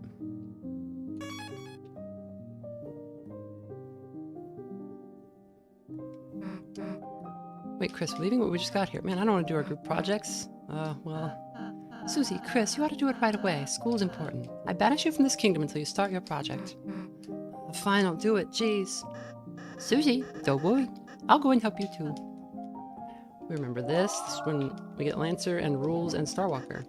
Wait, Chris, we're leaving what we just got here. Man, I don't want to do our group projects. Well... Susie, Chris, you ought to do it right away. School's important. I banish you from this kingdom until you start your project. Fine, I'll do it. Jeez. Susie, don't worry. I'll go and help you too. We remember this. This is when we get Lancer and Rules and Starwalker.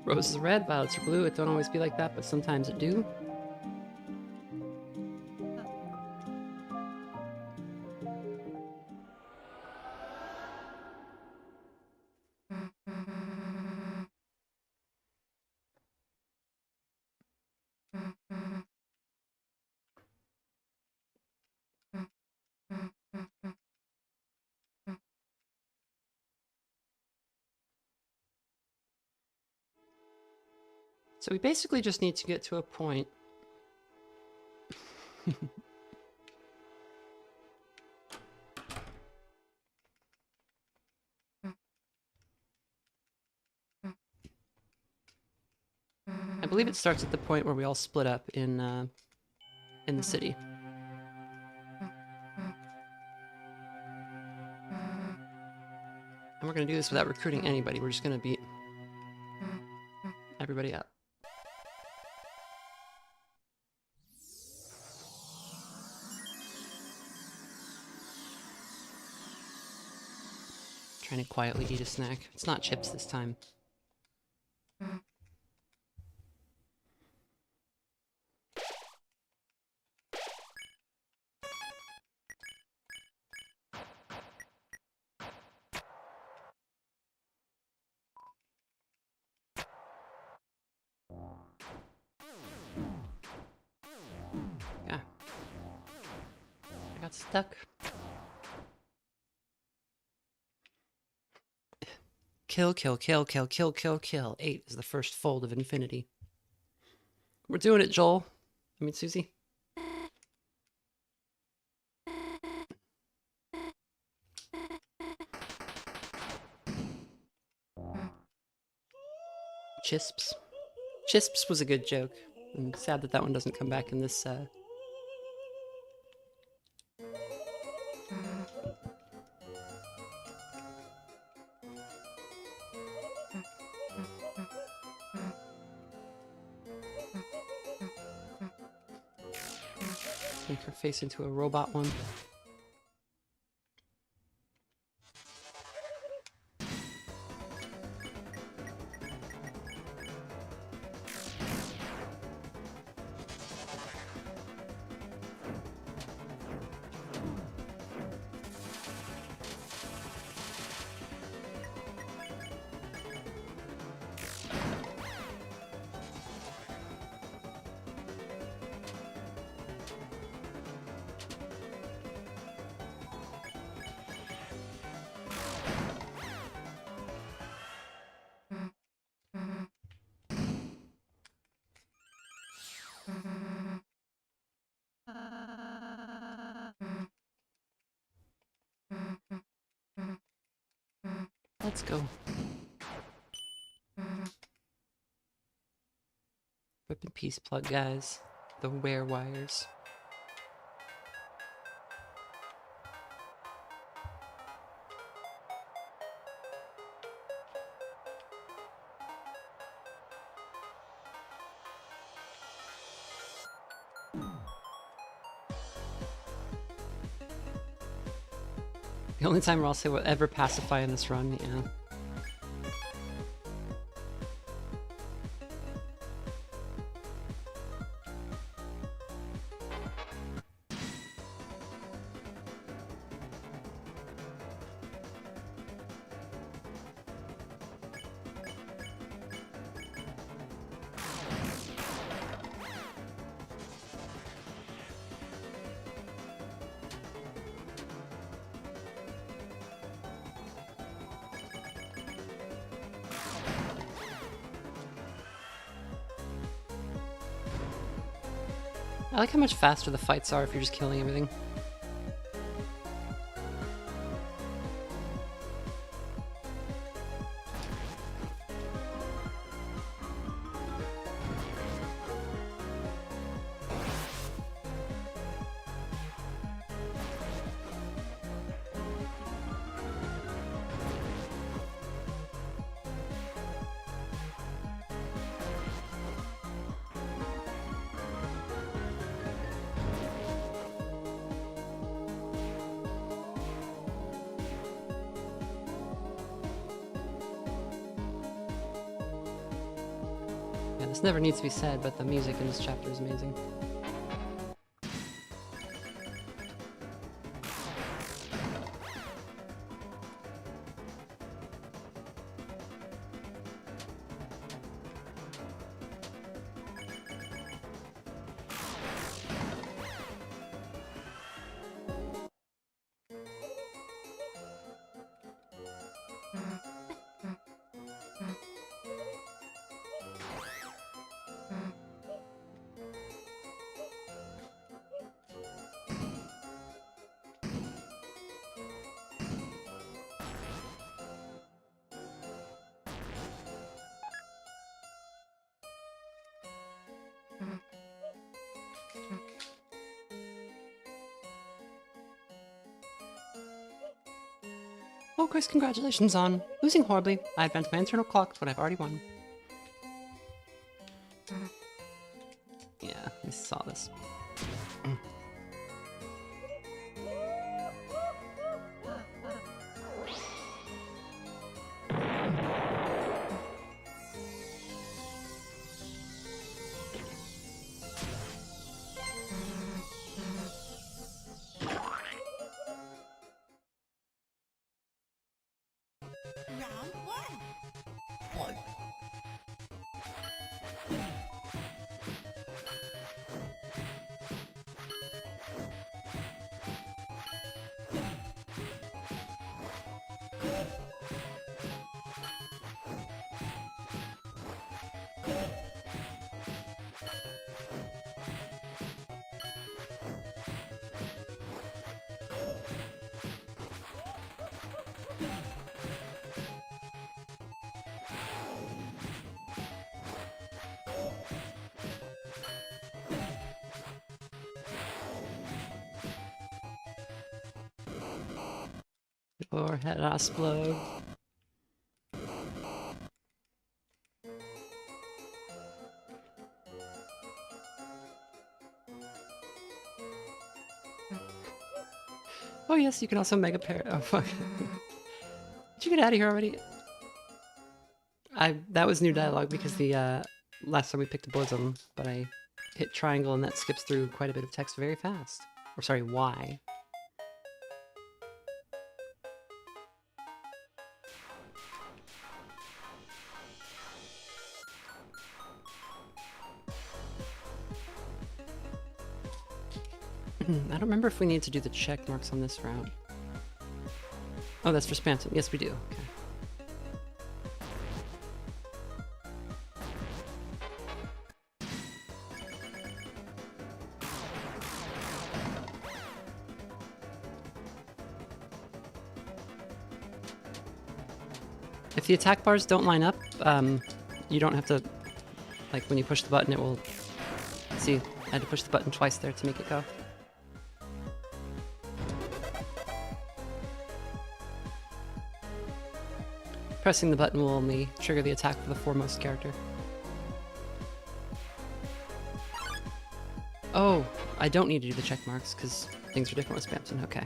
Roses are red, violets are blue. It don't always be like that, but sometimes it do. So we basically just need to get to a point. I believe it starts at the point where we all split up in the city. And we're gonna do this without recruiting anybody. We're just gonna beat everybody up. Trying to quietly eat a snack. It's not chips this time. Yeah. I got stuck. Kill, kill, kill, kill, kill, kill, kill. 8 is the first fold of infinity. We're doing it, Joel. I mean, Susie. Chisps. Chisps was a good joke. I'm sad that that one doesn't come back in this, make her face into a robot one. Let's go. Weapon piece plug guys. The wear wires. The only time I'll say will ever pacify in this run, yeah. I like how much faster the fights are if you're just killing everything. Yeah, this never needs to be said, but the music in this chapter is amazing. Oh, Chris, congratulations on losing horribly. I advanced my internal clock to what I've already won. Yeah, I saw this. Or head explode. Oh yes, you can also mega pair. Oh fuck! Did you get out of here already? That was new dialogue because the last time we picked a Blizzum, but I hit triangle and that skips through quite a bit of text very fast. Or sorry, Y. I don't remember if we need to do the check marks on this route. Oh, that's for Spamton. Yes, we do. Okay. If the attack bars don't line up, you don't have to, like when you push the button, it will See, I had to push the button twice there to make it go. Pressing the button will only trigger the attack for the foremost character. Oh, I don't need to do the check marks because things are different with Spamton. Okay.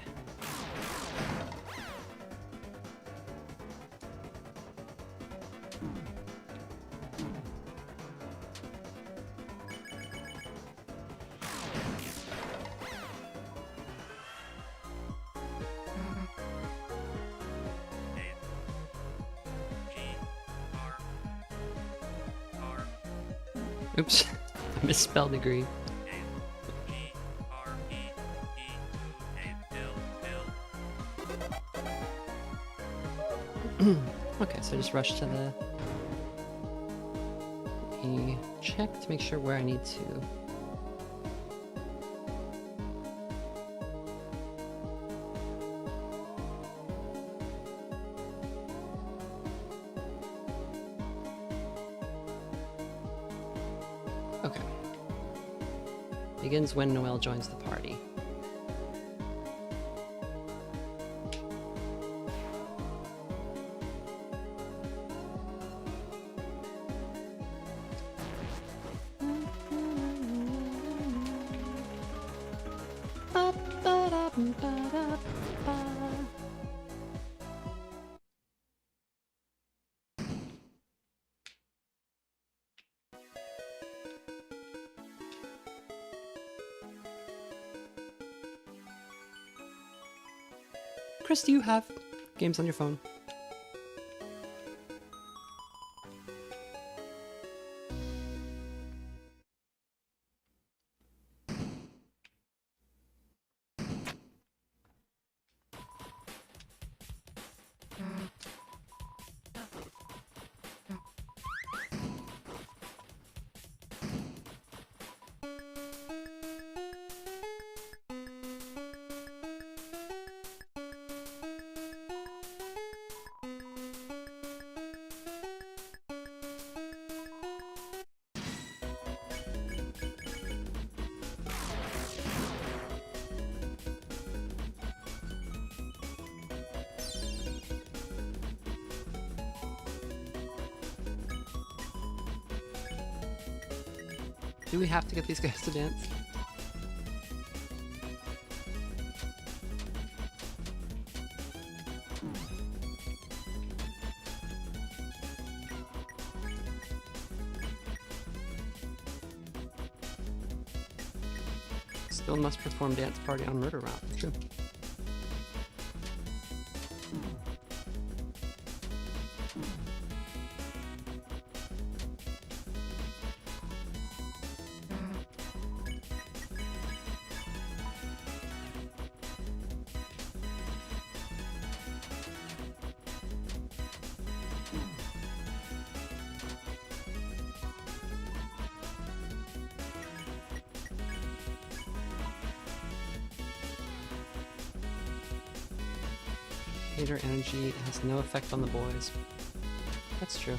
Oops, I misspelled agree. Okay, so just rush to the check to make sure where I need to. Okay. Begins when Noelle joins the party. Chris, do you have games on your phone? Do we have to get these guys to dance? Still must perform dance party on Murder Route. True. Hater energy has no effect on the boys. That's true.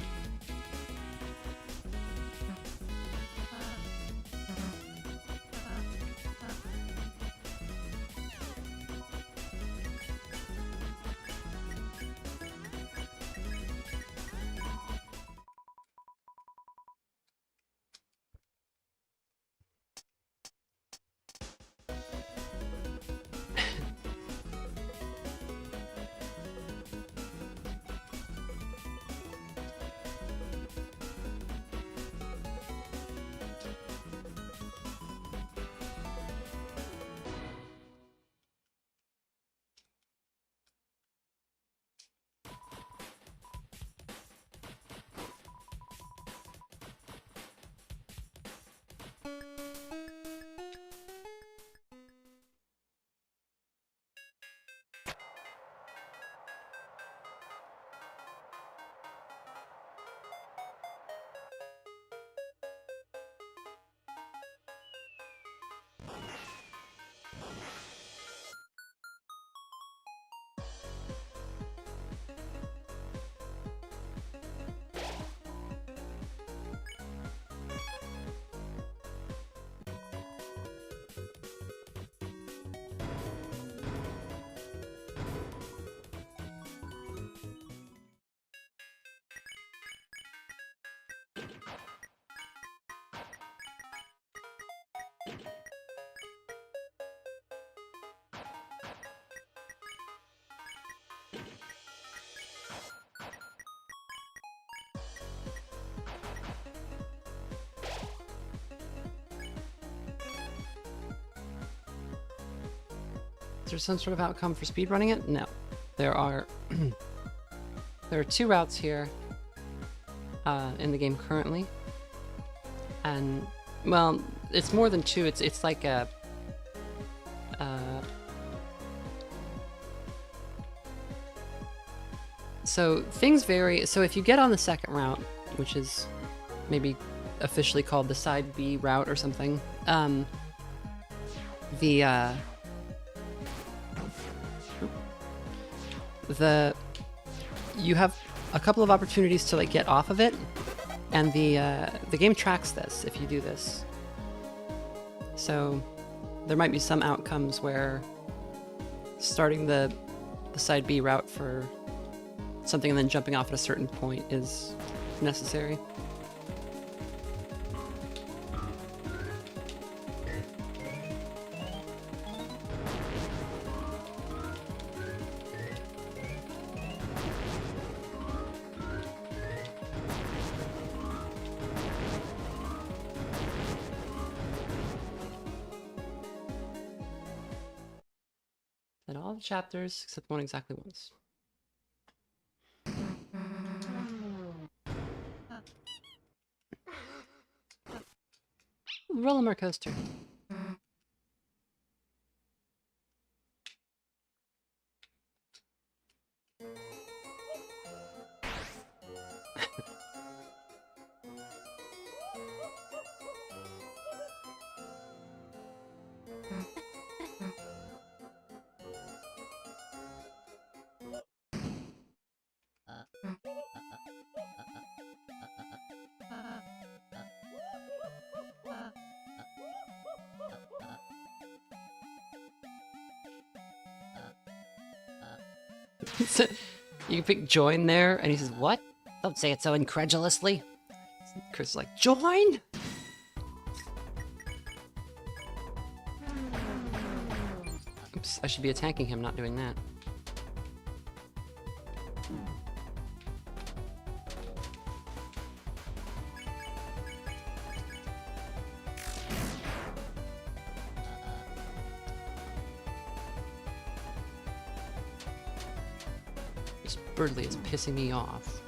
Is there some sort of outcome for speedrunning it? No. There are there are 2 routes here in the game currently. And well, it's more than 2. It's like a so things vary. So if you get on the second route, which is maybe officially called the side B route or something, you have a couple of opportunities to like get off of it, and the game tracks this if you do this. So there might be some outcomes where starting the side B route for something and then jumping off at a certain point is necessary. And all the chapters except one exactly once. Roller coaster. So, you can pick join there, and he says, "What? Don't say it so incredulously." Chris is like, "Join?" Oops, I should be attacking him, not doing that. This Birdly is pissing me off.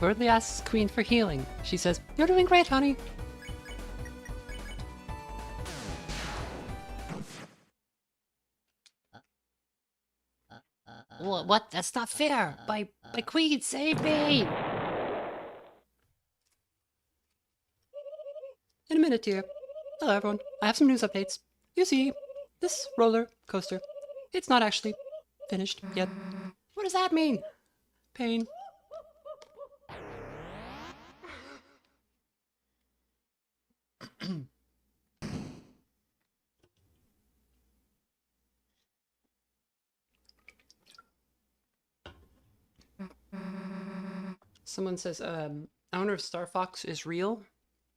Birdly asks Queen for healing. She says, "You're doing great, honey."
What? That's not fair. My queen, save me!
In a minute, dear. Hello, everyone. I have some news updates. You see, this roller coaster, it's not actually finished yet. What does that mean? Pain. Someone says, I wonder if Star Fox is real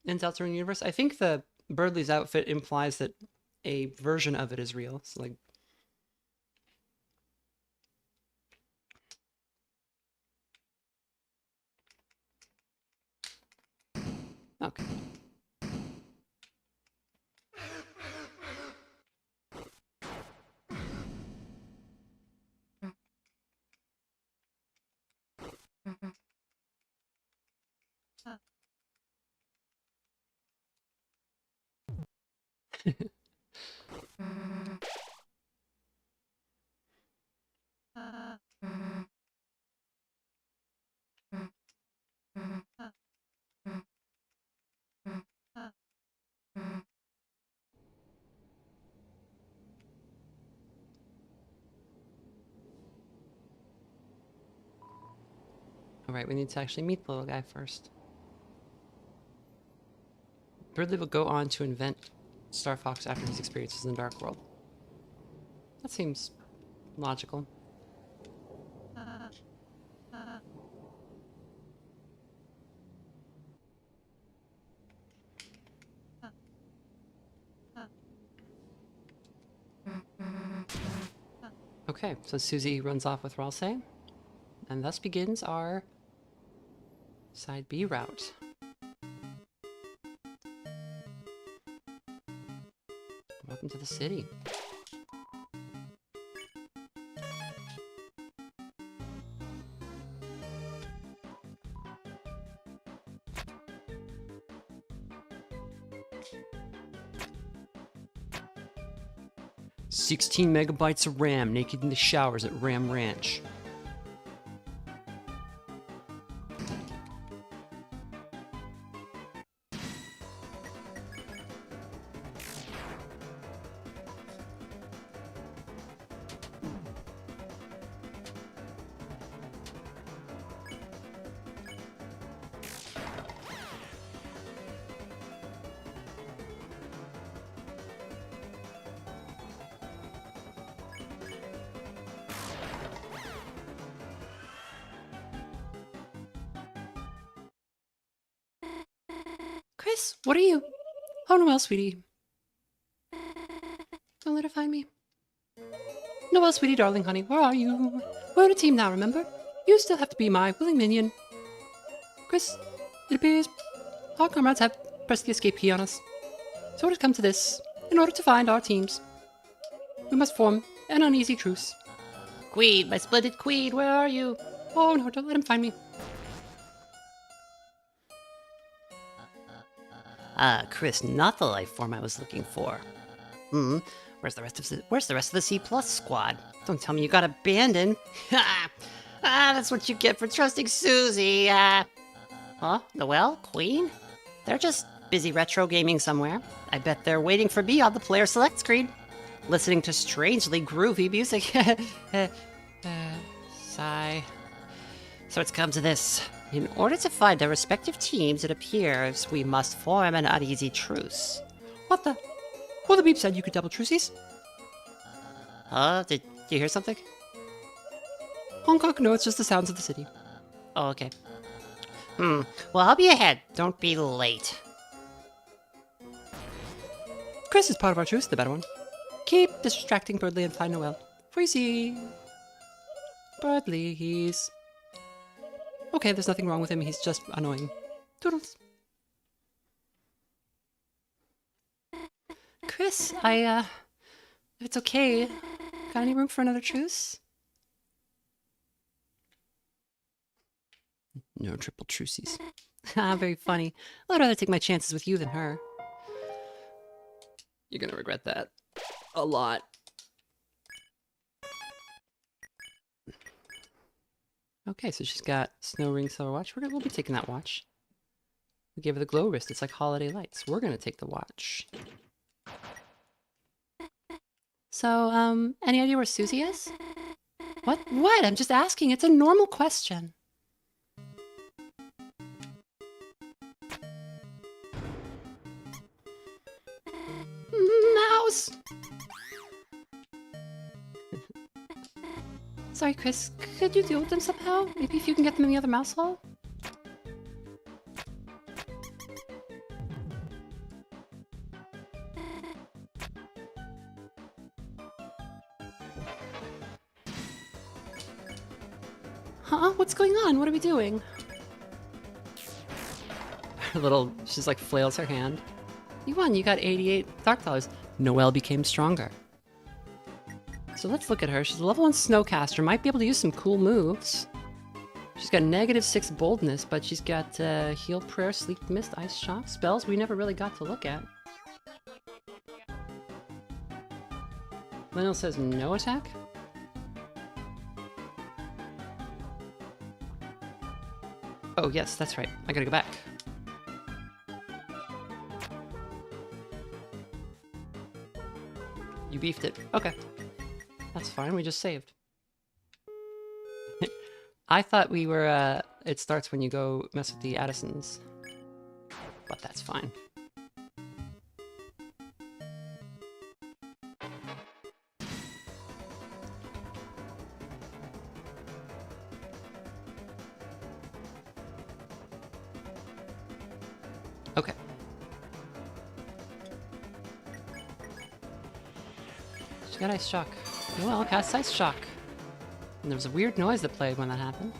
in Deltarune universe. I think the Birdly's outfit implies that a version of it is real. So like, okay. Alright, we need to actually meet the little guy first. Birdley will go on to invent Star Fox after his experiences in the Dark World. That seems logical. Okay, so Susie runs off with Ralsei, and thus begins our Side B route. Welcome to the city. "16 megabytes of RAM naked in the showers at Ram Ranch."
Chris, what are you?
Oh, Noelle, sweetie.
Don't let her find me.
Noelle, sweetie, darling, honey, where are you? We're in a team now, remember? You still have to be my willing minion. Chris, it appears our comrades have pressed the escape key on us. So it has come to this. In order to find our teams, we must form an uneasy truce.
Queen, my splendid queen, where are you?
Oh no, don't let him find me.
Chris, not the life form I was looking for. Where's the rest of the C plus squad? Don't tell me you got abandoned. That's what you get for trusting Susie. Huh? Noelle? Queen? They're just busy retro gaming somewhere. I bet they're waiting for me on the player select screen, listening to strangely groovy music.
Sigh.
So it's come to this. In order to find our respective teams, it appears we must form an uneasy truce.
What the? Who the beep said you could double truces?
Did you hear something?
Hong Kong, no, it's just the sounds of the city.
Oh, okay. Well, I'll be ahead. Don't be late.
Chris is part of our truce, the better one. Keep distracting Birdley and find Noelle. For you see... Birdley, he's... Okay, there's nothing wrong with him, he's just annoying. Toodles.
Chris, it's okay. Got any room for another truce?
No triple truces.
Very funny. I'd rather take my chances with you than her.
You're gonna regret that. A lot. Okay, so she's got Snow Ring Silver Watch. We'll be taking that watch. We gave her the glow wrist. It's like holiday lights. We're gonna take the watch.
So, any idea where Susie is? What? What? I'm just asking. It's a normal question. Mouse! Sorry, Chris. Could you deal with them somehow? Maybe if you can get them in the other mouse hole? Huh? What's going on? What are we doing?
Her little... She's like flails her hand. You won. You got 88 Dark Dollars. Noelle became stronger. So let's look at her. She's a level 1 Snowcaster. Might be able to use some cool moves. She's got -6 boldness, but she's got Heal Prayer, Sleep Mist, Ice Shock, spells we never really got to look at. Lionel says no attack? Oh yes, that's right. I gotta go back. You beefed it. Okay. That's fine, we just saved. I thought we were it starts when you go mess with the Addisons. But that's fine. Okay. She got Ice Shock. Noelle casts Ice Shock. And there was a weird noise that played when that happened.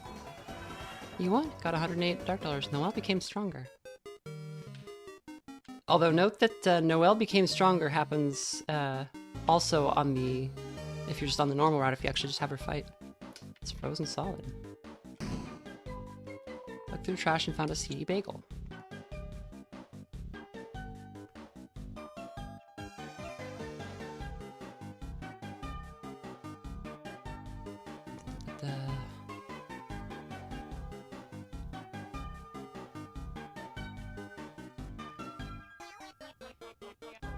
You won. Got 108 Dark Dollars. Noelle became stronger. Although note that Noelle became stronger happens also on the... if you're just on the normal route, if you actually just have her fight. It's frozen solid. Looked through trash and found a seedy bagel.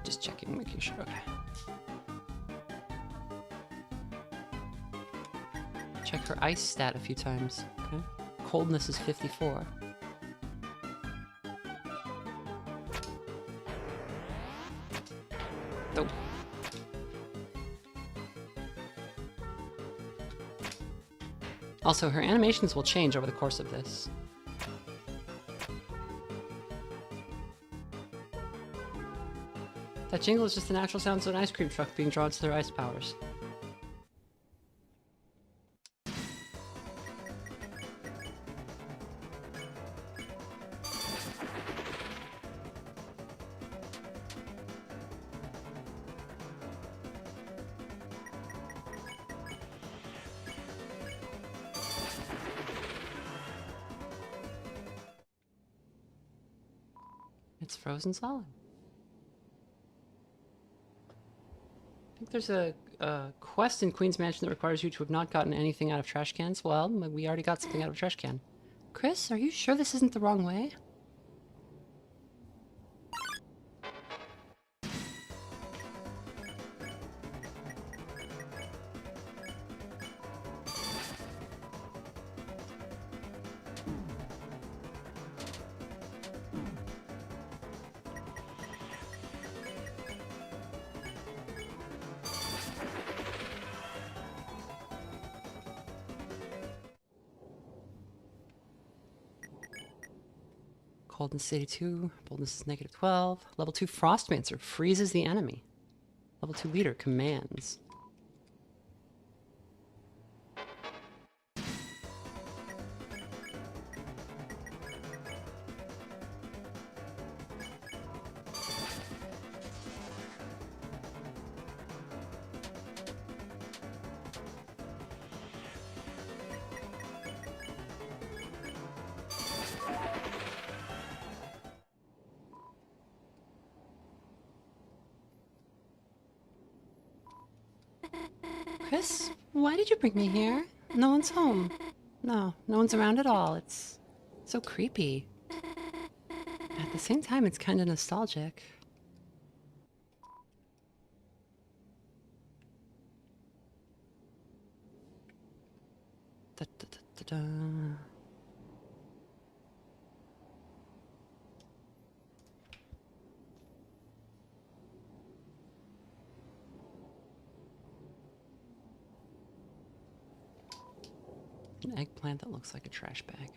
Just checking, making sure. Okay. Check her ice stat a few times. Okay. Coldness is 54. Oh. Also, her animations will change over the course of this. That jingle is just the natural sounds of an ice cream truck being drawn to their ice powers. It's frozen solid. I think there's a quest in Queen's Mansion that requires you to have not gotten anything out of trash cans. Well, we already got something out of a trash can. Chris, are you sure this isn't the wrong way? Coldness is 82, boldness is negative 12. Level 2 Frostmancer freezes the enemy. Level 2 Leader commands. Chris, why did you bring me here? No one's home. No one's around at all. It's so creepy. At the same time, it's kind of nostalgic. Da, da, da, da, da. An eggplant that looks like a trash bag.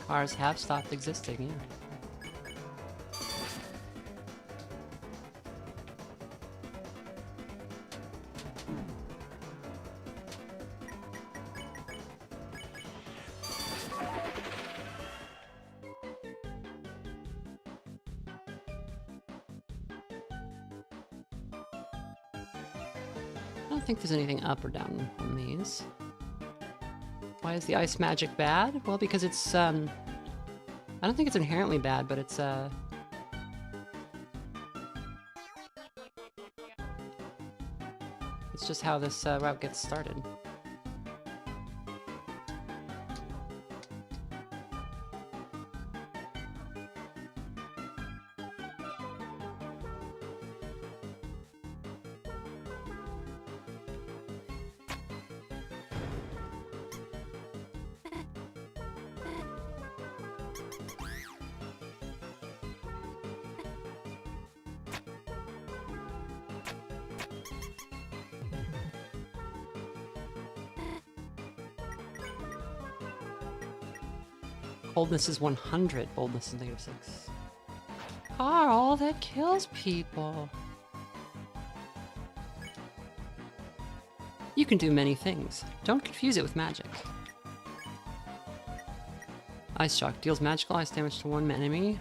Cars have stopped existing, yeah. don't think there's anything up or down on these. Why is the ice magic bad? Well, because it's, I don't think it's inherently bad, but it's, it's just how this route gets started. Boldness is 100. Boldness is -6. Carl, that kills people. You can do many things. Don't confuse it with magic. Ice Shock deals magical ice damage to one enemy.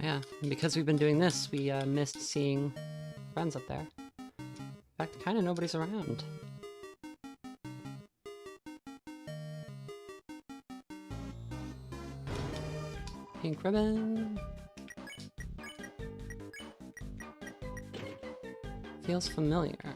Yeah, and because we've been doing this, we missed seeing friends up there. In fact, kind of nobody's around. Pink ribbon. Feels familiar.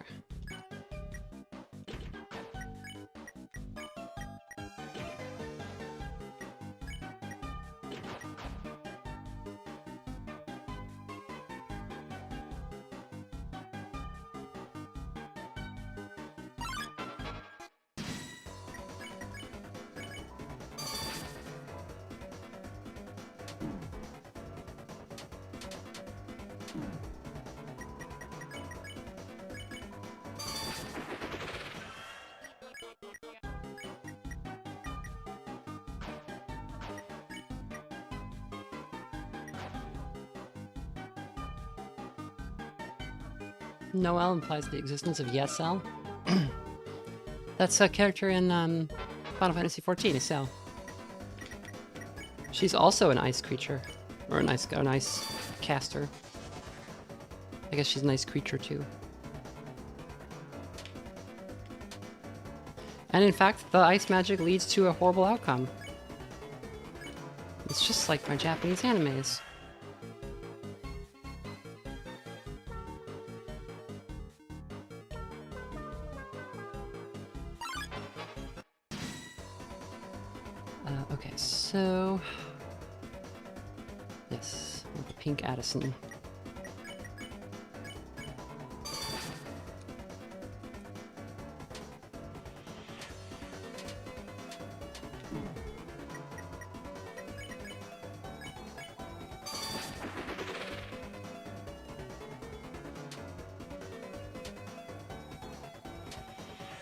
Noelle implies the existence of Yesel. That's a character in Final Fantasy XIV, Isel. She's also an ice creature. Or an ice caster. I guess she's an ice creature too. And in fact, the ice magic leads to a horrible outcome. It's just like my Japanese animes. Okay, so... Yes, with the pink Addison.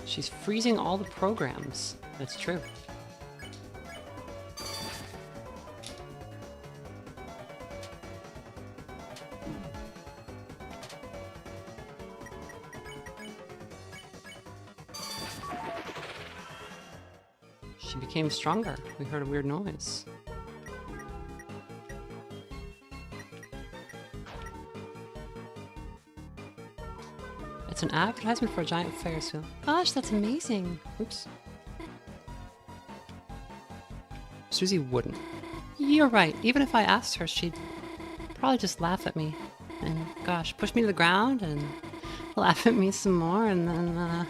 She's freezing all the programs. That's true. She became stronger. We heard a weird noise. It's an advertisement for a giant Ferris wheel. Gosh, that's amazing. Oops. Susie wouldn't. You're right. Even if I asked her, she'd probably just laugh at me. And gosh, push me to the ground and laugh at me some more, and then,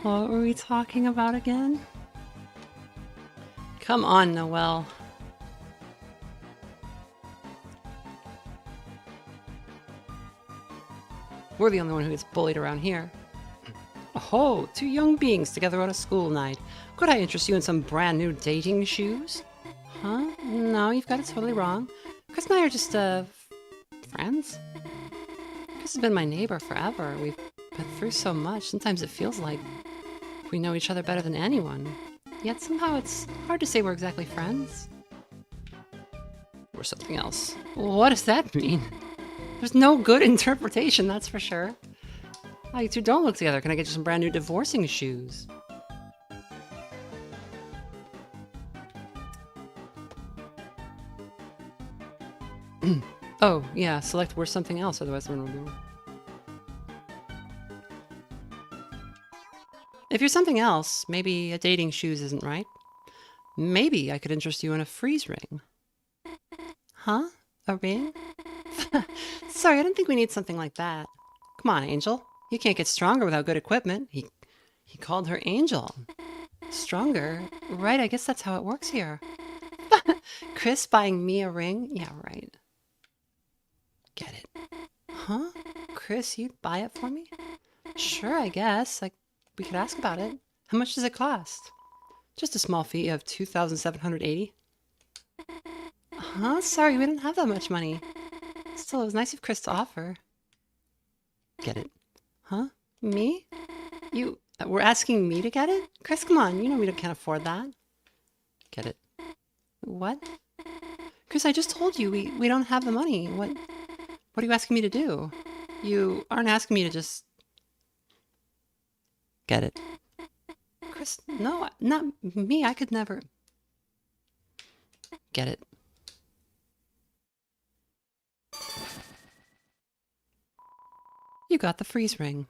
what were we talking about again? Come on, Noelle. We're the only one who gets bullied around here. Oh, two young beings together on a school night. Could I interest you in some brand new dating shoes? Huh? No, you've got it totally wrong. Chris and I are just, friends. Chris has been my neighbor forever. We've been through so much. Sometimes it feels like we know each other better than anyone. Yet somehow it's hard to say we're exactly friends. Or something else. What does that mean? There's no good interpretation, that's for sure. Oh, you two don't look together. Can I get you some brand new divorcing shoes? Oh, yeah, select worth something else, otherwise the run will be wrong. If you're something else, maybe a dating shoes isn't right. Maybe I could interest you in a freeze ring. Huh? A ring? Sorry, I don't think we need something like that. Come on, Angel. You can't get stronger without good equipment. He called her Angel. Stronger? Right, I guess that's how it works here. Chris buying me a ring? Yeah, right. Get it. Huh? Chris, you'd buy it for me? Sure, I guess. We could ask about it. How much does it cost? Just a small fee of $2,780. Huh? Sorry, we don't have that much money. Still, it was nice of Chris to offer. Get it. Huh? Me? You were asking me to get it? Chris, come on. You know we can't afford that. Get it. What? Chris, I just told you we don't have the money. What are you asking me to do? You aren't asking me to just... Get it. Chris, no, not me. I could never... Get it. You got the freeze ring.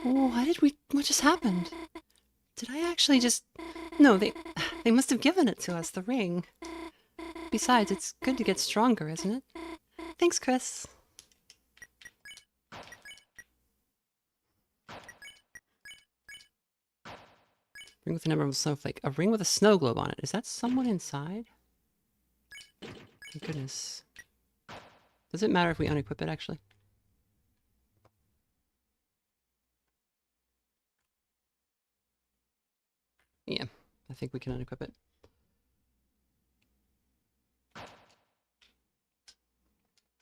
What just happened? Did I actually just... No, they must have given it to us, the ring. Besides, it's good to get stronger, isn't it? Thanks, Chris. Ring with the number of a snowflake. A ring with a snow globe on it. Is that someone inside? Thank goodness. Does it matter if we unequip it, actually? Yeah, I think we can unequip it.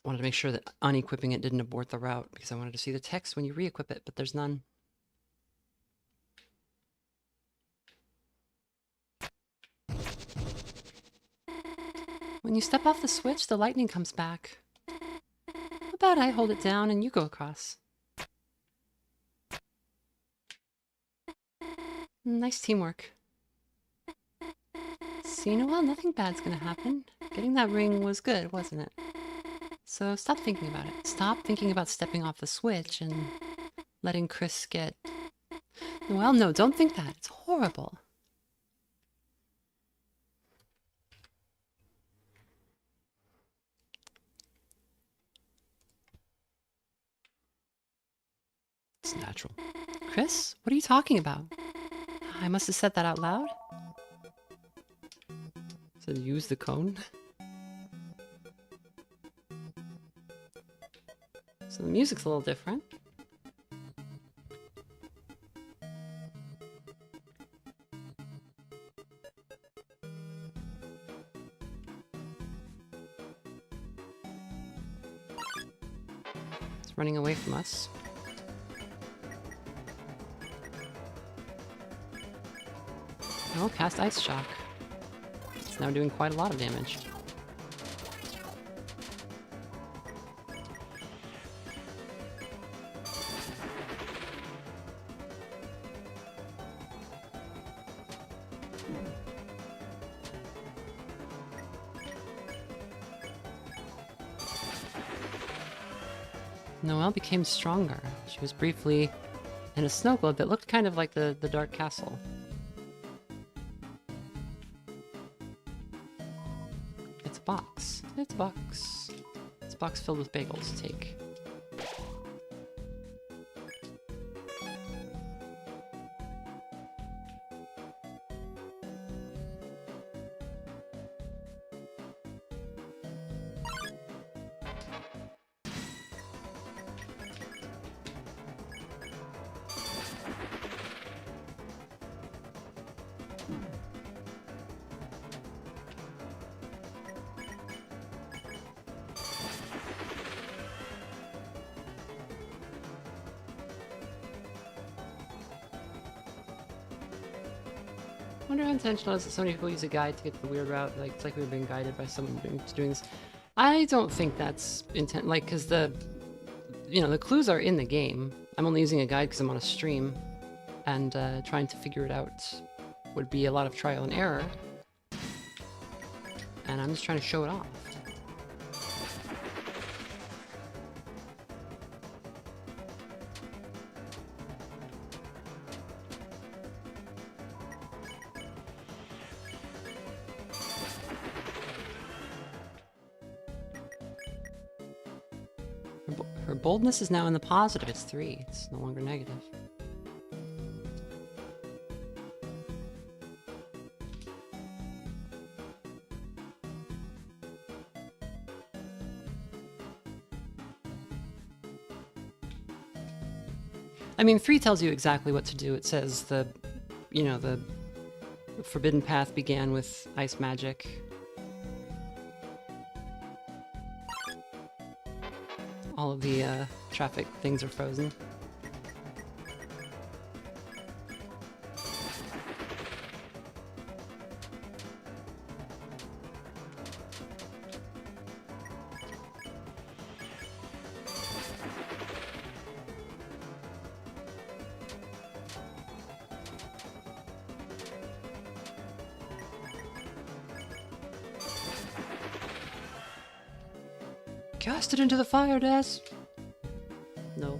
Wanted to make sure that unequipping it didn't abort the route, because I wanted to see the text when you re-equip it, but there's none. When you step off the switch, the lightning comes back. How about I hold it down and you go across? Nice teamwork. See, Noelle, nothing bad's gonna happen. Getting that ring was good, wasn't it? So stop thinking about it. Stop thinking about stepping off the switch and letting Chris get... Well, no, don't think that. It's horrible. It's natural. Chris, what are you talking about? I must have said that out loud. So use the cone. So the music's a little different. It's running away from us. Oh, cast Ice Shock. It's now doing quite a lot of damage. Noelle became stronger. She was briefly in a snow globe that looked kind of like the Dark Castle. It's a box. It's a box. It's a box filled with bagels. Take. wonder how intentional it is that so many people use a guide to get to the weird route. Like, it's like we've been guided by someone doing this. I don't think that's intent. Like, because the clues are in the game. I'm only using a guide because I'm on a stream, and trying to figure it out would be a lot of trial and error. And I'm just trying to show it off. Her boldness is now in the positive. It's 3. It's no longer negative. I mean, 3 tells you exactly what to do. It says the forbidden path began with ice magic. All of the traffic things are frozen. Cast it into the fire, Des. No.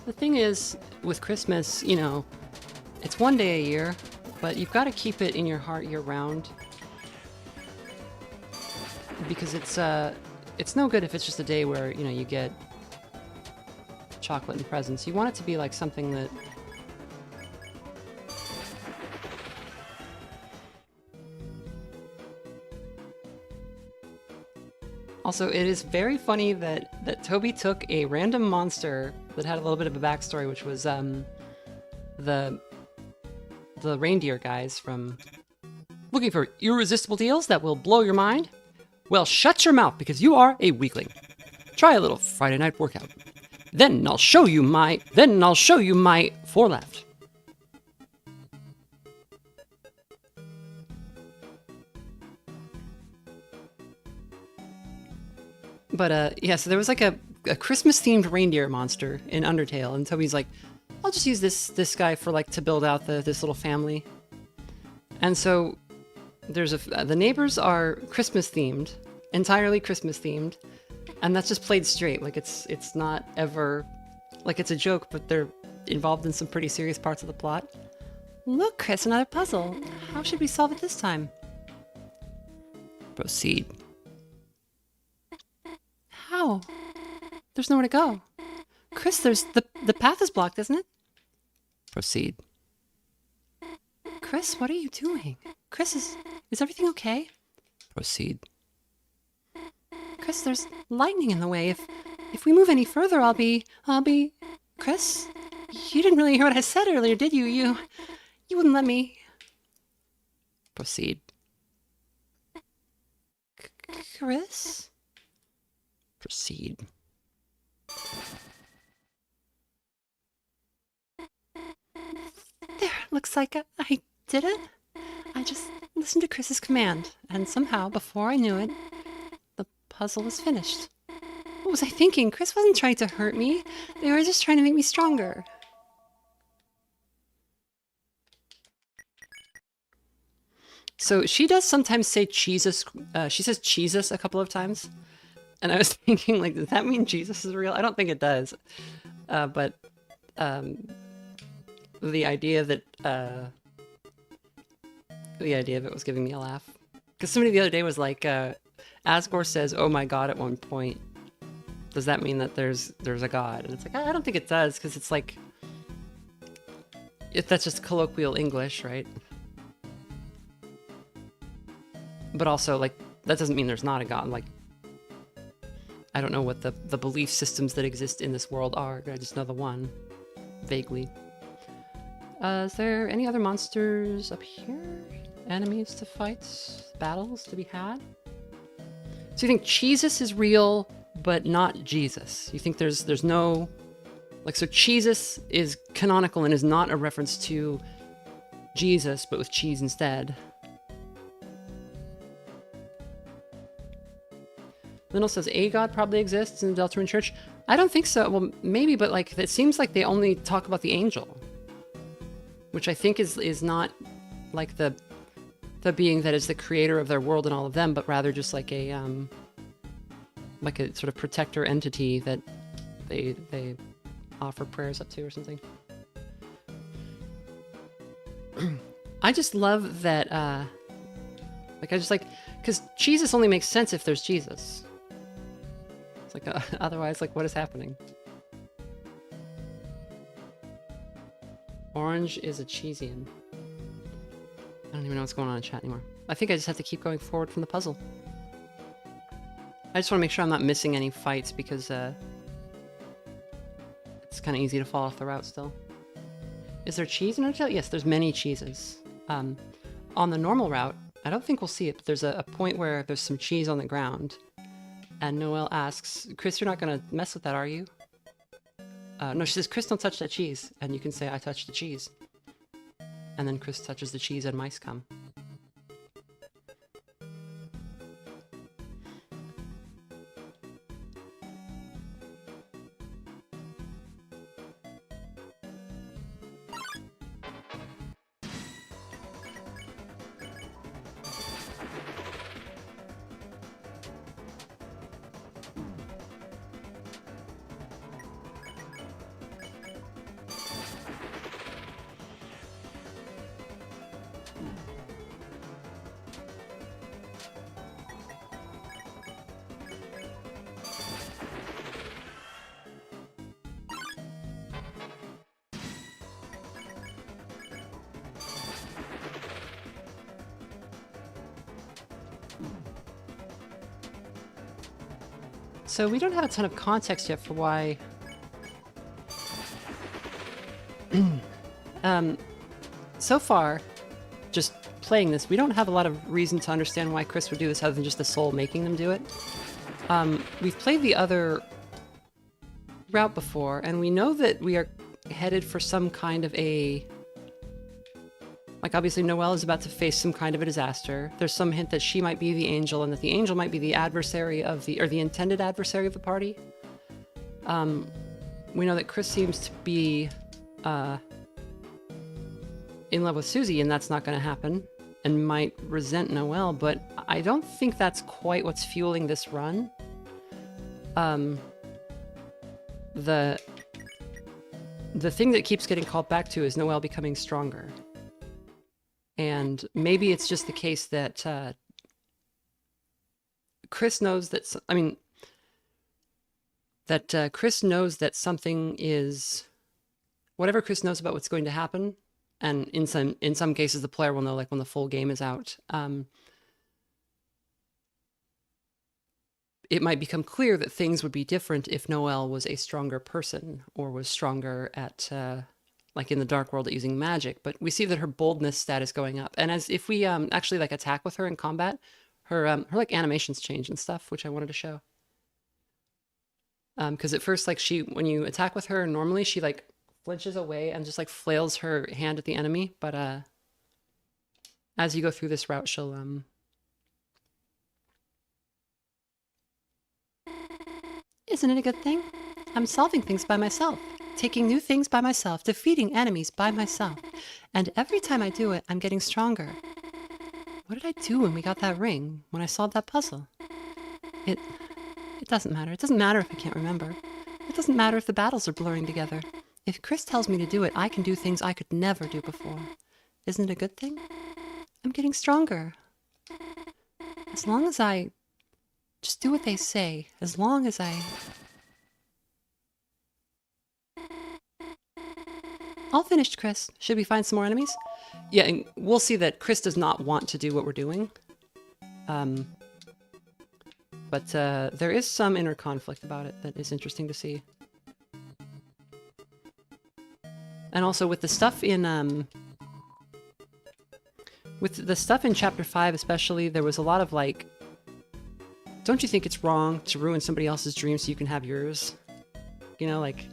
The thing is, with Christmas, it's one day a year, but you've got to keep it in your heart year-round. Because it's no good if it's just a day where, you get chocolate and presents. You want it to be like something that also, it is very funny that Toby took a random monster that had a little bit of a backstory, which was the reindeer guys from looking for irresistible deals that will blow your mind. Well, shut your mouth because you are a weakling. Try a little Friday night workout. Then I'll show you my 4 left. But yeah, so there was like a Christmas-themed reindeer monster in Undertale, and Toby's like, I'll just use this guy for like to build out this little family. And so there's the neighbors are Christmas-themed, entirely Christmas-themed. And that's just played straight. Like, it's not ever... Like, it's a joke, but they're involved in some pretty serious parts of the plot. Look, Chris, another puzzle. How should we solve it this time? Proceed. How? There's nowhere to go. Chris, the path is blocked, isn't it? Proceed. Chris, what are you doing? Chris, is everything okay? Proceed. Chris, there's lightning in the way. If we move any further, I'll be... Chris? You didn't really hear what I said earlier, did you? You wouldn't let me... Proceed. Chris? Proceed. There, looks like I did it. I just listened to Chris's command, and somehow, before I knew it, the puzzle was finished. What was I thinking? Chris wasn't trying to hurt me. They were just trying to make me stronger. So she does sometimes say Jesus. She says Jesus a couple of times. And I was thinking, like, does that mean Jesus is real? I don't think it does. But the idea of it was giving me a laugh. Because somebody the other day was like, Asgore says, "Oh my God," at one point. Does that mean that there's a God? And it's like, I don't think it does, because it's like, that's just colloquial English, right? But also, like, that doesn't mean there's not a God. Like, I don't know what the belief systems that exist in this world are. I just know the one, vaguely. Is there any other monsters up here? Enemies to fight? Battles to be had? So you think Jesus is real, but not Jesus? You think there's no, like, so Jesus is canonical and is not a reference to Jesus, but with cheese instead. Lindell says a god probably exists in the Deltarune Church. I don't think so. Well, maybe, but like it seems like they only talk about the angel, which I think is not like the being that is the creator of their world and all of them, but rather just like a sort of protector entity that they offer prayers up to or something. I just love that. Because Jesus only makes sense if there's Jesus. It's like otherwise, like, what is happening? Orange is a Cheesian. I don't even know what's going on in chat anymore. I think I just have to keep going forward from the puzzle. I just want to make sure I'm not missing any fights because it's kind of easy to fall off the route still. Is there cheese in Undertale? Yes, there's many cheeses. On the normal route, I don't think we'll see it, but there's a point where there's some cheese on the ground. And Noelle asks, Chris, you're not going to mess with that, are you? No, she says, Chris, don't touch that cheese. And you can say, I touched the cheese. And then Chris touches the cheese and mice come. So we don't have a ton of context yet for why... so far, just playing this, we don't have a lot of reason to understand why Chris would do this other than just the soul making them do it. We've played the other route before, and we know that we are headed for some kind of a... Like, obviously, Noelle is about to face some kind of a disaster. There's some hint that she might be the angel, and that the angel might be the adversary of the... or the intended adversary of the party. We know that Chris seems to be in love with Susie, and that's not going to happen, and might resent Noelle, but I don't think that's quite what's fueling this run. The thing that keeps getting called back to is Noelle becoming stronger. And maybe it's just the case that Chris knows that... Chris knows that something is... Whatever Chris knows about what's going to happen, and in some cases the player will know, like when the full game is out, it might become clear that things would be different if Noelle was a stronger person, or was stronger at... like in the dark world at using magic, but we see that her boldness stat is going up. And as if we actually like attack with her in combat, her like animations change and stuff, which I wanted to show. Because at first, like when you attack with her, normally she like flinches away and just like flails her hand at the enemy. But as you go through this route, she'll
Isn't it a good thing? I'm solving things by myself. Taking new things by myself, defeating enemies by myself. And every time I do it, I'm getting stronger. What did I do when we got that ring? When I solved that puzzle? It doesn't matter. It doesn't matter if I can't remember. It doesn't matter if the battles are blurring together. If Chris tells me to do it, I can do things I could never do before. Isn't it a good thing? I'm getting stronger. As long as I just do what they say, as long as I... All finished, Chris. Should we find some more enemies?
Yeah, and we'll see that Chris does not want to do what we're doing. But there is some inner conflict about it that is interesting to see. And also with the stuff in chapter 5 especially, there was a lot of like don't you think it's wrong to ruin somebody else's dream so you can have yours? You know, like,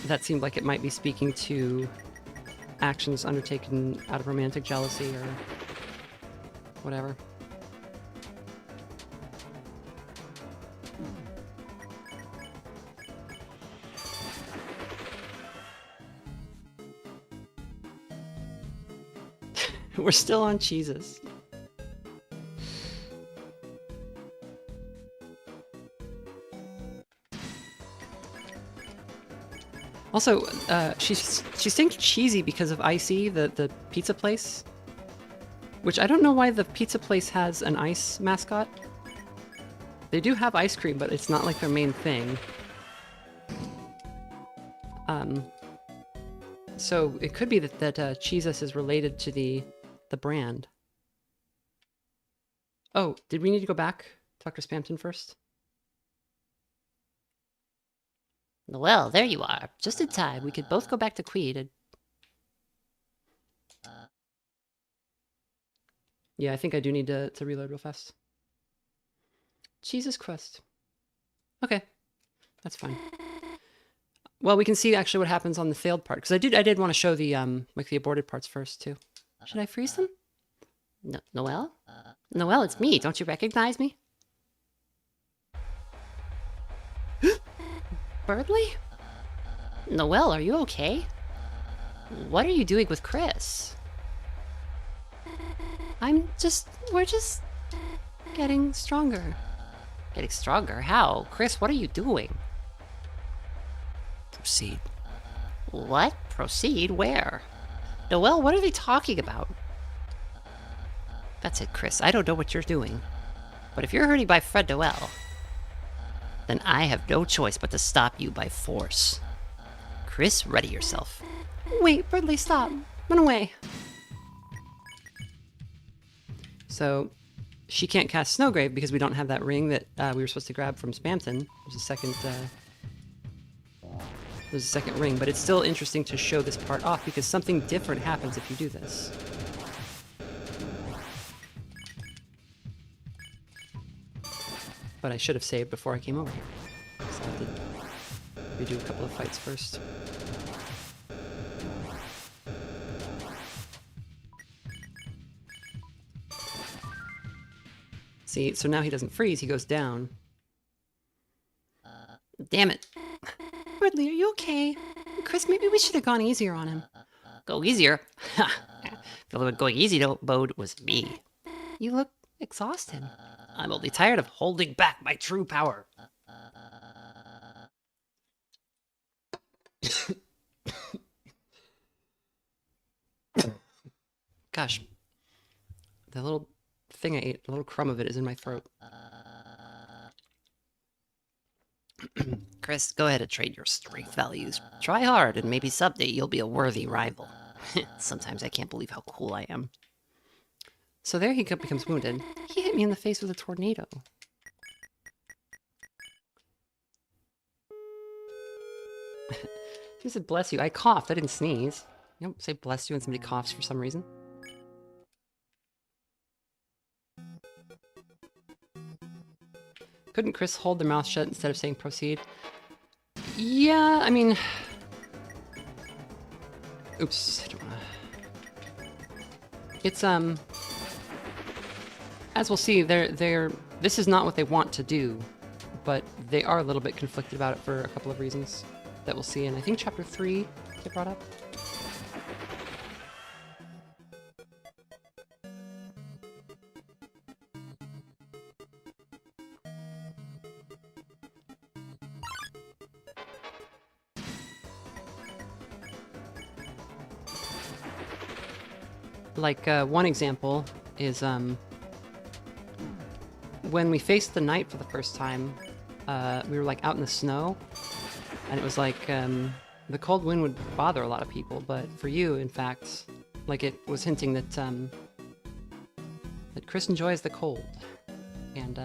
that seemed like it might be speaking to actions undertaken out of romantic jealousy or whatever. We're still on cheeses. Also, she's saying cheesy because of Icy, the pizza place. Which I don't know why the pizza place has an ice mascot. They do have ice cream, but it's not like their main thing. So it could be that Cheezus is related to the brand. Oh, did we need to go back? Talk to Spamton first?
Well, there you are. Just in time. We could both go back to Queen and...
Yeah, I think I do need to reload real fast. Jesus Christ. Okay, that's fine. Well, we can see actually what happens on the failed part, because I did want to show the like the aborted parts first too. Should I freeze them?
No, Noelle? Noelle, it's me. Don't you recognize me?
Birdly?
Noelle, are you okay? What are you doing with Chris?
We're just getting stronger.
Getting stronger? How? Chris, what are you doing?
Proceed.
What? Proceed? Where? Noelle, what are they talking about? That's it, Chris. I don't know what you're doing. But if you're hurting by Fred Noelle, then I have no choice but to stop you by force. Chris, ready yourself.
Wait, Birdly, stop. Run away. So, she can't cast Snowgrave because we don't have that ring that we were supposed to grab from Spamton. There's a second ring, but it's still interesting to show this part off because something different happens if you do this. But I should have saved before I came over here. So I have to redo a couple of fights first. See, so now he doesn't freeze, he goes down.
Damn it.
Birdly, are you okay? Chris, maybe we should have gone easier on him.
Go easier. The one going easy mode was me.
You look exhausted.
I'm only tired of holding back my true power.
Gosh. The little thing I ate, a little crumb of it is in my throat.
Chris, go ahead and trade your strength values. Try hard, and maybe someday you'll be a worthy rival. Sometimes I can't believe how cool I am.
So there he becomes wounded. He hit me in the face with a tornado. He said bless you. I coughed. I didn't sneeze. You don't say bless you when somebody coughs for some reason. Couldn't Chris hold their mouth shut instead of saying proceed? Yeah, I mean... Oops, I don't wanna... It's, as we'll see, this is not what they want to do, but they are a little bit conflicted about it for a couple of reasons that we'll see in, I think, Chapter 3 they brought up. Like, one example is, when we faced the night for the first time, we were, like, out in the snow, and it was like, the cold wind would bother a lot of people, but for you, in fact, like, it was hinting that, that Chris enjoys the cold, and,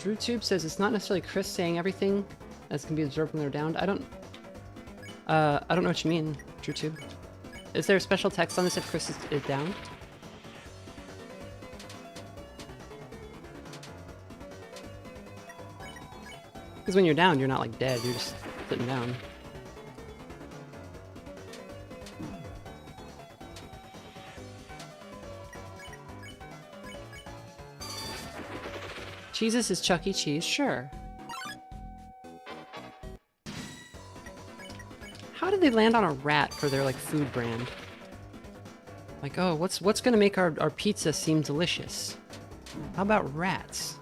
DrewTube says it's not necessarily Chris saying everything as can be observed when they're downed. I don't know what you mean, DrewTube. Is there a special text on this if Chris is down? Because when you're down, you're not like dead, you're just sitting down. Jesus is Chuck E. Cheese, sure. How did they land on a rat for their like food brand? Like, oh, what's gonna make our pizza seem delicious? How about rats?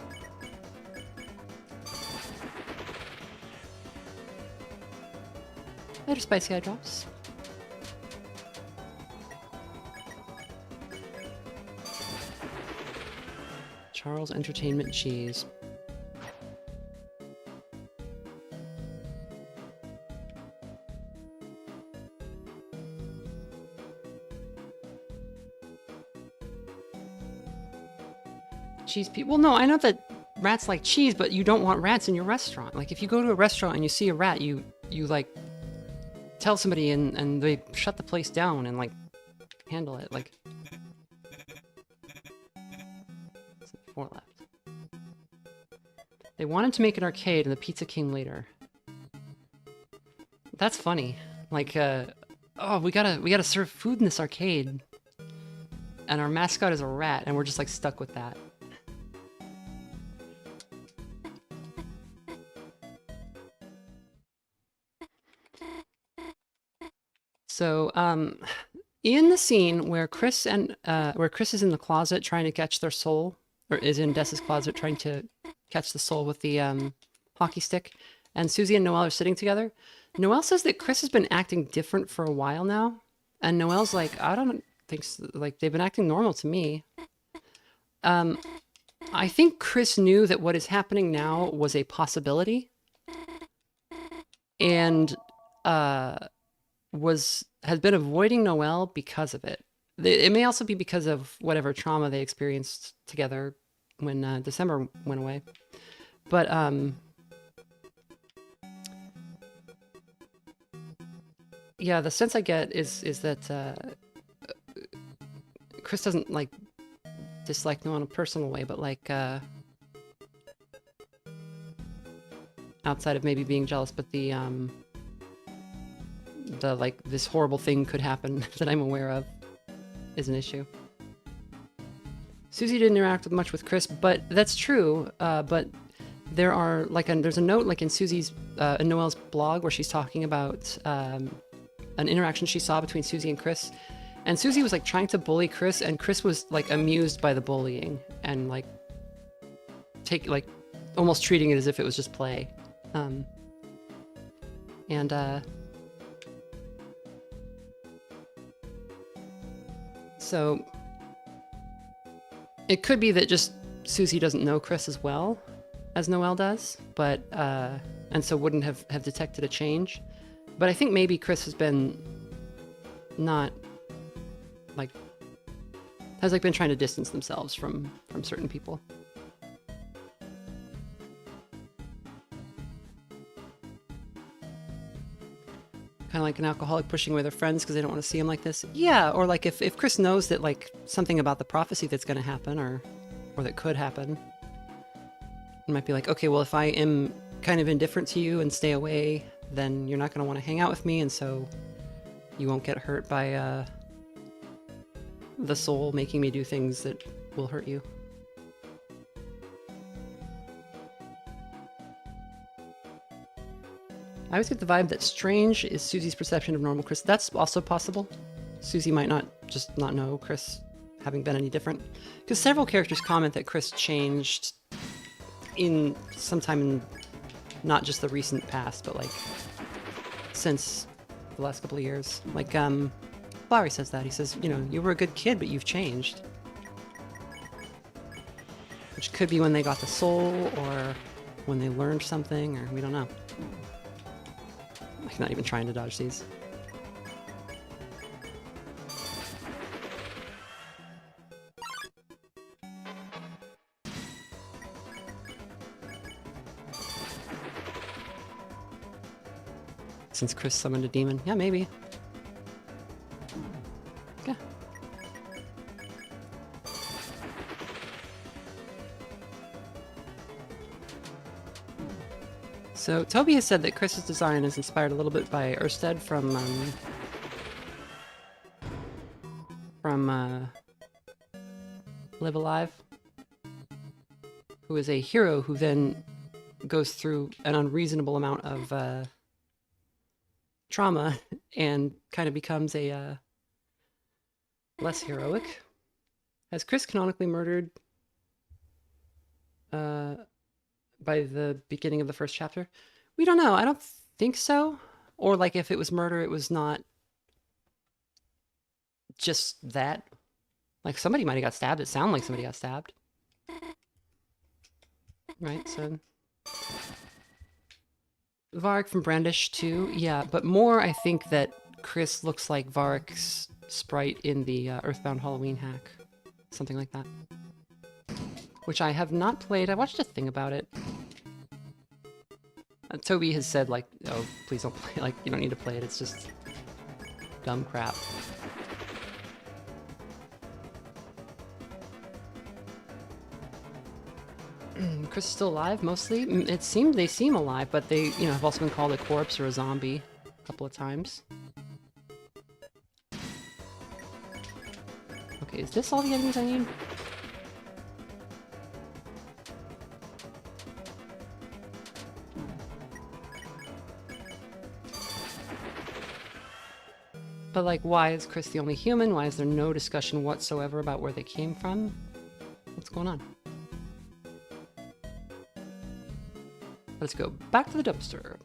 Later, spicy eye drops. Charles Entertainment Cheese. Cheese people. Well, no, I know that rats like cheese, but you don't want rats in your restaurant. Like, if you go to a restaurant and you see a rat, you like tell somebody and they shut the place down and like handle it. Like, 4 left. They wanted to make an arcade and the pizza came later. That's funny. Like, oh, we gotta serve food in this arcade. And our mascot is a rat, and we're just like stuck with that. So, in the scene where Chris is in the closet trying to catch their soul, or is in Dessa's closet trying to catch the soul with the hockey stick, and Susie and Noelle are sitting together, Noelle says that Chris has been acting different for a while now, and Noelle's like, I don't think so. Like, they've been acting normal to me. I think Chris knew that what is happening now was a possibility, and has been avoiding Noelle because of it. It may also be because of whatever trauma they experienced together when December went away. But yeah, the sense I get is that Chris doesn't like dislike Noelle in a personal way, but like outside of maybe being jealous, but the like this horrible thing could happen that I'm aware of is an issue. Susie didn't interact much with Chris, but that's true. But there are like there's a note like in in Noelle's blog where she's talking about an interaction she saw between Susie and Chris, and Susie was like trying to bully Chris, and Chris was like amused by the bullying and like almost treating it as if it was just play. So it could be that just Susie doesn't know Chris as well as Noelle does, but and so wouldn't have detected a change. But I think maybe Chris has been been trying to distance themselves from certain people. Kind of like an alcoholic pushing away their friends because they don't want to see him like this. Yeah, or like if Chris knows that like something about the prophecy that's going to happen or that could happen, it might be like, okay, well, if I am kind of indifferent to you and stay away, then you're not going to want to hang out with me, and so you won't get hurt by the soul making me do things that will hurt you. I always get the vibe that strange is Susie's perception of normal Chris. That's also possible. Susie might not know Chris having been any different. Because several characters comment that Chris changed in sometime in not just the recent past, but like since the last couple of years. Like, Flowery says that. He says, you know, you were a good kid, but you've changed. Which could be when they got the soul, or when they learned something, or we don't know. I'm not even trying to dodge these. since Chris summoned a demon. Yeah, maybe. Yeah. So Toby has said that Chris's design is inspired a little bit by Ørsted from Live Alive, who is a hero who then goes through an unreasonable amount of trauma and kind of becomes a less heroic. Has Chris canonically murdered by the beginning of the first chapter? We don't know. I don't think so. Or like if it was murder, it was not just that. Like somebody might have got stabbed. It sounded like somebody got stabbed. Right, so... Varric from Brandish too, yeah, but more I think that Chris looks like Varric's sprite in the Earthbound Halloween hack. Something like that. Which I have not played. I watched a thing about it. Toby has said, like, oh, please don't play, like, you don't need to play it, it's just dumb crap. Chris is still alive, mostly. It seemed they seem alive, but they, you know, have also been called a corpse or a zombie a couple of times. Okay, is this all the enemies I need? But, like, why is Chris the only human? Why is there no discussion whatsoever about where they came from? What's going on? Let's go back to the dumpster.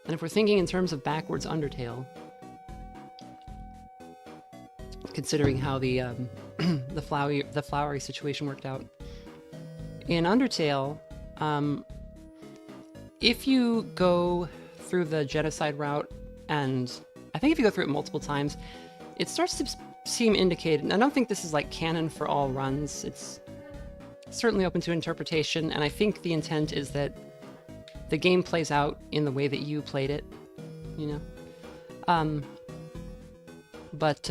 And if we're thinking in terms of backwards Undertale, considering how the the flowery situation worked out in Undertale, if you go through the genocide route, and I think if you go through it multiple times, it starts to seem indicated. I don't think this is like canon for all runs. It's certainly open to interpretation, and I think the intent is that the game plays out in the way that you played it, you know? But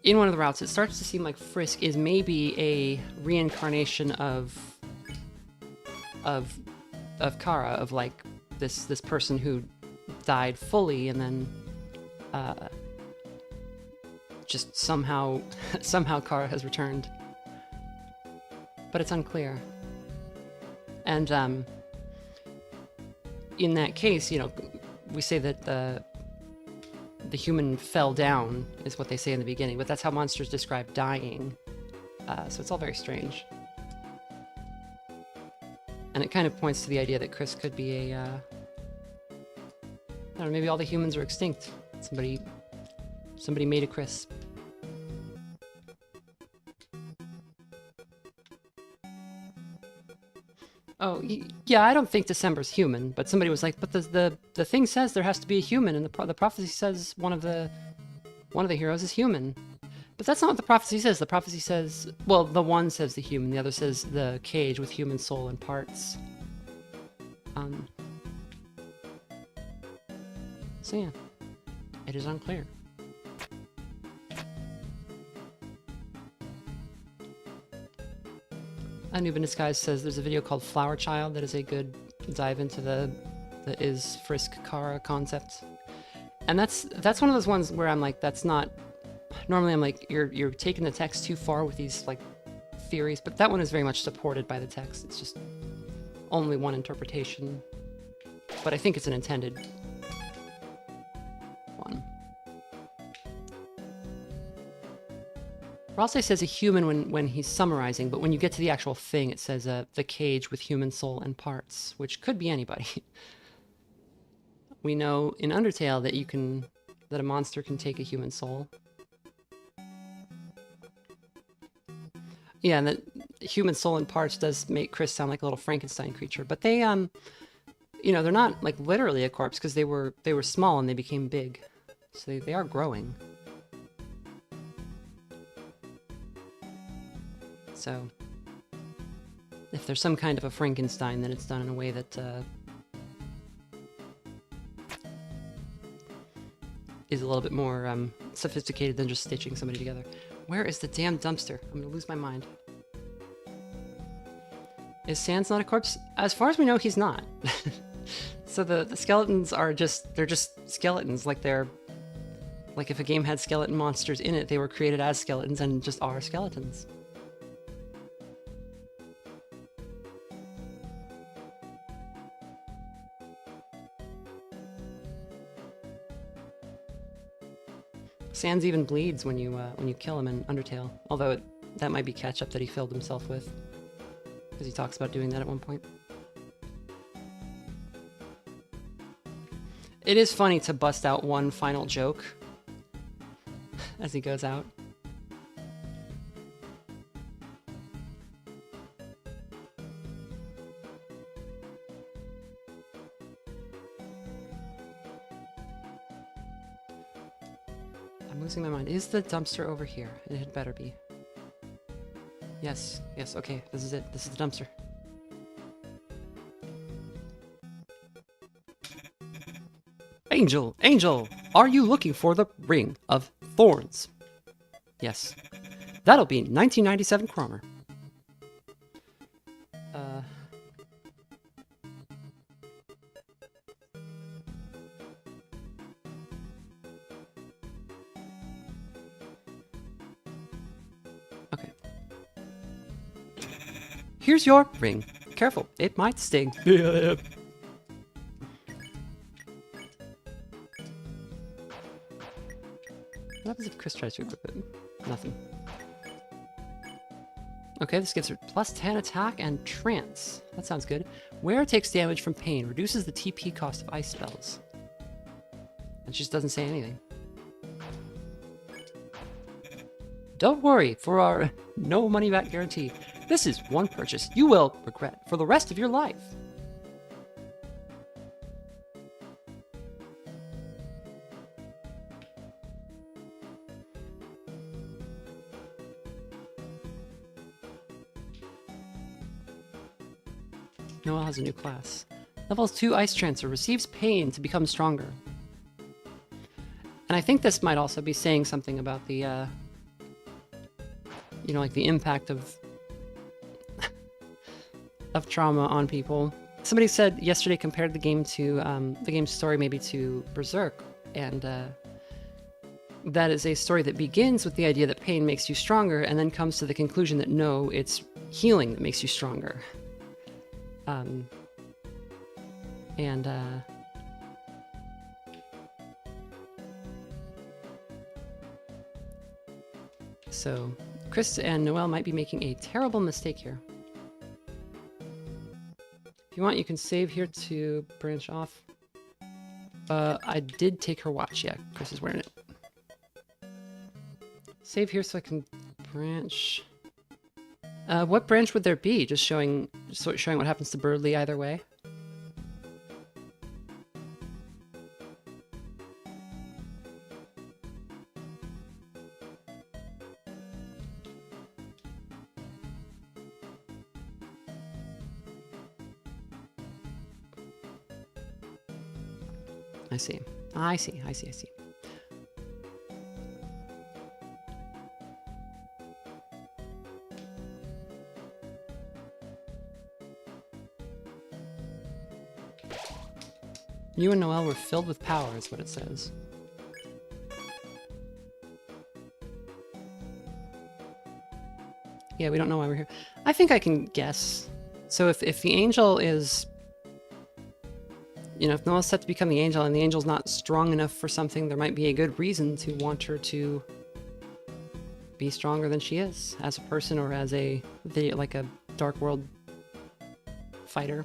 in one of the routes, it starts to seem like Frisk is maybe a reincarnation of Kara, of like this person who died fully and then just somehow Kara has returned, but it's unclear. And in that case, you know, we say that the human fell down is what they say in the beginning, but that's how monsters describe dying. So it's all very strange, and it kind of points to the idea that Chris could be a I don't know, maybe all the humans are extinct. Somebody made a Chris. Oh, yeah, I don't think December's human, but somebody was like, but the thing says there has to be a human, and the prophecy says one of the heroes is human. But that's not what the prophecy says. The prophecy says, well, the one says the human, the other says the cage with human soul and parts. So yeah, it is unclear. Noob in Disguise says there's a video called Flower Child that is a good dive into the is Frisk Kara concept. And that's one of those ones where I'm like, that's not... Normally I'm like, you're taking the text too far with these like theories, but that one is very much supported by the text. It's just only one interpretation. But I think it's an intended one. Rosse says a human when he's summarizing, but when you get to the actual thing, it says the cage with human soul and parts, which could be anybody. We know in Undertale that a monster can take a human soul. Yeah, and that human soul and parts does make Chris sound like a little Frankenstein creature, but they, you know, they're not like literally a corpse because they were small and they became big, so they are growing. So if there's some kind of a Frankenstein, then it's done in a way that is a little bit more sophisticated than just stitching somebody together. Where is the damn dumpster? I'm gonna lose my mind. Is Sans not a corpse? As far as we know, he's not. So the skeletons are they're just skeletons, like if a game had skeleton monsters in it, they were created as skeletons and just are skeletons. Sans even bleeds when you kill him in Undertale, although that might be catch-up that he filled himself with, because he talks about doing that at one point. It is funny to bust out one final joke as he goes out. I'm losing my mind. Is the dumpster over here? It had better be. Yes, yes, okay, this is it. This is the dumpster. Angel, Angel, are you looking for the Ring of Thorns? Yes. That'll be 1997 Cromer. Okay. Here's your ring. Careful, it might sting. What happens if Chris tries to equip it? Nothing. Okay, this gives her plus 10 attack and trance. That sounds good. Wear takes damage from pain, reduces the TP cost of ice spells. And she just doesn't say anything. Don't worry, for our no money back guarantee, this is one purchase you will regret for the rest of your life. Noelle has a new class. Level 2 Ice Transfer receives pain to become stronger. And I think this might also be saying something about the, you know, like the impact of of trauma on people. Somebody said yesterday compared the game to the game's story maybe to Berserk, and that is a story that begins with the idea that pain makes you stronger, and then comes to the conclusion that no, it's healing that makes you stronger. So Chris and Noelle might be making a terrible mistake here. If you want, you can save here to branch off. I did take her watch. Yeah, Chris is wearing it. Save here so I can branch. What branch would there be? Just showing what happens to Birdly either way. I see. I see. I see. I see. You and Noelle were filled with power, is what it says. Yeah, we don't know why we're here. I think I can guess. So if the angel is... You know, if Noelle's set to become the angel and the angel's not strong enough for something, there might be a good reason to want her to be stronger than she is as a person or as like a Dark World fighter.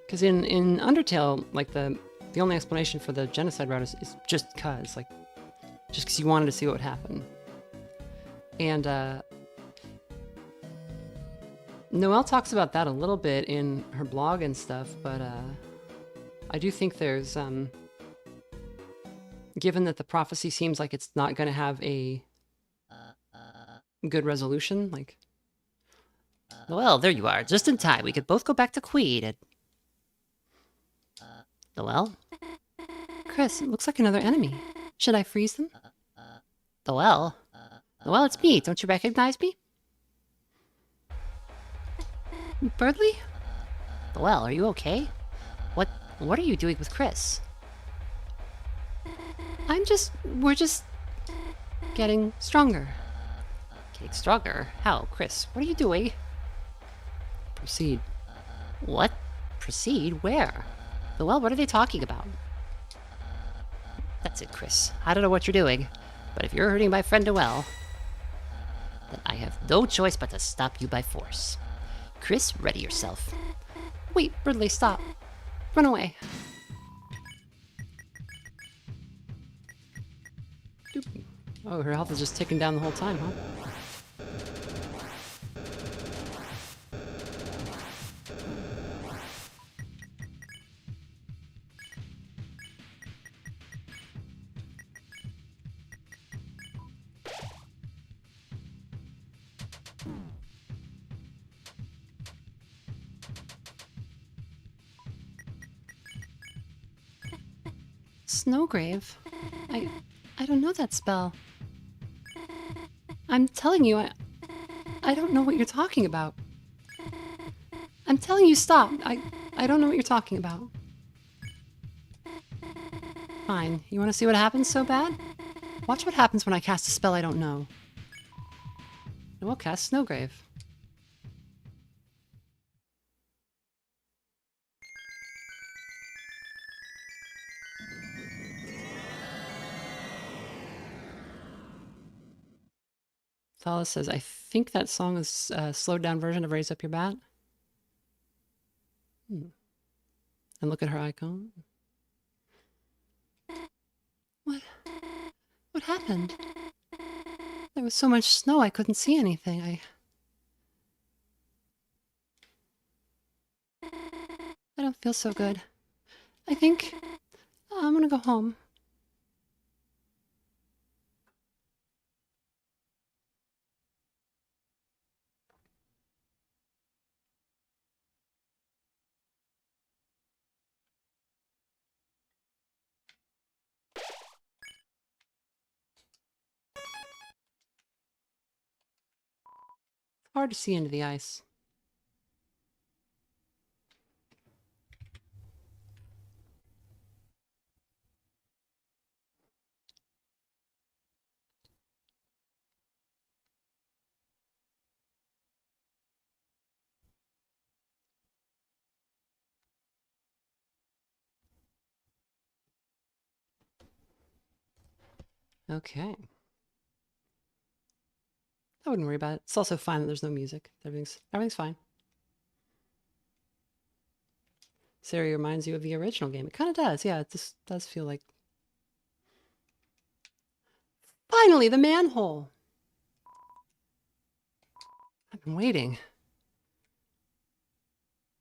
Because in Undertale, like the only explanation for the genocide route is just cause, like, just because you wanted to see what would happen. And Noelle talks about that a little bit in her blog and stuff, but I do think there's, given that the prophecy seems like it's not going to have a good resolution, like...
Well, there you are, just in time. We could both go back to Queen and... Well?
Chris, it looks like another enemy. Should I freeze them?
Well? Well, it's me. Don't you recognize me?
Birdly?
Well, are you okay? What are you doing with Chris?
We're just getting stronger.
Getting stronger? How? Chris, what are you doing?
Proceed.
What? Proceed? Where? Well, what are they talking about? That's it, Chris. I don't know what you're doing, but if you're hurting my friend Noel, then I have no choice but to stop you by force. Chris, ready yourself.
Wait, Birdly, stop. Run away. Doop. Oh, her health is just ticking down the whole time, huh? Snowgrave? I don't know that spell. I'm telling you, I don't know what you're talking about. I'm telling you, stop. I don't know what you're talking about. Fine. You want to see what happens so bad? Watch what happens when I cast a spell I don't know. I will cast Snowgrave. Thalas says, I think that song is a slowed down version of Raise Up Your Bat. And look at her icon. What happened? There was so much snow I couldn't see anything. I don't feel so good. I think I'm gonna go home. Hard to see into the ice. Okay. I wouldn't worry about it. It's also fine that there's no music. Everything's fine. Siri reminds you of the original game. It kind of does. Yeah, it just does feel like... Finally, the manhole! I've been waiting.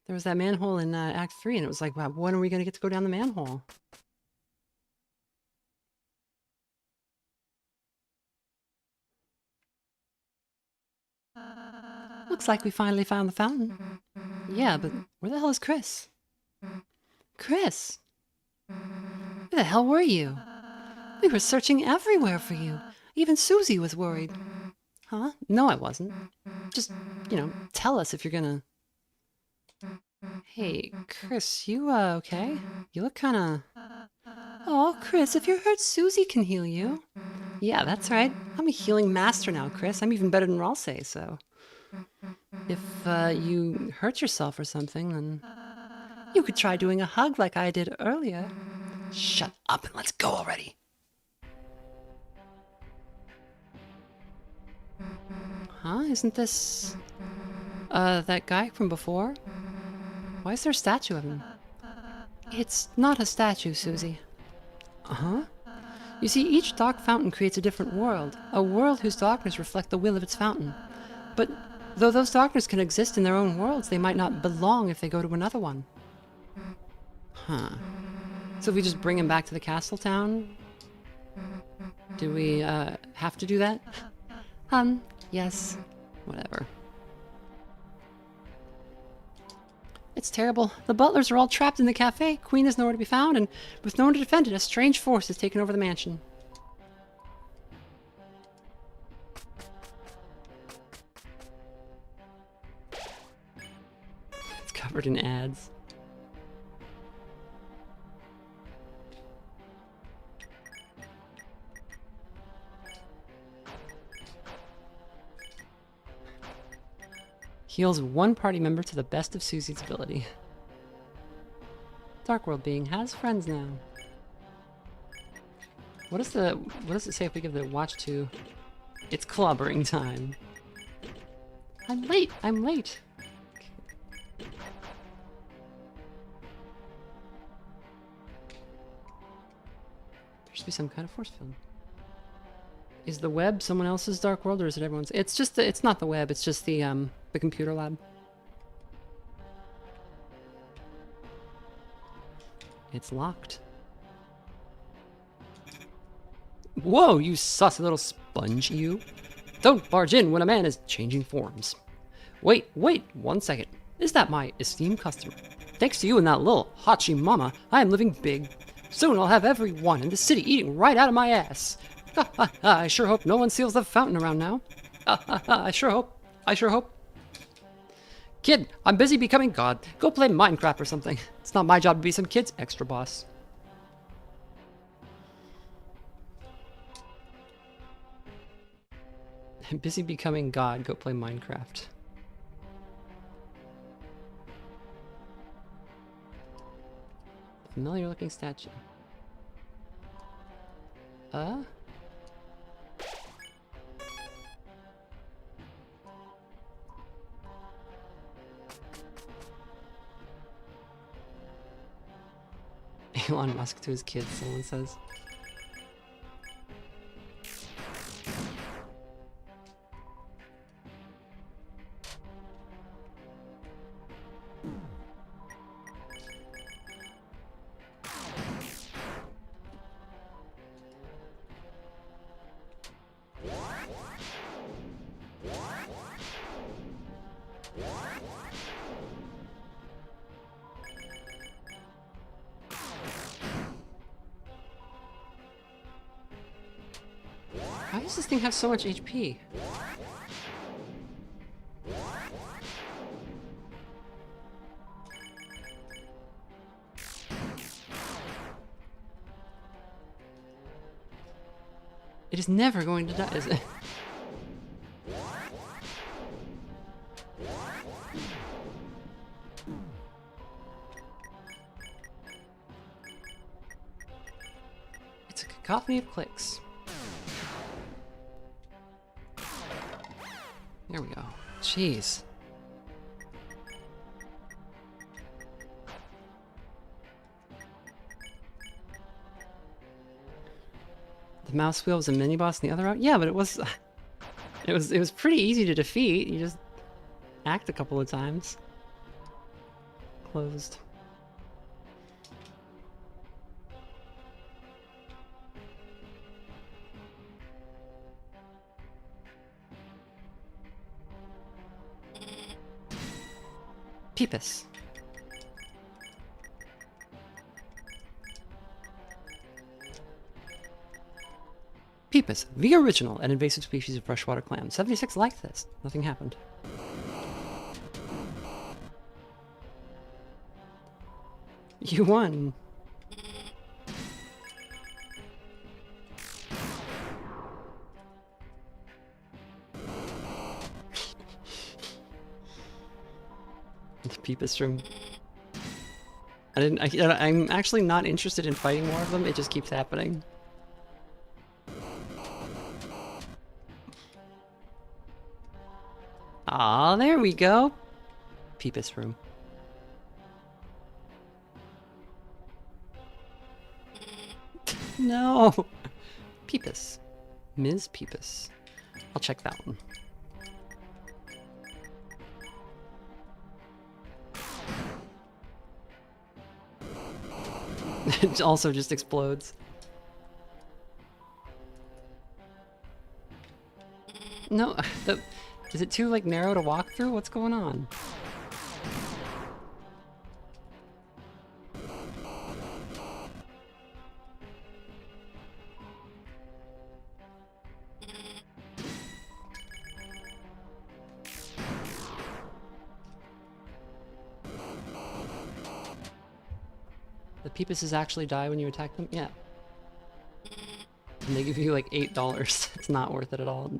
There was that manhole in Act 3, and it was like, wow, when are we going to get to go down the manhole? Looks like we finally found the fountain. Yeah, but where the hell is Chris? Chris! Where the hell were you? We were searching everywhere for you. Even Susie was worried. Huh? No, I wasn't. Just, tell us if you're gonna... Hey, Chris, you, okay? You look kinda... Oh, Chris, if you're hurt, Susie can heal you. Yeah, that's right. I'm a healing master now, Chris. I'm even better than Ralsei, so... If, you hurt yourself or something, then... You could try doing a hug like I did earlier. Shut up and let's go already. Huh? Isn't this... that guy from before? Why is there a statue of him? It's not a statue, Susie. Uh-huh. You see, each dark fountain creates a different world. A world whose darkness reflect the will of its fountain. But though those darkness can exist in their own worlds, they might not belong if they go to another one. Huh. So if we just bring him back to the castle town, do we have to do that?
Yes.
Whatever.
It's terrible. The butlers are all trapped in the cafe. Queen is nowhere to be found, and with no one to defend it, a strange force has taken over the mansion.
It's covered in ads. Heals one party member to the best of Susie's ability. Dark World being has friends now. What does it say if we give the watch to? It's clobbering time. I'm late. I'm late. There should be some kind of force field. Is the web someone else's Dark World, or is it everyone's? It's just it's not the web. It's just the computer lab. It's locked. Whoa, you saucy little sponge, you! Don't barge in when a man is changing forms. Wait, 1 second. Is that my esteemed customer? Thanks to you and that little Hachi Mama, I am living big. Soon I'll have everyone in the city eating right out of my ass. Ha ha ha, I sure hope no one seals the fountain around now. Ha ha ha, I sure hope. Kid, I'm busy becoming God. Go play Minecraft or something. It's not my job to be some kid's extra boss. I'm busy becoming God. Go play Minecraft. Familiar looking statue. Elon Musk to his kids, someone says. Why does this thing have so much HP? It is never going to die, is it? It's a cacophony of clicks. There we go. Jeez. The mouse wheel was a mini boss and the other out? Yeah, but it was pretty easy to defeat. You just act a couple of times. Closed. Peepus. Peepus, the original and invasive species of freshwater clam. 76 liked this. Nothing happened. You won. The Peepus room. I'm actually not interested in fighting more of them. It just keeps happening. Ah, there we go. Peepus room. No. Peepus. Ms. Peepus. I'll check that one. It also just explodes. No, is it too like narrow to walk through? What's going on? The Peepuses actually die when you attack them? Yeah. And they give you like $8. It's not worth it at all.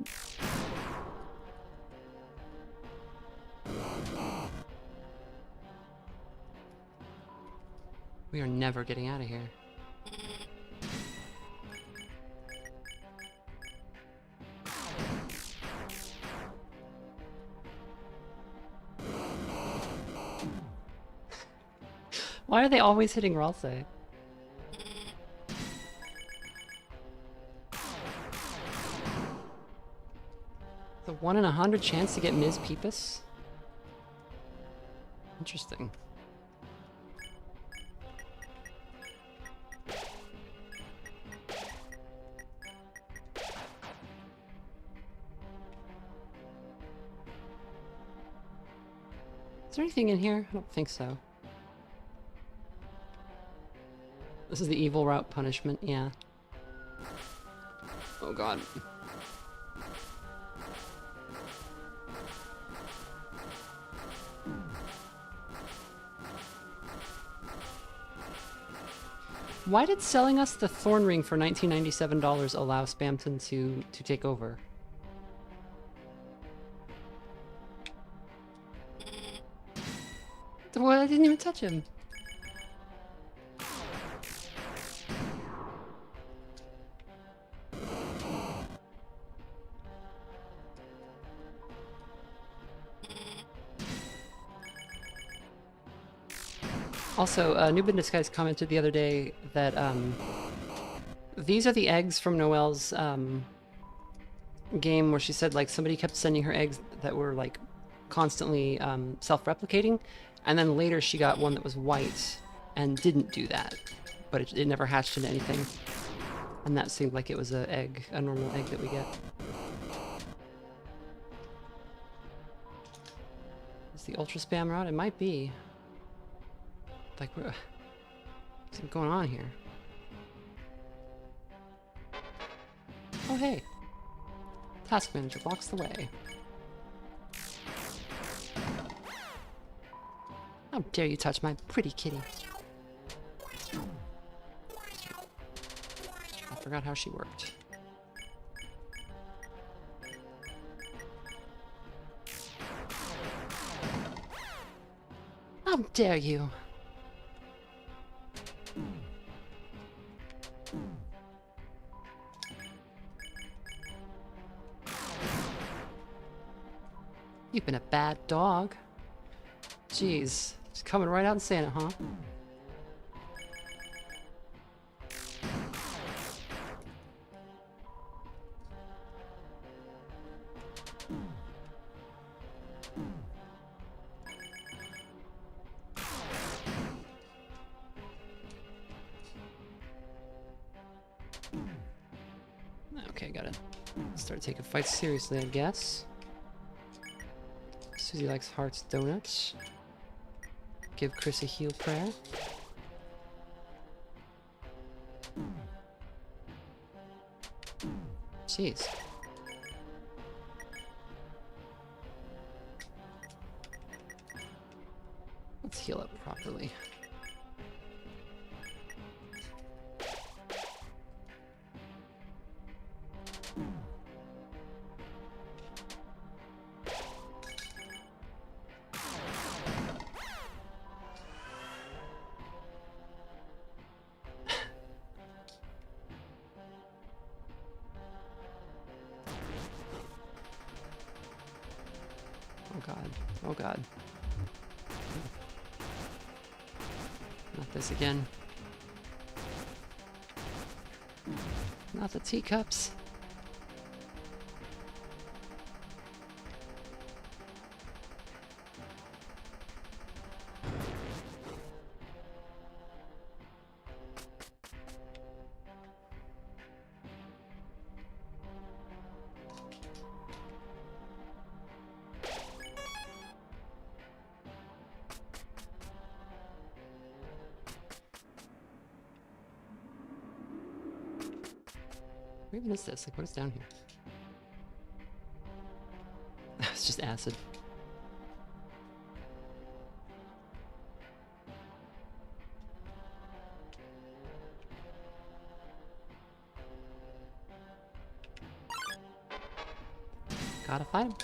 We are never getting out of here. Why are they always hitting Ralsei? The 1 in 100 chance to get Ms. Peepus? Interesting. Is there anything in here? I don't think so. This is the evil route punishment, yeah. Oh god. Why did selling us the Thorn Ring for $1997 allow Spamton to take over? Well, I didn't even touch him. Also, Noob in Disguise commented the other day that these are the eggs from Noelle's game where she said like somebody kept sending her eggs that were like constantly self-replicating, and then later she got one that was white and didn't do that, but it never hatched into anything. And that seemed like it was a normal egg that we get. Is the ultra spam route? It might be. Like, what's going on here? Oh, hey. Task manager blocks the way. How dare you touch my pretty kitty? I forgot how she worked. How dare you? You've been a bad dog. Jeez. Just coming right out and saying it, huh? Okay, gotta start taking fights seriously, I guess. Susie likes hearts donuts. Give Chris a heal prayer. Jeez. Let's heal up properly. Oh god. Oh god. Not this again. Not the teacups. Where even is this? Like, what is down here? It's just acid. Gotta fight him.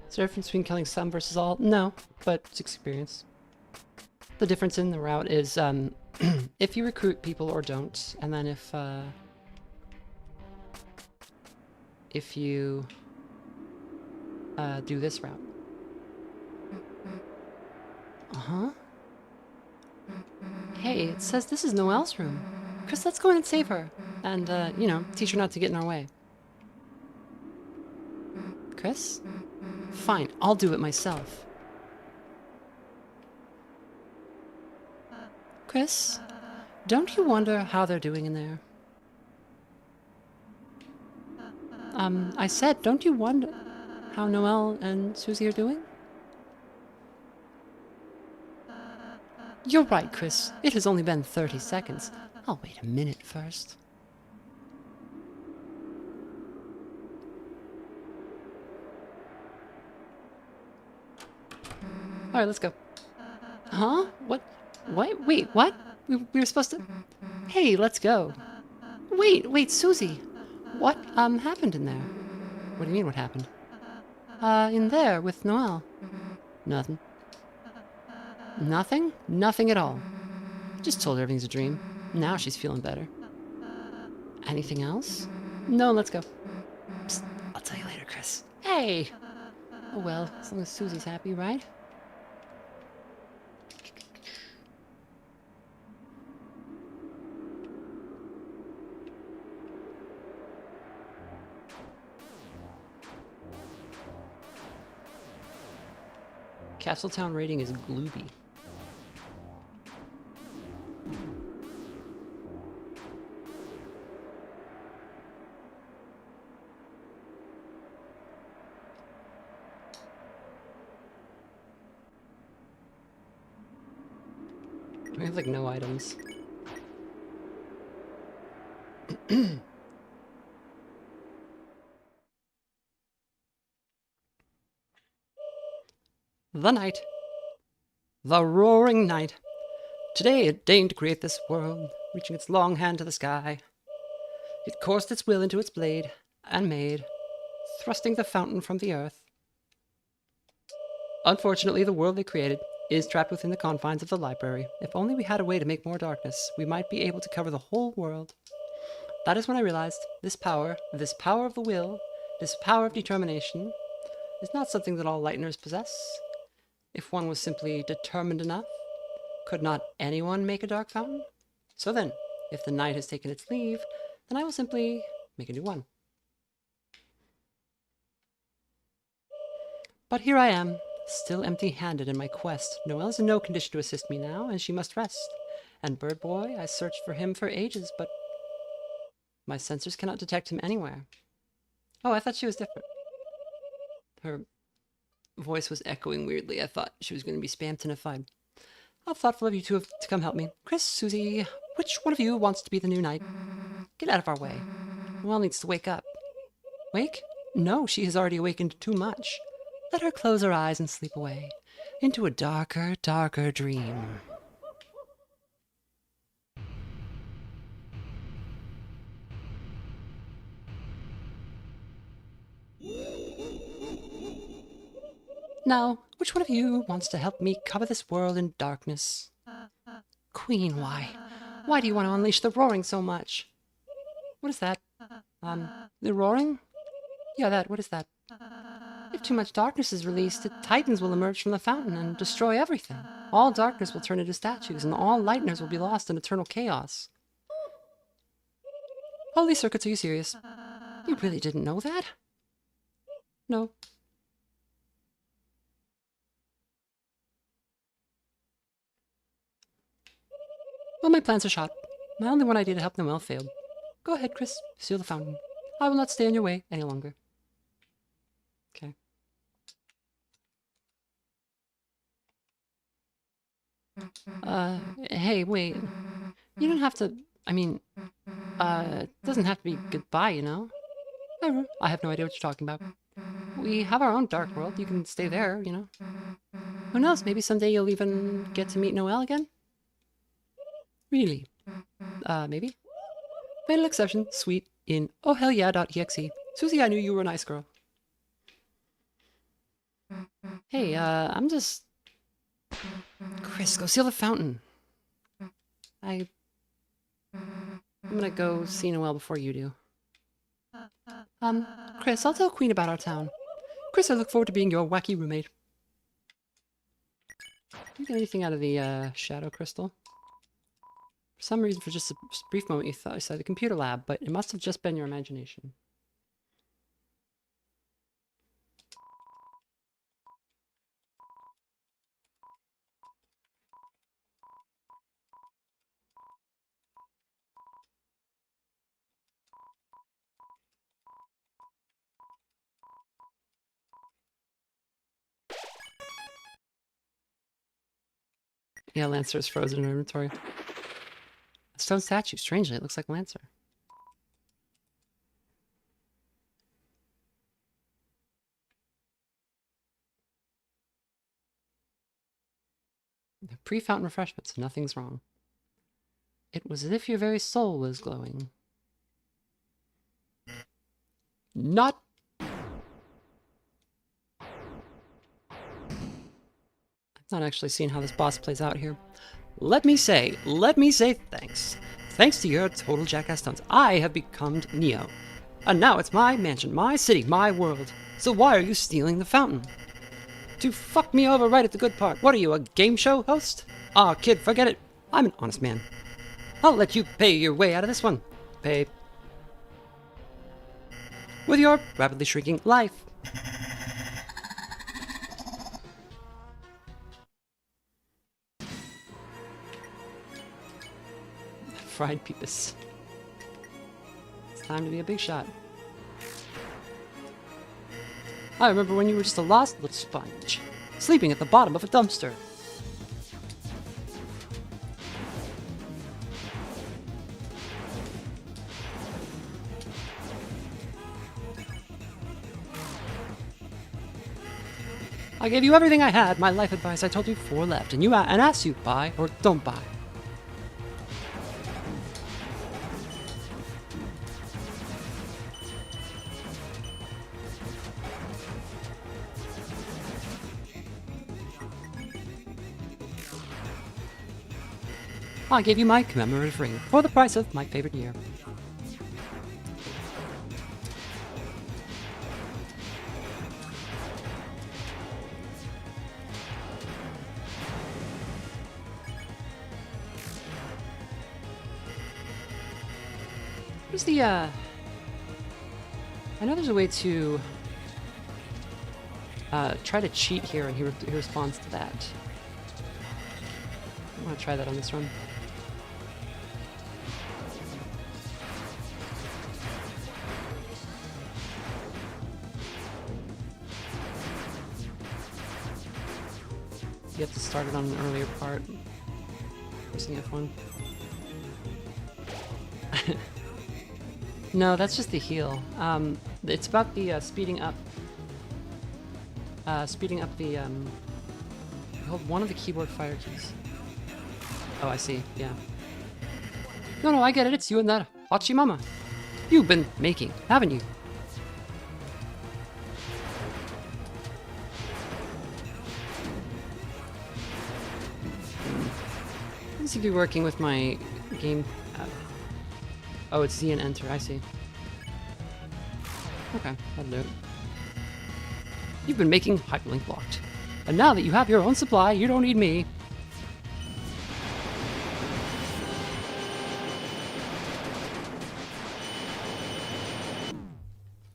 Is there a difference between killing some versus all? No, but it's experience. The difference in the route is if you recruit people or don't, and then if you do this route. Uh-huh. Hey, it says this is Noelle's room. Chris, let's go in and save her. And, you know, teach her not to get in our way. Chris? Fine, I'll do it myself. Chris, don't you wonder how they're doing in there? I said, don't you wonder how Noelle and Susie are doing? You're right, Chris. It has only been 30 seconds. I'll wait a minute first. Alright, let's go. Huh? What? What? Wait, what? We were supposed to... Hey, let's go. Wait, Susie. What, happened in there? What do you mean, what happened? In there, with Noelle. Nothing. Nothing? Nothing at all. Just told her everything's a dream. Now she's feeling better. Anything else? No, let's go. Psst, I'll tell you later, Chris. Hey! Oh well, as long as Susie's happy, right? Castletown rating is glooby. We have like no items. The night. The roaring night. Today it deigned to create this world, reaching its long hand to the sky. It coursed its will into its blade, and made, thrusting the fountain from the earth. Unfortunately, the world they created is trapped within the confines of the library. If only we had a way to make more darkness, we might be able to cover the whole world. That is when I realized this power of the will, this power of determination, is not something that all lighteners possess. If one was simply determined enough, could not anyone make a dark fountain? So then, if the night has taken its leave, then I will simply make a new one. But here I am, still empty-handed in my quest. Noelle is in no condition to assist me now, and she must rest. And Bird Boy, I searched for him for ages, but my sensors cannot detect him anywhere. Oh, I thought she was different. Her voice was echoing weirdly. I thought she was going to be spamtonified. How thoughtful of you two to come help me. Chris, Susie, which one of you wants to be the new knight? Get out of our way. Noelle needs to wake up. Wake? No, she has already awakened too much. Let her close her eyes and sleep away into a darker, darker dream. Now, Which one of you wants to help me cover this world in darkness? Queen, why? Why do you want to unleash the roaring so much? What is that? The roaring? Yeah, that. What is that? If too much darkness is released, the titans will emerge from the fountain and destroy everything. All darkness will turn into statues, and all lightners will be lost in eternal chaos. Holy circuits, are you serious? You really didn't know that? No. Well, my plans are shot. My only one idea to help Noelle failed. Go ahead, Chris. Seal the fountain. I will not stay in your way any longer. Okay. Hey, wait. You don't have to... I mean, it doesn't have to be goodbye, you know? I have no idea what you're talking about. We have our own dark world. You can stay there, you know? Who knows? Maybe someday you'll even get to meet Noelle again? Really? Maybe? Fatal exception, sweet, in ohhellyeah.exe. Susie, I knew you were a nice girl. Hey, I'm just... Chris, go seal the fountain. I'm gonna go see Noelle before you do. Chris, I'll tell Queen about our town. Chris, I look forward to being your wacky roommate. Did you get anything out of the, shadow crystal? For some reason, for just a brief moment, you thought I saw the computer lab, but it must have just been your imagination. Yeah, Lancer is frozen in inventory. A stone statue. Strangely, it looks like Lancer. Pre-fountain refreshments. Nothing's wrong. It was as if your very soul was glowing. Not... I've not actually seen how this boss plays out here. Let me say thanks. Thanks to your total jackass stunts, I have become Neo. And now it's my mansion, my city, my world. So why are you stealing the fountain? To fuck me over right at the good part. What are you, a game show host? Aw, kid, forget it. I'm an honest man. I'll let you pay your way out of this one. Pay. With your rapidly shrinking life. Fried peepus. It's time to be a big shot. I remember when you were just a lost little sponge, sleeping at the bottom of a dumpster. I gave you everything I had, my life advice. I told you 4 left, and asked you buy or don't buy. I gave you my commemorative ring for the price of my favorite year. Where's the, I know there's a way to, try to cheat here, and he responds to that. I want to try that on this run. You have to start it on an earlier part. Pressing F1. No, that's just the heal. It's about the speeding up the hold one of the keyboard fire keys. Oh, I see. Yeah. No, I get it. It's you and that Hachimama. You've been making, haven't you? Seems to be working with my game pad. Oh, it's Z and enter, I see. Okay, that'll do it. You've been making hyperlink blocked. And now that you have your own supply, you don't need me.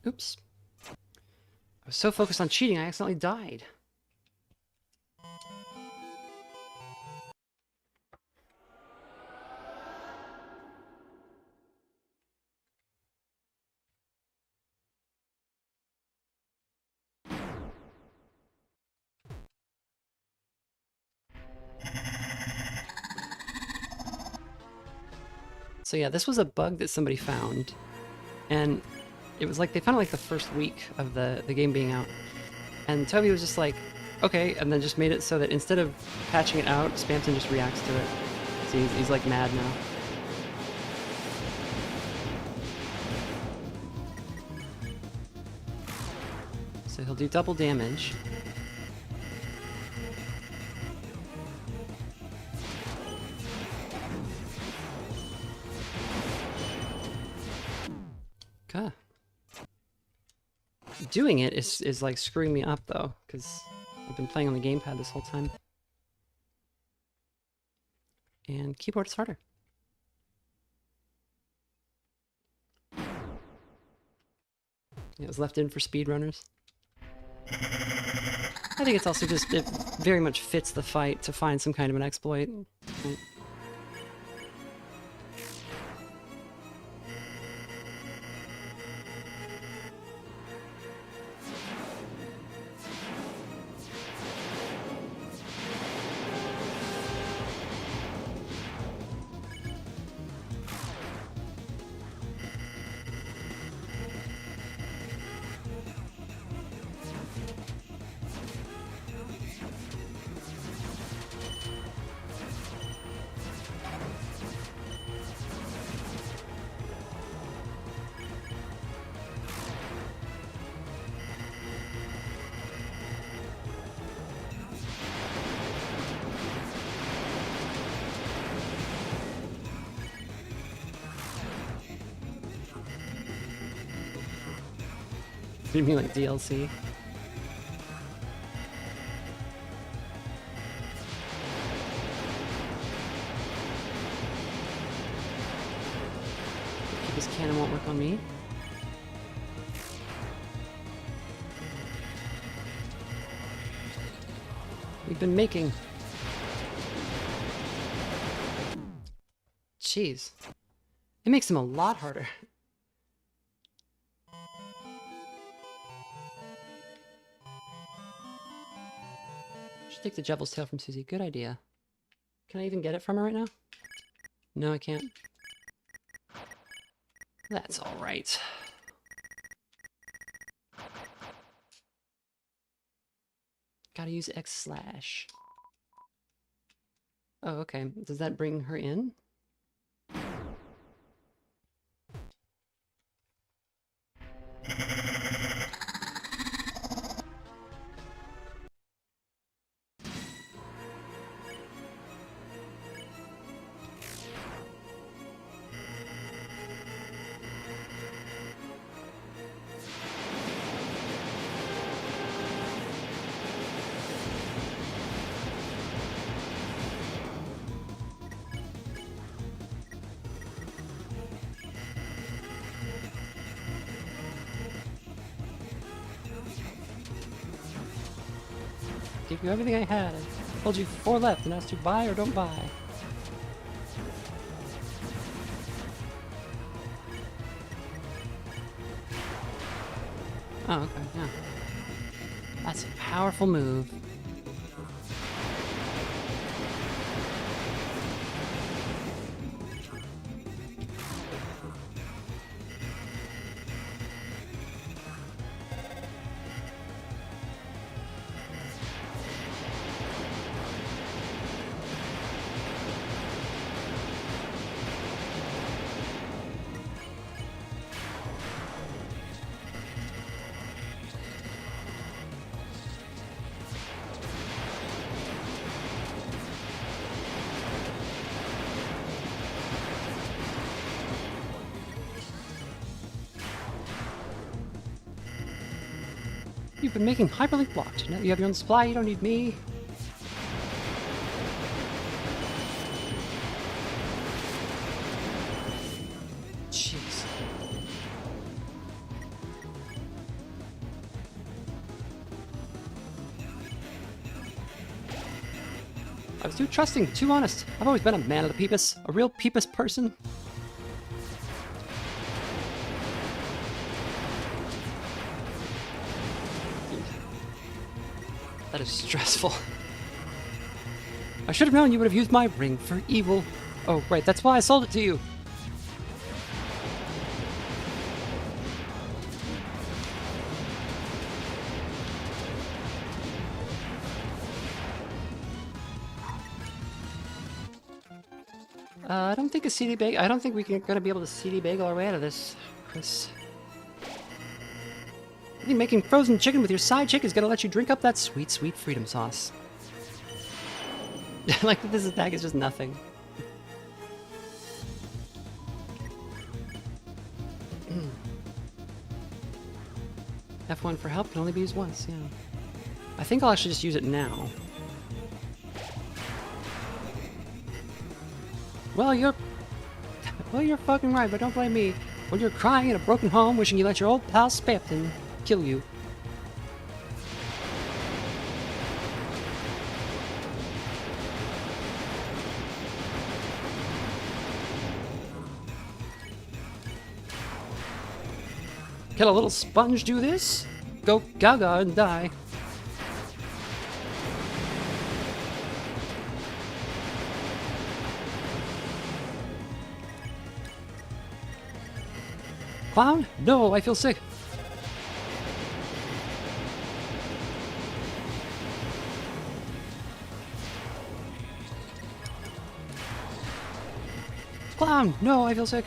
Oops. I was so focused on cheating, I accidentally died. So yeah, this was a bug that somebody found, and it was like they found it like the first week of the game being out, and Toby was just like, okay, and then just made it so that instead of patching it out, Spamton just reacts to it. So he's like mad now. So he'll do double damage. Okay. Doing it is like screwing me up though, because I've been playing on the gamepad this whole time. And keyboard is harder. It was left in for speedrunners. I think it's also just, it very much fits the fight to find some kind of an exploit. Right? You mean like DLC? This cannon won't work on me. We've been making... Jeez. It makes him a lot harder. Should take the Devil's Tail from Susie. Good idea. Can I even get it from her right now? No, I can't. That's alright. Gotta use X/. Oh, okay. Does that bring her in? Gave you everything I had. I told you 4 left and asked you buy or don't buy. Oh, okay, yeah. That's a powerful move. you've been making hyperlink blocked. Now that you have your own supply, you don't need me. Jeez. I was too trusting, too honest. I've always been a man of the peepus, a real peepus person. That is stressful. I should have known you would have used my ring for evil. Oh, right, that's why I sold it to you. I don't think a CD bagel. I don't think we're gonna be able to CD bagel our way out of this, Chris. I think making frozen chicken with your side chick is gonna let you drink up that sweet, sweet freedom sauce. Like this attack is just nothing. F1 for help can only be used once. Yeah. I think I'll actually just use it now. Well, you're fucking right, but don't blame me. When you're crying in a broken home, wishing you let your old pal Spamton kill you. Can a little sponge do this? Go gaga and die. Clown? No, I feel sick. Clown! No, I feel sick.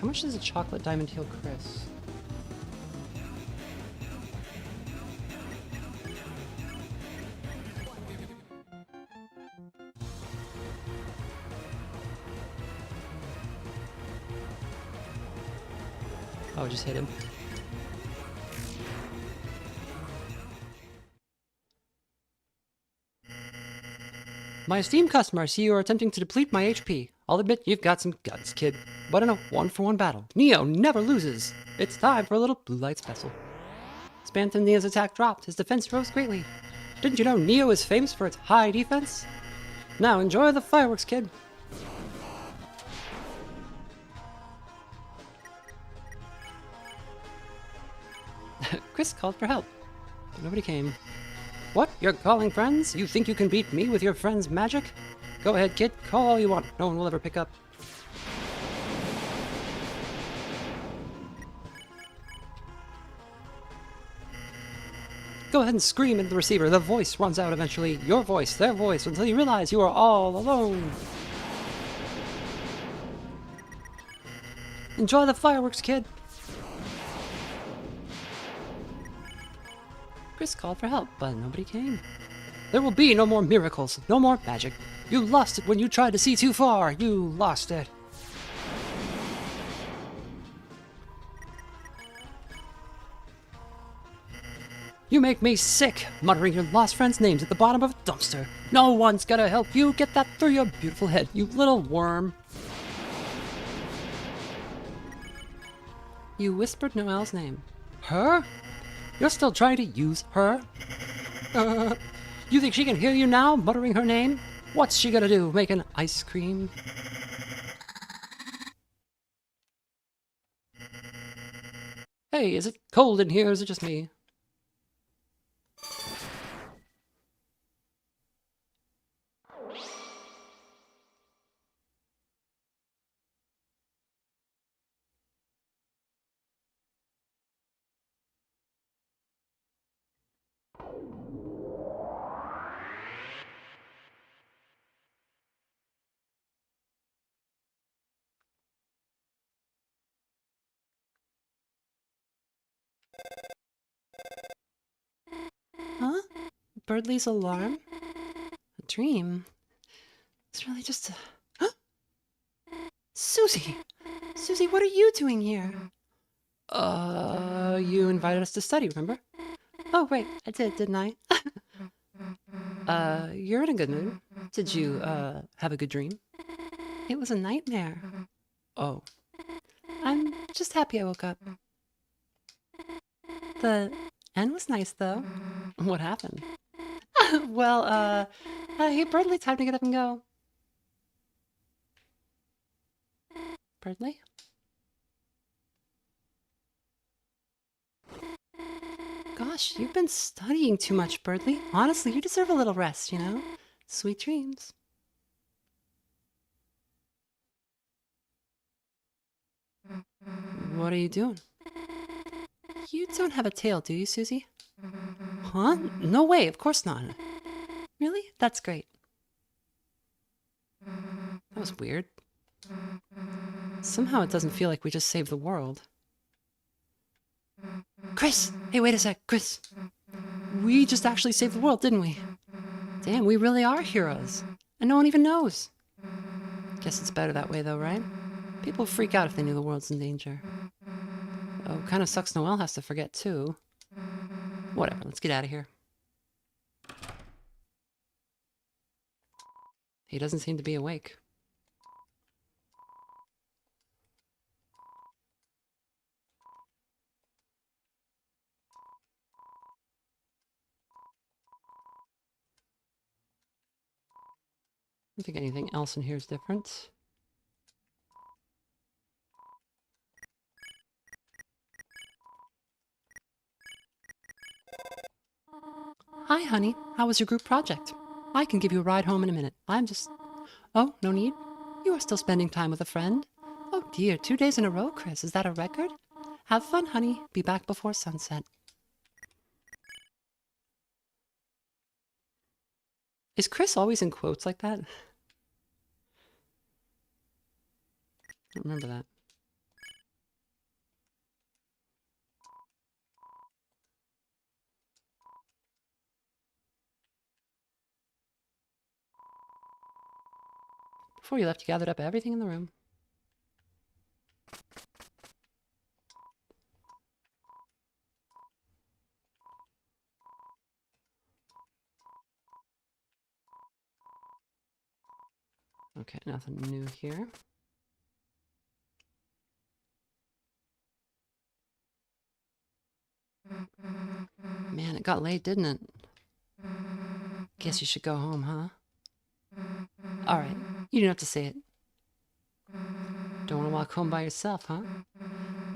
How much does a chocolate diamond heal Chris? Oh, just hit him. My esteemed customer, I see you are attempting to deplete my HP. I'll admit you've got some guts, kid. But in a one-for-one battle, Neo never loses. It's time for a little blue light special. Spamton Neo's attack dropped. His defense rose greatly. Didn't you know Neo is famous for its high defense? Now enjoy the fireworks, kid. Chris called for help, but nobody came. What? You're calling friends? You think you can beat me with your friend's magic? Go ahead, kid. Call all you want. No one will ever pick up. Go ahead and scream into the receiver. The voice runs out eventually. Your voice, their voice, until you realize you are all alone. Enjoy the fireworks, kid. Chris called for help, but nobody came. There will be no more miracles, no more magic. You lost it when you tried to see too far. You lost it. You make me sick, muttering your lost friends' names at the bottom of a dumpster. No one's gonna help you get that through your beautiful head, you little worm. You whispered Noelle's name. Her? You're still trying to use her? You think she can hear you now, muttering her name? What's she gonna do, make an ice cream? Hey, is it cold in here, or is it just me? Birdley's alarm? A dream? It's really just a... Susie! Susie, what are you doing here? You invited us to study, remember? Oh, right, I did, didn't I? You're in a good mood. Did you, have a good dream? It was a nightmare. Oh. I'm just happy I woke up. The end was nice, though. What happened? Well, hey, Birdley, time to get up and go. Birdley? Gosh, you've been studying too much, Birdley. Honestly, you deserve a little rest, you know? Sweet dreams. What are you doing? You don't have a tail, do you, Susie? Huh? No way, of course not. Really? That's great. That was weird. Somehow it doesn't feel like we just saved the world. Chris! Hey, wait a sec, Chris! We just actually saved the world, didn't we? Damn, we really are heroes. And no one even knows. Guess it's better that way, though, right? People freak out if they knew the world's in danger. Oh, kind of sucks Noelle has to forget, too. Whatever, let's get out of here. He doesn't seem to be awake. I don't think anything else in here is different. Hi, honey. How was your group project? I can give you a ride home in a minute. I'm just... Oh, no need? You are still spending time with a friend? Oh dear, 2 days in a row, Chris. Is that a record? Have fun, honey. Be back before sunset. Is Chris always in quotes like that? I don't remember that. Before you left, you gathered up everything in the room. Okay, nothing new here. Man, it got late, didn't it? Guess you should go home, huh? All right, you don't have to say it. Don't want to walk home by yourself, huh?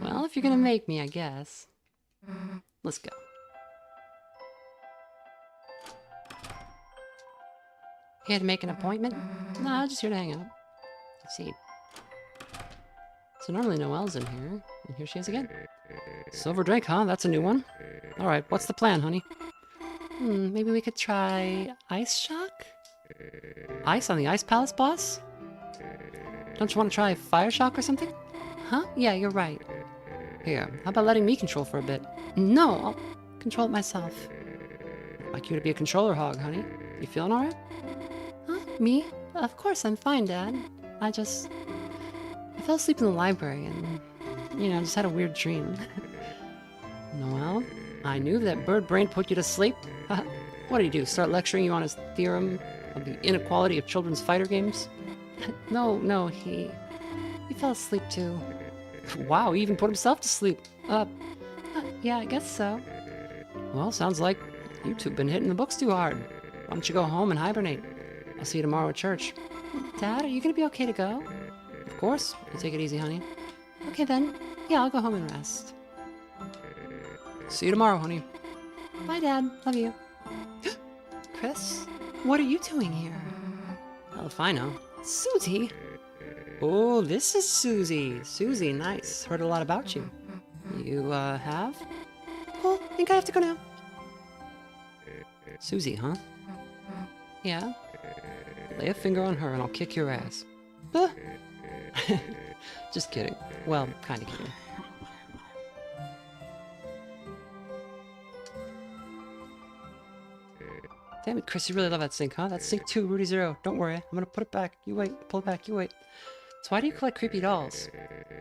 Well, if you're gonna make me, I guess. Let's go. Here to make an appointment? No, just here to hang out. Let's see. So normally Noelle's in here, and here she is again. Silver drink, huh? That's a new one. All right, what's the plan, honey? Maybe we could try Ice Shock? Ice on the Ice Palace, boss? Don't you want to try Fire Shock or something? Huh? Yeah, you're right. Here, how about letting me control for a bit? No, I'll control it myself. I'd like you to be a controller hog, honey. You feeling alright? Huh? Me? Of course, I'm fine, Dad. I fell asleep in the library and, just had a weird dream. Noelle, I knew that bird brain put you to sleep. What did he do, start lecturing you on his theorem of the inequality of children's fighter games? No, he fell asleep too. Wow, he even put himself to sleep. Yeah, I guess so. Well, sounds like you two been hitting the books too hard. Why don't you go home and hibernate? I'll see you tomorrow at church. Dad, are you gonna be okay to go? Of course. You take it easy, honey. Okay then. Yeah, I'll go home and rest. See you tomorrow, honey. Bye, Dad. Love you. Chris, what are you doing here? Hell if I know. Susie? Oh, this is Susie. Susie, nice. Heard a lot about you. You, have? Well, think I have to go now. Susie, huh? Yeah? Lay a finger on her and I'll kick your ass. Just kidding. Well, kinda kidding. Damn it, Chris, you really love that sink, huh? That's sink 2, Rudy 0. Don't worry, I'm gonna put it back. You wait, pull it back, you wait. So why do you collect creepy dolls?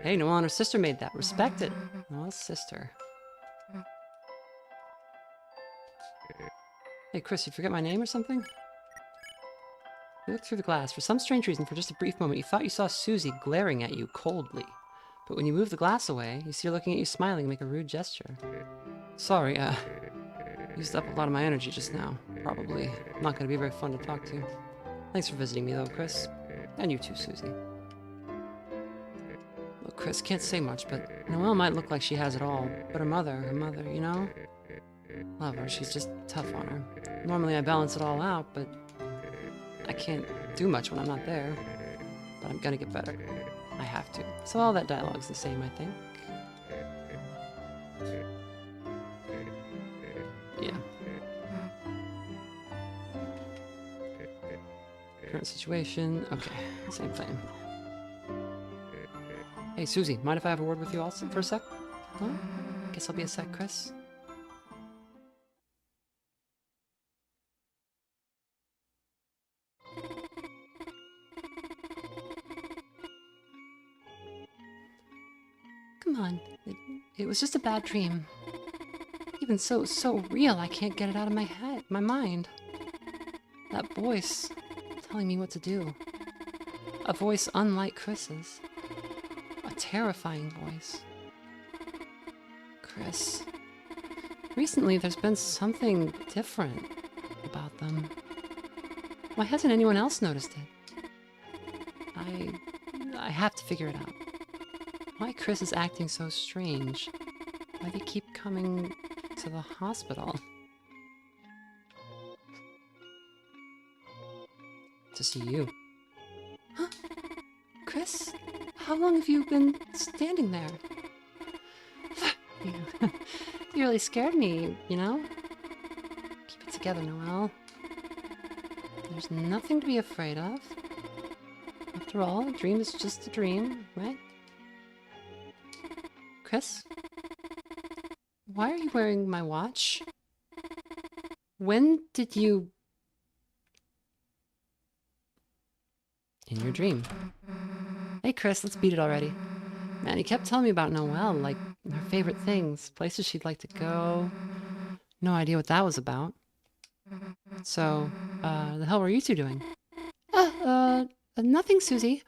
Hey, Noelle and her sister made that. Respect it. Noelle's sister. Hey, Chris, you forget my name or something? You looked through the glass. For some strange reason, for just a brief moment, you thought you saw Susie glaring at you coldly. But when you move the glass away, you see her looking at you smiling and make a rude gesture. Sorry, used up a lot of my energy just now. Probably not gonna be very fun to talk to. Thanks for visiting me though, Chris. And you too, Susie. Look, Chris, can't say much, but Noelle might look like she has it all. But her mother, you know? Love her, she's just tough on her. Normally I balance it all out, but I can't do much when I'm not there. But I'm gonna get better. I have to. So all that dialogue's the same, I think. Yeah. Current situation. Okay, same thing. Hey, Susie, mind if I have a word with you also for a sec? Huh? Guess I'll be a sec, Chris.
Come on. It was just a bad dream. Even so real, I can't get it out of my head, my mind. That voice telling me what to do. A voice unlike Chris's. A terrifying voice. Chris. Recently, there's been something different about them. Why hasn't anyone else noticed it? I have to figure it out. Why Chris is acting so strange? Why they keep coming to the hospital?
To see you.
Huh? Chris? How long have you been standing there? You really scared me, you know? Keep it together, Noelle. There's nothing to be afraid of. After all, a dream is just a dream, right? Chris? Why are you wearing my watch? When did you...
In your dream.
Hey, Chris, let's beat it already. Man, he kept telling me about Noelle, like her favorite things, places she'd like to go. No idea what that was about. So, the hell were you two doing? Nothing, Susie.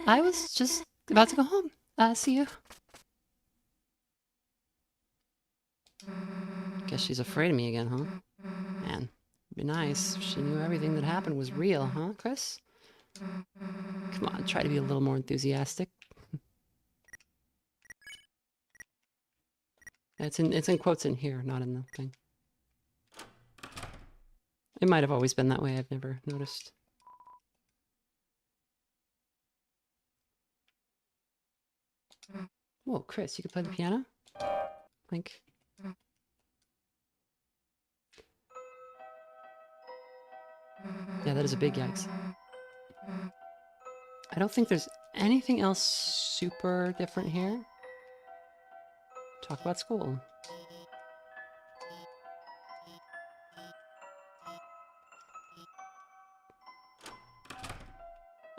I was just about to go home. See you.
Guess she's afraid of me again, huh? Man, it'd be nice if she knew everything that happened was real, huh, Chris? Come on, try to be a little more enthusiastic. It's in quotes in here, not in the thing. It might have always been that way, I've never noticed. Whoa, Chris, you could play the piano? Like... Yeah, that is a big yikes. I don't think there's anything else super different here. Talk about school.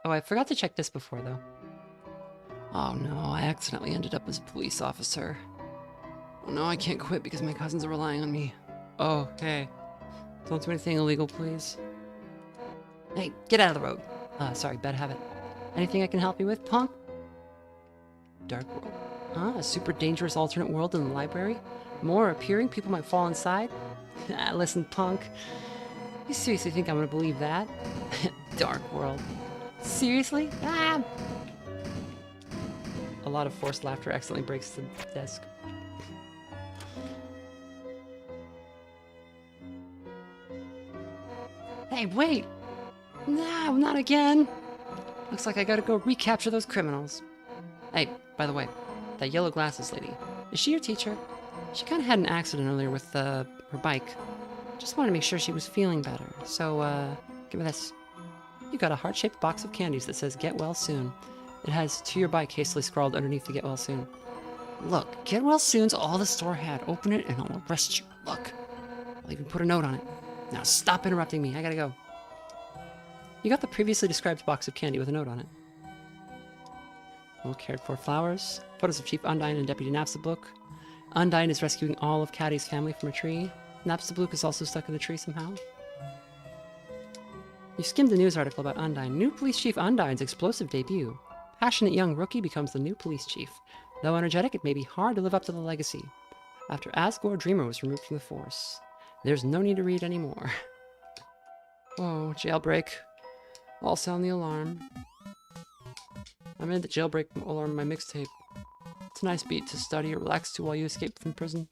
Oh, I forgot to check this before, though. Oh no, I accidentally ended up as a police officer. Oh no, I can't quit because my cousins are relying on me. Oh, hey. Don't do anything illegal, please. Hey, get out of the road. Sorry, bad habit. Anything I can help you with, punk? Dark world. Huh? A super dangerous alternate world in the library? More appearing? People might fall inside? Listen, punk. You seriously think I'm gonna believe that? Dark world. Seriously? Ah! A lot of forced laughter accidentally breaks the desk. Hey, wait! No, not again! Looks like I gotta go recapture those criminals. Hey, by the way, that yellow glasses lady, is she your teacher? She kinda had an accident earlier with, her bike. Just wanted to make sure she was feeling better. So, give me this. You got a heart-shaped box of candies that says, "Get well soon." It has "To your bike" hastily scrawled underneath the "Get well soon." Look, "Get well soon's" all the store had. Open it and I'll arrest you. Look. I'll even put a note on it. Now stop interrupting me. I gotta go. You got the previously described box of candy with a note on it. Well cared for flowers. Photos of Chief Undyne and Deputy Napstablook. Undyne is rescuing all of Caddy's family from a tree. Napstablook is also stuck in the tree somehow. You skimmed a news article about Undyne. New Police Chief Undyne's explosive debut. Passionate young rookie becomes the new police chief. Though energetic, it may be hard to live up to the legacy. After Asgore Dreamer was removed from the force. There's no need to read anymore. Oh, jailbreak. I'll sound the alarm. I'm in the jailbreak alarm my mixtape. It's a nice beat to study or relax to while you escape from prison.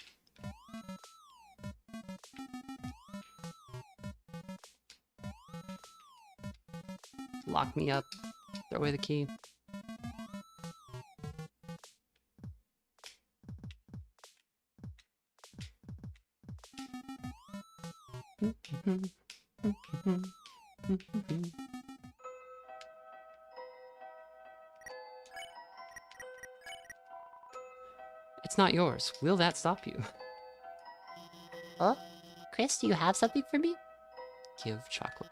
Lock me up. Throw away the key. It's not yours. Will that stop you?
Oh? Chris, do you have something for me?
Give chocolate.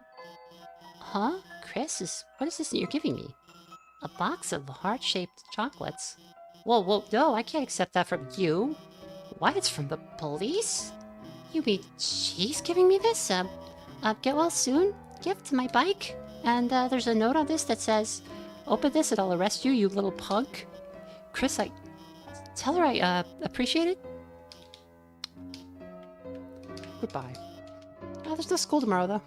Huh? Chris, what is this that you're giving me? A box of heart-shaped chocolates. Whoa, no, I can't accept that from you. What? It's from the police? You mean she's giving me this? Get well soon. Gift to my bike. And there's a note on this that says, open this and I'll arrest you, you little punk. Chris, tell her I appreciate it.
Goodbye. Oh, there's no school tomorrow, though.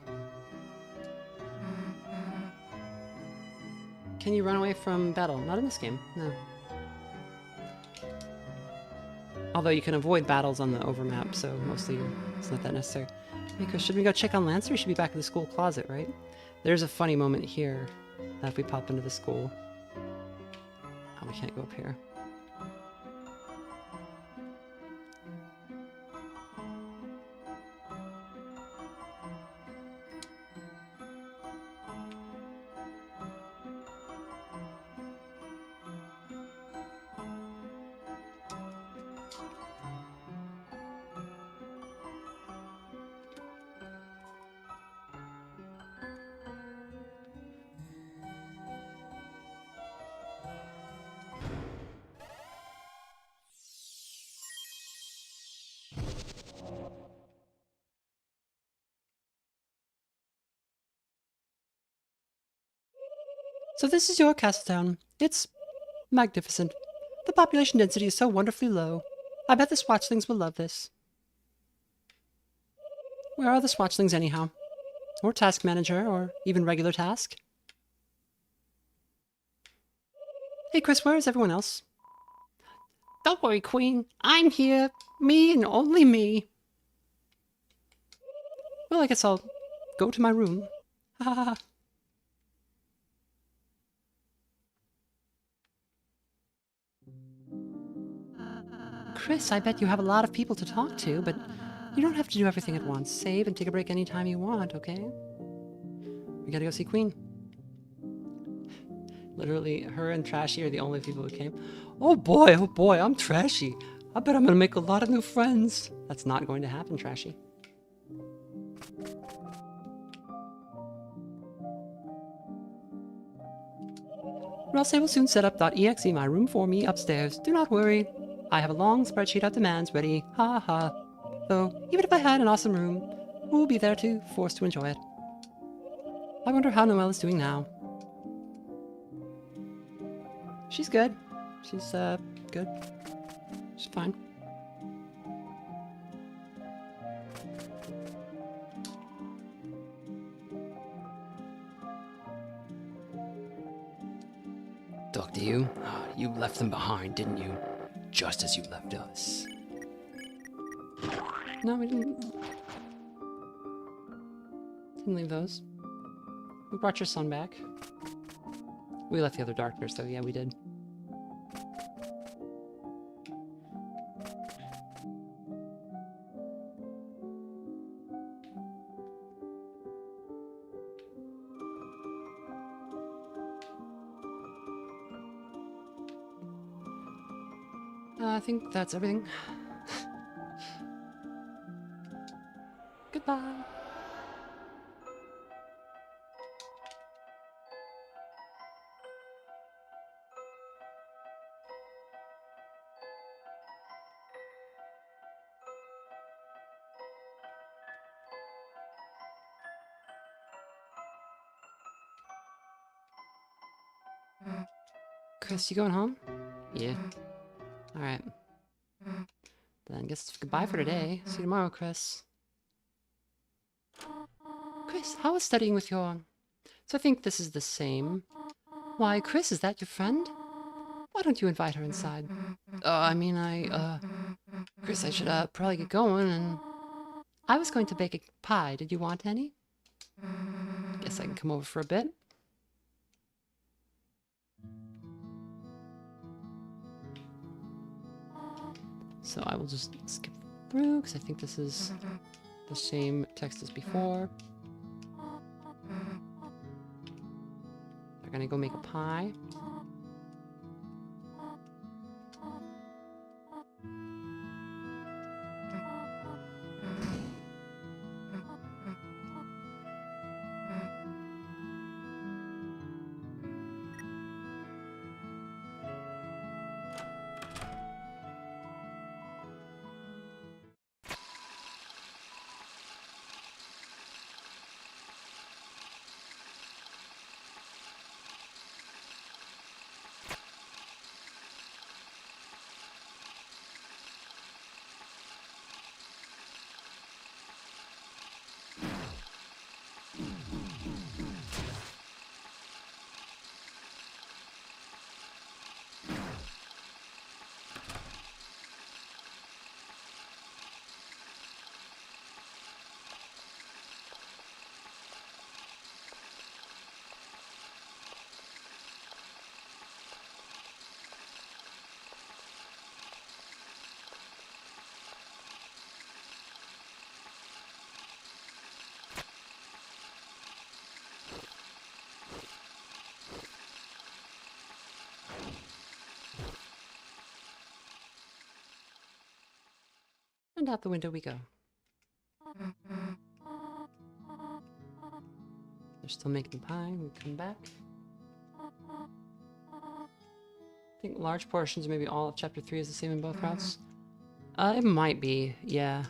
Can you run away from battle? Not in this game, no. Although you can avoid battles on the overmap, so mostly it's not that necessary. Hey, Chris, should we go check on Lancer? We should be back in the school closet, right? There's a funny moment here if we pop into the school. Oh, we can't go up here. So this is your Castletown. It's magnificent. The population density is so wonderfully low. I bet the Swatchlings will love this. Where are the Swatchlings anyhow? Or Task Manager, or even regular Task? Hey Chris, where is everyone else?
Don't worry, Queen. I'm here. Me and only me.
Well, I guess I'll go to my room. Ha ha ha. Chris, I bet you have a lot of people to talk to, but you don't have to do everything at once. Save and take a break anytime you want, okay? We gotta go see Queen. Literally, her and Trashy are the only people who came. Oh boy, I'm Trashy. I bet I'm gonna make a lot of new friends. That's not going to happen, Trashy. Rossay will soon set up .exe my room for me upstairs. Do not worry. I have a long spreadsheet of demands ready. Ha ha. Though, even if I had an awesome room, who will be there to force to enjoy it? I wonder how Noelle is doing now. She's good. She's, good. She's fine. Talk to you? You left them behind, didn't you? Just as you left us. No, we didn't. Didn't leave those. We brought your son back. We left the other darkness, though. Yeah, we did. I think that's everything. Goodbye. Chris, you going home? Yeah. Alright. Then guess it's goodbye for today. See you tomorrow, Chris. Chris, how was studying with your... So I think this is the same. Why, Chris, is that your friend? Why don't you invite her inside? Chris, I should probably get going and... I was going to bake a pie. Did you want any? Guess I can come over for a bit. So I will just skip through because I think this is the same text as before. They're gonna go make a pie. And out the window we go. They're still making the pie. We come back. I think large portions, maybe all of chapter 3 is the same in both routes. It might be, yeah.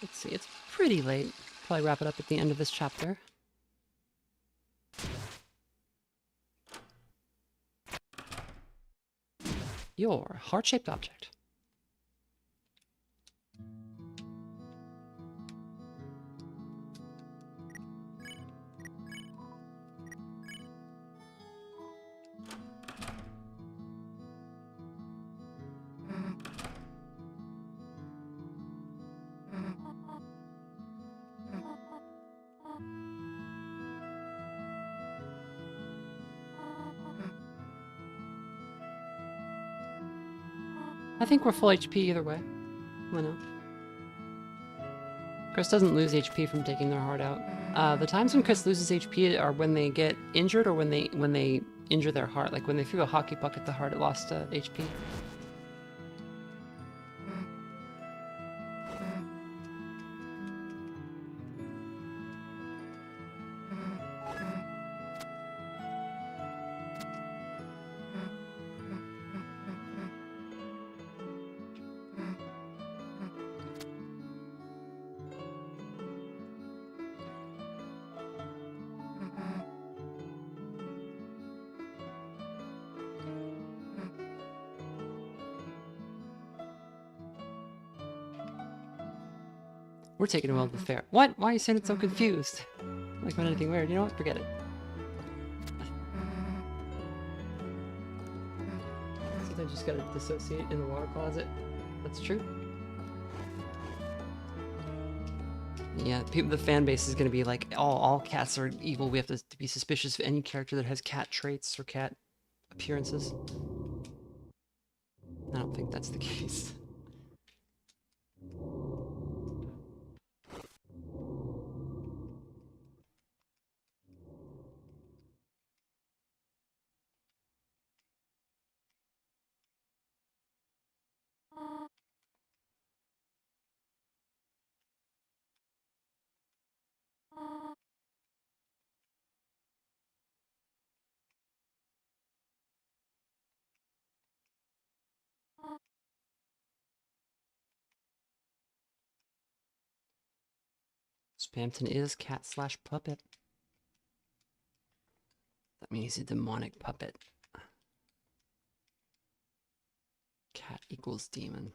Let's see, it's pretty late. Probably wrap it up at the end of this chapter. Your heart-shaped object. I think we're full HP either way. Why not? Chris doesn't lose HP from taking their heart out. The times when Chris loses HP are when they get injured or when they injure their heart. Like when they threw a hockey puck at the heart, it lost HP. We're taking a while to the fair. What? Why are you saying it so confused? Like when anything weird. You know what? Forget it. Sometimes you just gotta dissociate in the water closet. That's true. Yeah, the fan base is gonna be like, all cats are evil. We have to be suspicious of any character that has cat traits or cat appearances. I don't think that's the case. Spamton is cat/puppet. That means he's a demonic puppet. Cat equals demon.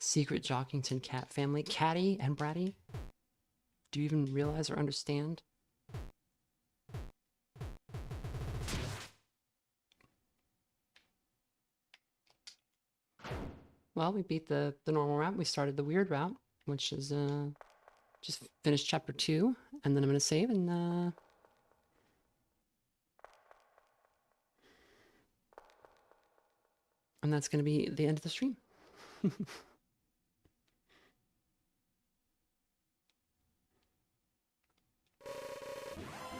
Secret Jockington cat family. Catty and Bratty? Do you even realize or understand? Well, we beat the normal route. We started the weird route, which is just finished chapter 2, and then I'm gonna save and that's gonna be the end of the stream. Here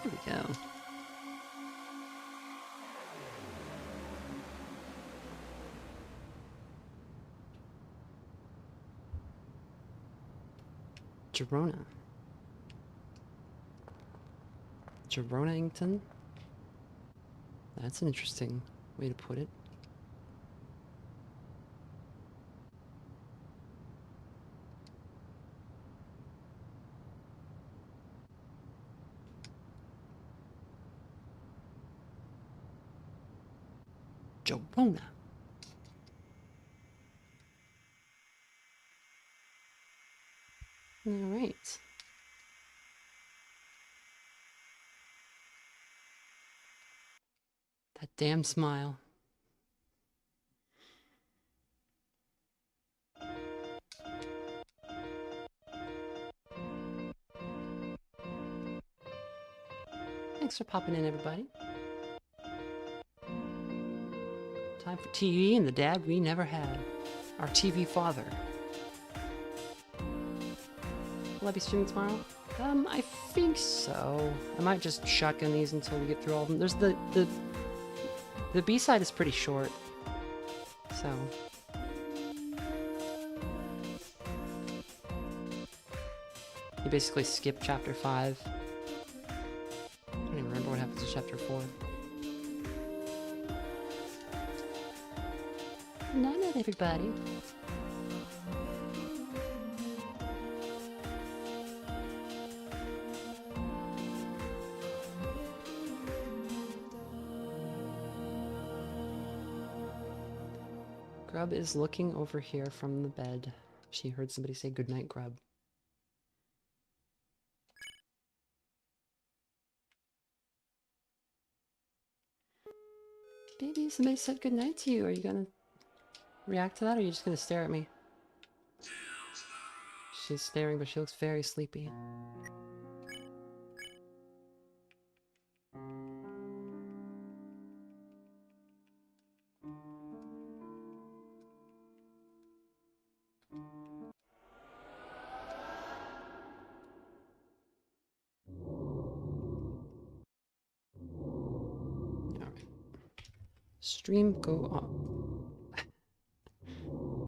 we go. Gerona. Geronaington? That's an interesting way to put it. Gerona. All right. That damn smile. Thanks for popping in, everybody. Time for TV and the dad we never had. Our TV father. Will I be streaming tomorrow? I think so. I might just shotgun these until we get through all of them. There's the B-side is pretty short. So. You basically skip chapter 5. I don't even remember what happens in chapter 4. Good night, everybody. Grub is looking over here from the bed. She heard somebody say goodnight, Grub. Baby, somebody said goodnight to you. Are you gonna react to that, or are you just gonna stare at me? She's staring, but she looks very sleepy. Alright. Stream go on.